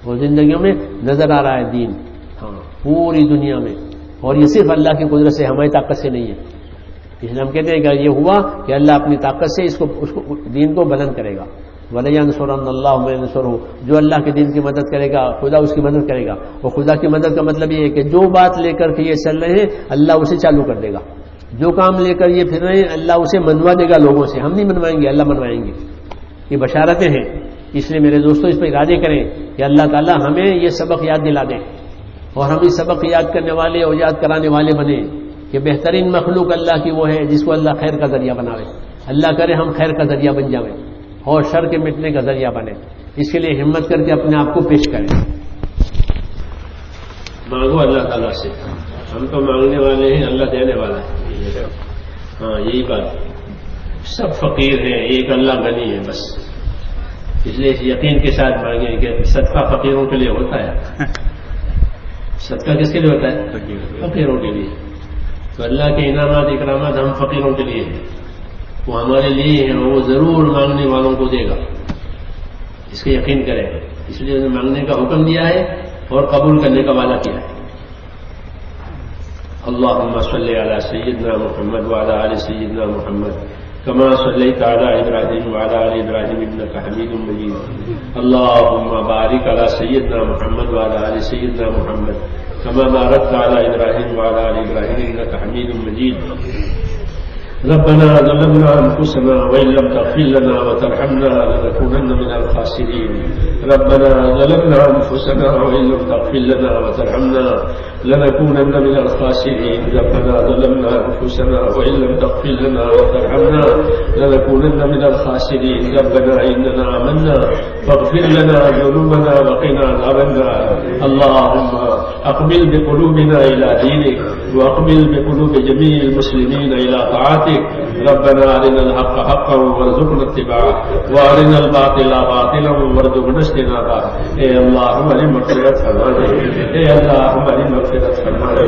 اور زندگیوں میں نظر آ رہا ہے دین. ہاں، پوری دنیا میں. اور یہ صرف اللہ کی قدرت سے، ہماری طاقت سے نہیں ہے. اس لیے ہم کہتے ہیں کہ یہ ہوا کہ اللہ اپنی طاقت سے اس کو دین کو بلند کرے گا. وَلَيَنْصُرَنَّ اللَّهُ مَن يَنْصُرُهُ، جو اللہ کے دین کی مدد کرے گا خدا اس کی مدد کرے گا. اور خدا کی مدد کا مطلب یہ ہے کہ جو بات لے کر کے یہ چل رہے ہیں اللہ اسے چالو کر دے گا. جو کام لے کر یہ پھر رہے ہیں اللہ اسے منوا دے گا لوگوں سے. ہم نہیں منوائیں گے، اللہ منوائیں گے. یہ بشارتیں ہیں. اس لیے میرے دوستوں اس پہ ارادے کریں کہ اللہ تعالیٰ ہمیں یہ سبق یاد دلا دیں اور ہم اس سبق یاد کرنے والے اور یاد کرانے والے بنیں کہ بہترین مخلوق اللہ کی وہ ہے جس کو اللہ خیر کا ذریعہ بناوے. اللہ کرے ہم خیر کا ذریعہ بن جائیں اور شر کے مٹنے کا ذریعہ بنے. اس کے لیے ہمت کر کے اپنے آپ کو پیش کریں. مانگو اللہ تعالیٰ سے. ہم تو مانگنے والے ہیں، اللہ دینے والا ہے. ہاں، یہی بات. سب فقیر ہیں، ایک اللہ غنی ہے بس. اس لیے یقین کے ساتھ مانگیں کہ صدقہ فقیروں کے لیے ہوتا ہے. صدقہ کس کے لیے ہوتا ہے؟ فقیروں کے لیے. تو اللہ کے انعامات اکرامات ہم فقیروں کے لیے ہیں. وہ ہمارے لیے ہے، وہ ضرور مانگنے والوں کو دے گا، اس کا یقین کریں، اس لیے انہوں نے مانگنے کا حکم دیا ہے اور قبول کرنے کا وعدہ کیا ہے۔ اللهم صل على سيدنا محمد وعلى آل سيدنا محمد كما صليت على إبراهيم وعلى آل إبراهيم إنك حميد مجيد اللهم بارك على سيدنا محمد وعلى آل سيدنا محمد كما باركت على إبراهيم وعلى آل إبراهيم إنك حميد مجيد ربنا ظلمنا أنفسنا وإن لم تغفر لنا وترحمنا لنكونن من الخاسرين ربنا ظلمنا أنفسنا وإن لم تغفر لنا وترحمنا لنكونن من الخاسرين ربنا ظلمنا أنفسنا وإن لم تغفر لنا وترحمنا لنكونن من الخاسرين ربنا إننا آمنا فاغفر لنا ذنوبنا وقنا عذاب النار اللهم أقبل بقلوبنا إلى دينك وأقبل بقلوب جميع المسلمين إلى طاعتك ربنا أرنا الحق حقا وارزقنا اتباعه وأرنا الباطل باطلا وارزقنا اجتنابه اے اللہ ہماری مغفرت فرما دے، اے اللہ ہماری مغفرت فرما دے،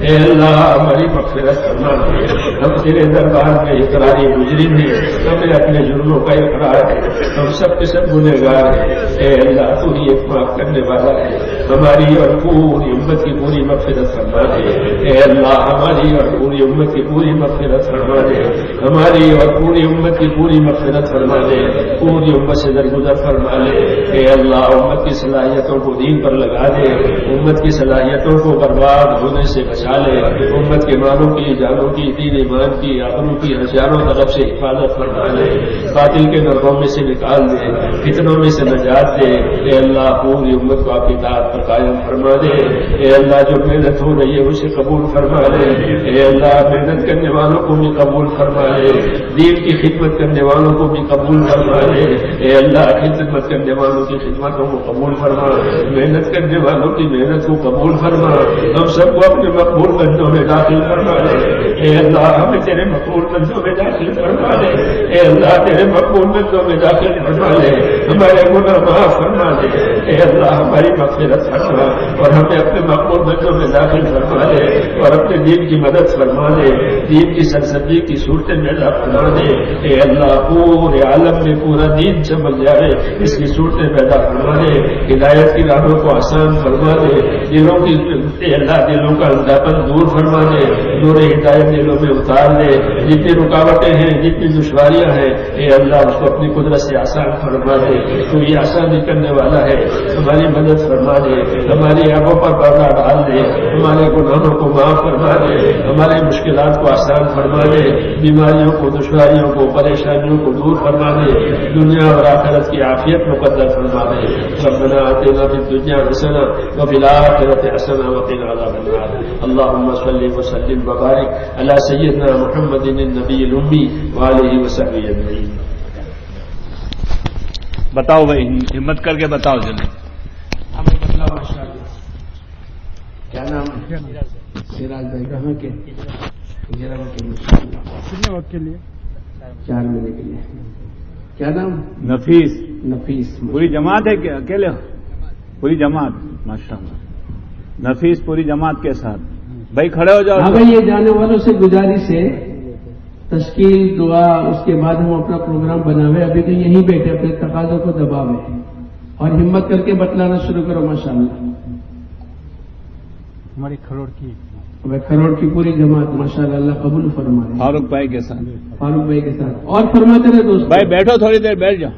اے اللہ ہماری مغفرت فرما دے۔ ہم تیرے دربار میں اقراری مجرم ہیں، ہمیں اپنے جرموں کا اقرار ہے، ہم سب کے سب گنہگار ہیں، اے اللہ تو ہی ایک معاف کرنے والا ہے، ہماری اور پوری امت کی پوری مغفرت فرما دے، اے اللہ ہماری اور پوری امت کی پوری مغفرت فرما دے، ہماری اور پوری امت کی پوری مغفرت فرما دے، پوری امت سے درگزر فرما لے، اے اللہ امت کی صلاحیتوں کو دین پر لگا دے، امت کی صلاحیتوں کو برباد ہونے سے بچا لے، امت کے مالوں کی جانوں کی دین ایمان کی آبرو کی ہزاروں طرف سے حفاظت فرما لے، باطل کے نرغوں میں سے نکال دے، فتنوں میں سے نجات دے، اے اللہ پوری امت کو آپ کی اطاعت پر قائم فرما دے، اے اللہ جو محنت ہو رہی ہے اسے قبول فرما لے، اے اللہ محنت کرنے والوں کو بھی قبول فرما لے، دین کی خدمت کرنے والوں کو بھی قبول فرما لے، اے اللہ خدمت کرنے والوں کی خدمتوں کو قبول فرما، محنت کرنے والوں کی محنت کو قبول فرما، ہم سب کو اپنے مقبول بندوں میں داخل فرما لے، اے اللہ ہمیں تیرے مقبول بندوں میں داخل فرما لے، اے اللہ تیرے مقبول بندوں میں داخل فرما لے، ہمارے گناہ معاف فرما لے، اے اللہ ہماری مغفرت فرما اور ہمیں اپنے مقبول بندوں میں داخل فرما لے اور اپنے دین کی مدد فرما لے، دین کی سرسبزی کی صورتیں پیدا فرما دے، اے اللہ پورے عالم میں پورا دین چمک جائے اس کی صورتیں پیدا فرما دے، ہدایت کی راہوں کو آسان فرما دے، دلوں کی اے اللہ دلوں کا اندھاپن دور فرما دے، نور ہدایت دلوں میں اتار دے، جتنی رکاوٹیں ہیں جتنی دشواریاں ہیں اے اللہ اس کو اپنی قدرت سے آسان فرما دے، تو یہ آسانی کرنے والا ہے، ہماری مدد فرما دے، ہماری آنکھوں پر پردہ ڈال دے، ہمارے گناہوں کو معاف فرما دے، ہمارے مشکلات کو آسان فرما دے، بیماریوں کو دشواریوں کو پریشانیوں کو دور فرما دے، دنیا اور آخرت کی عافیت مقدر فرما دے۔ ربنا آتنا فی الدنیا حسنہ وفی الآخرۃ حسنہ وقنا عذاب النار۔ اللهم صل وسلم وبارک علی سیدنا محمد النبی الامی وآلہ وصحبہ اجمعین۔ بتاؤ بھائی، ہمت کر کے بتاؤ جلدی۔ کیا نام سراج بھائی کہاں کے؟ کتنے وقت کے لیے؟ 4 مہینے کے لیے۔ کیا نام؟ نفیس۔ نفیس پوری جماعت ہے کیا اکیلے ہو؟ پوری جماعت، ماشاءاللہ۔ نفیس پوری جماعت کے ساتھ۔ بھائی کھڑے ہو جاؤ۔ ہاں بھائی، یہ جانے والوں سے گزارش ہے، تشکیل دعا اس کے بعد ہم اپنا پروگرام بناوے، ابھی تو یہیں بیٹھے اپنے تقاضوں کو دباوے اور ہمت کر کے بتلانا شروع کرو ماشاءاللہ۔ ہماری کھروڑ کی پوری جماعت ماشاءاللہ اللہ قبول فرمائے۔ فاروق بھائی کے ساتھ۔ فاروق بھائی کے ساتھ اور فرماتے رہے دوست۔ بھائی بیٹھو تھوڑی دیر، بیٹھ جاؤ۔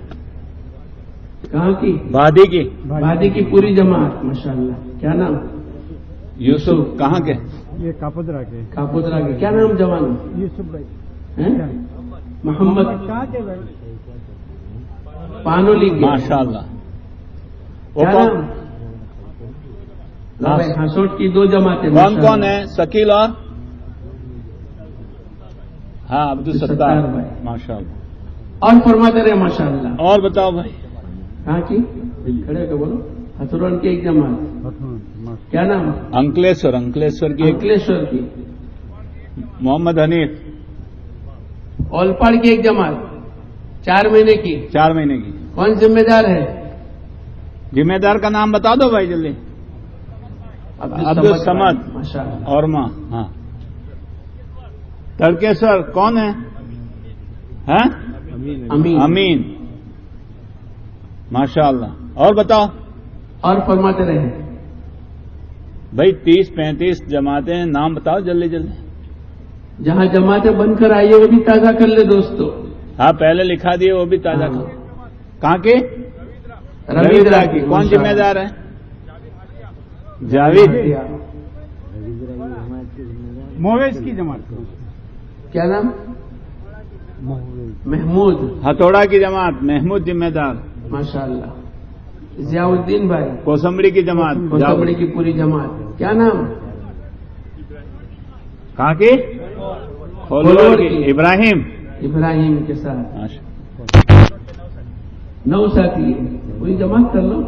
کہاں کی؟ وادی کی۔ وادی کی پوری جماعت ماشاءاللہ۔ کیا نام؟ یوسف۔ کہاں کے؟ یہ کاپودرا کے۔ کاپودرا کے۔ کیا نام جوان؟ یوسف بھائی۔ محمد پانولی کی۔ ماشاءاللہ۔ کیا نام؟ ہاسوٹ کی 2 جماعتیں۔ کون کون ہے؟ شکیل اور ہاں عبدالستار بھائی ماشاءاللہ۔ اور فرماتے رہے ماشاءاللہ۔ اور بتاؤ بھائی۔ کہاں کی؟ کھڑے ہو بولو۔ ہسرون کی ایک جماعت۔ کیا نام؟ انکلیشور کی ایک۔ انکلیشور کی۔ محمد حنیف۔ اولپاڑ کی ایک جماعت 4 مہینے کی۔ 4 مہینے کی۔ کون ذمہ دار ہے؟ ذمہ دار کا نام بتا دو بھائی جلدی۔ عبدالصمد ماشاءاللہ۔ اور ماں۔ ہاں تڑکیشور کون ہے؟ ہاں امین امین. ماشاء اللہ. اور بتاؤ اور فرماتے رہے. بھائی 30-35 جماعتیں ہیں, نام بتاؤ جلدی جلدی. جہاں جماعتیں بن کر آئی ہے وہ بھی تازہ کر لے دوستو. ہاں پہلے لکھا دیے وہ بھی تازہ ہاں. کرو. کہاں کے؟ رویدرا کی. کون ذمہ دار ہے؟ جاوید. مویز کی جماعت. کیا نام؟ محمود. ہتھوڑا کی جماعت محمود ذمہ دار. ماشاء اللہ. ضیاء الدین بھائی. کوسمبڑی کی جماعت. کوسمبڑی کی پوری جماعت. کیا نام؟ کہاں کی؟ کھولور کی. ابراہیم. ابراہیم کے ساتھ ماشاء 9 ساتھی ہے. پوری جماعت کر لو.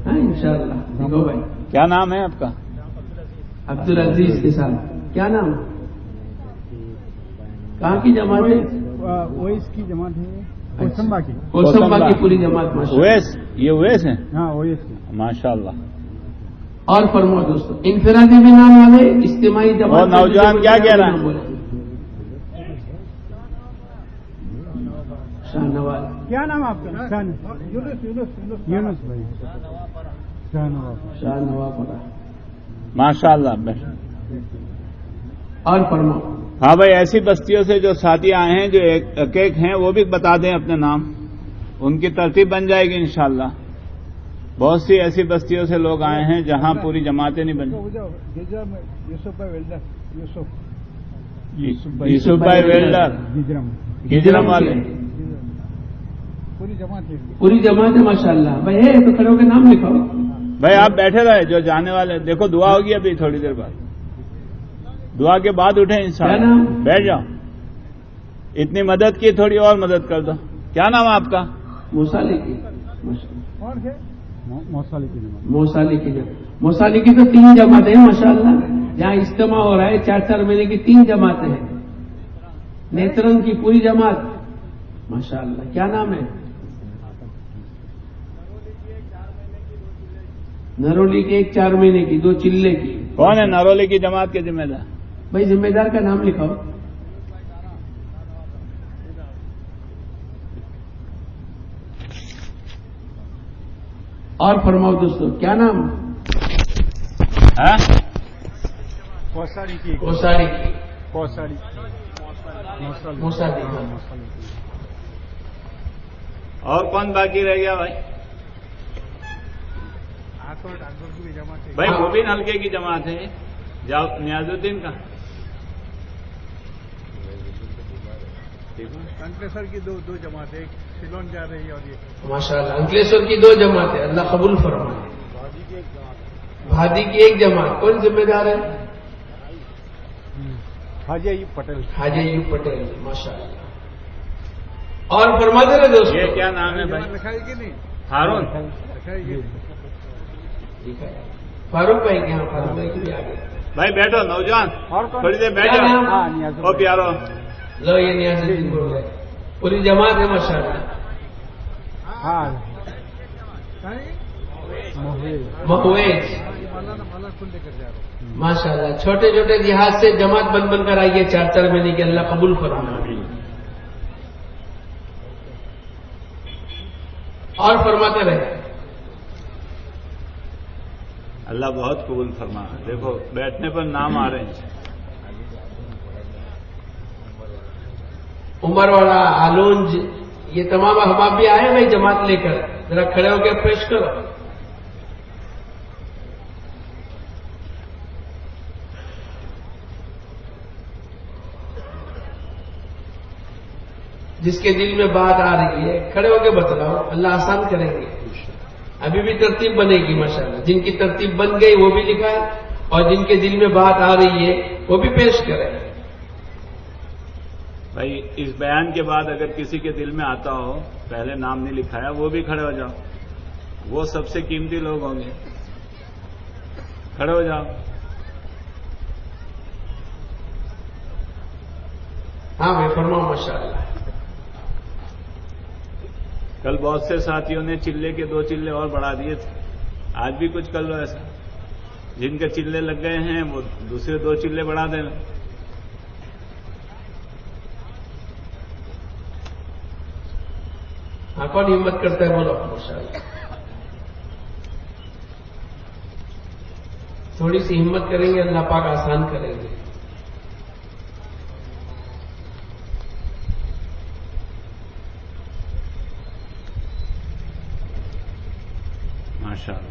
ہاں انشاءاللہ. دیکھو بھائی کیا نام ہے آپ کا؟ عبدالعزیز کے ساتھ. کیا نام؟ کہاں کی جماعت ہے؟ اویس کی جماعت ہے. کوسمبا کی. کوسمبا کی پوری جماعت. ماشاءاللہ. اویس. یہ اویس ہیں. ہاں اویس کی. ماشاء اللہ. اور فرماؤ دوستو انفرادی بھی نام والے اجتماعی جماعت. اور نوجوان کیا کہہ رہا ہے؟ شاہ نواز. کیا نام آپ کا؟ یونس بھائی. شاہ نواز. ماشاء اللہ. اور فرماؤ. ہاں بھائی ایسی بستیوں سے جو ساتھی آئے ہیں جو ایک ہیں وہ بھی بتا دیں اپنے نام. ان کی ترتیب بن جائے گی انشاءاللہ. بہت سی ایسی بستیوں سے لوگ آئے ہیں جہاں پوری جماعتیں نہیں بنی. یوسف بھائی ویلڈر. یوسف بھائی ویلڈر گجرم والے. پوری جماعت ہے. پوری جماعت ہے ماشاء اللہ. بھائی ہے تو کھڑے ہو کے نام لکھاؤ. بھائی آپ بیٹھے رہے جو جانے والے. دیکھو دعا ہوگی ابھی تھوڑی دیر بعد. دعا کے بعد اٹھیں انشاءاللہ. بیٹھ جاؤ. اتنی مدد کی تھوڑی اور مدد کر دو. کیا نام ہے آپ کا؟ موسالی کی. موسالی کی جماعت. موسالی کی جماعت. موسالی کی تو 3 جماعتیں ہیں ماشاء اللہ. جہاں اجتماع ہو رہا ہے 4 مہینے کی 3 جماعتیں ہیں. نیترن کی پوری جماعت. ماشاء اللہ. کیا نام ہے؟ نرولی کی 1 4 مہینے کی 2 چلے کی. کون ہے نرولی کی جماعت کے ذمہ دار؟ بھائی ذمہ دار کا نام لکھاؤ. اور فرماؤ دوستو کیا نام؟ کوساڑی کی. کوساڑی کی. کوساڑی. موسالی. اور کون باقی رہ گیا بھائی؟ بھائی مبین حلقے کی جماعت ہے. نیاز الدین کا. انکلیشور کی دو جماعتیں. ایک سیلون جا رہی ہے اور یہ ماشاء اللہ. انکلیشور کی 2 جماعتیں. اللہ قبول فرمائے. بھادی کی 1 جماعت. کون ذمہ دار ہے؟ حاجی ایوب پٹیل. حاجی ایوب پٹیل. ماشاء اللہ. اور فرماتے رہے دوستو. یہ کیا نام ہے بھائی؟ لکھائی کہ نہیں؟ ہارون. لکھائی کہ فاروق بھائی کے. فاروق بھائی کے بھی آگے. بھائی بیٹھو نوجوان. اور کون؟ تھوڑی دیر بیٹھ کیا جاؤ. نام؟ او پیارو. لو یہ نیاز الدین بول رہے. پوری جماعت ہے ماشاء اللہ. ہاں مہویز. ماشاء اللہ. چھوٹے چھوٹے دیہات سے جماعت بن کر آئی ہے 4 مہینے کی. اللہ قبول فرمائے. اور فرماتے رہے. اللہ بہت قبول فرما. دیکھو بیٹھنے پر نام آ رہے ہیں. عمر والا آلونج یہ تمام احباب بھی آئے بھائی جماعت لے کر. ذرا کھڑے ہو کے پیش کرو. جس کے دل میں بات آ رہی ہے کھڑے ہو کے بتلاؤ. اللہ آسان کریں گے. ابھی بھی ترتیب بنے گی ماشاءاللہ. جن کی ترتیب بن گئی وہ بھی لکھا ہے اور جن کے دل میں بات آ رہی ہے وہ بھی پیش کریں. بھائی اس بیان کے بعد اگر کسی کے دل میں آتا ہو پہلے نام نہیں لکھایا وہ بھی کھڑے ہو جاؤ. وہ سب سے قیمتی لوگ ہوں گے. کھڑے ہو جاؤ. ہاں بھائی فرماؤ. ماشاء اللہ. کل بہت سے ساتھیوں نے چلے کے 2 چلے اور بڑھا دیے تھے. آج بھی کچھ کر لو ایسا. جن کے چلے لگ گئے ہیں وہ دوسرے 2 چلے بڑھا دینا. کون ہمت کرتا ہے بولو ماشاءاللہ. تھوڑی سی ہمت کریں گے اللہ پاک آسان کریں گے. ماشاءاللہ.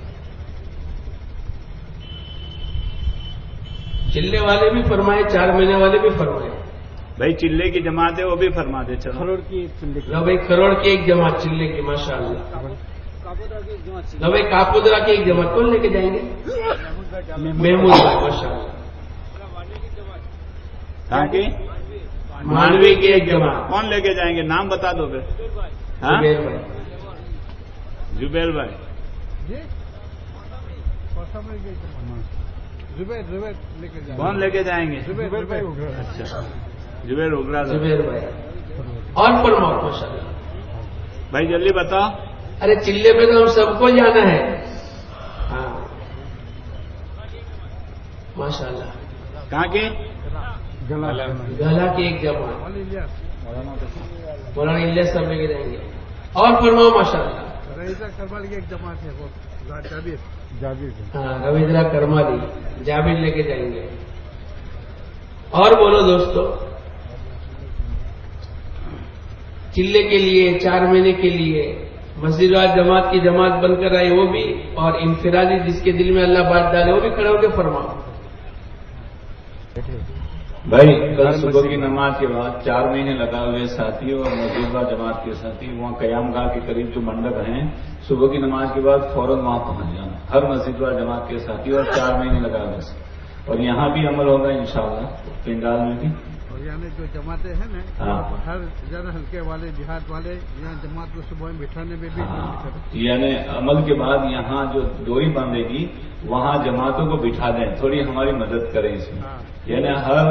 چلے والے بھی فرمائے, 4 مہینے والے بھی فرمائے. بھائی چلے کی جماعت ہے وہ بھی فرما دے. چلو کروڑ کی لو بھائی کروڑ کی ایک جماعت چلے کی ماشاءاللہ. لو بھائی کاپودرا کی ایک جماعت کون لے کے جائیں گے؟ محمود بھائی ماشاءاللہ. تاکہ مانوی کی ایک جماعت کون لے کے جائیں گے؟ نام بتا دو پھر. ہاں زبیر بھائی. زبیر بھائی. زبیر لے کے جائیں کون لے کے جائیں گے؟ زبیر بھائی اچھا زبیر اگرا. زبیر بھائی اور فرماؤ ماشاءاللہ. بھائی جلدی بتاؤ. ارے چلے پہ تو ہم سب کو جانا ہے. ہاں ماشاءاللہ. کہاں کی؟ گلا کی ایک جماعت مولانا الیاس صاحب لے کے جائیں گے. اور فرماؤ ماشاءاللہ. رئیسہ کرمال کی ایک جماعت ہے وہ جابر. ہاں رویندرا کرمالی جابر لے کے جائیں گے. اور بولو دوستو. چلے کے لیے 4 مہینے کے لیے مسجد والا جماعت کی جماعت بن کر آئے وہ بھی, اور انفرادی جس کے دل میں اللہ بات ڈالے وہ بھی کھڑے ہو کے فرماؤ. بھائی کل صبح کی نماز کے بعد 4 مہینے لگا ہوئے ساتھی اور موجودہ جماعت کے ساتھی وہاں قیام گاہ کے قریب جو منڈپ ہیں, صبح کی نماز کے بعد فوراً وہاں پہنچ جانا ہر مسجد والا جماعت کے ساتھی, اور 4 مہینے لگا ہوئے. اور یہاں بھی عمل ہوگا انشاءاللہ پنڈال میں بھی. اور یعنی جو جماعتیں ہیں نا ہر زیادہ ہلکے والے دیہات والے یہاں جماعت کو صبح میں بٹھانے میں بھی یعنی عمل کے بعد یہاں جو ڈوری باندھے گی وہاں جماعتوں کو بٹھا دیں, تھوڑی ہماری مدد کریں اس میں. یعنی ہر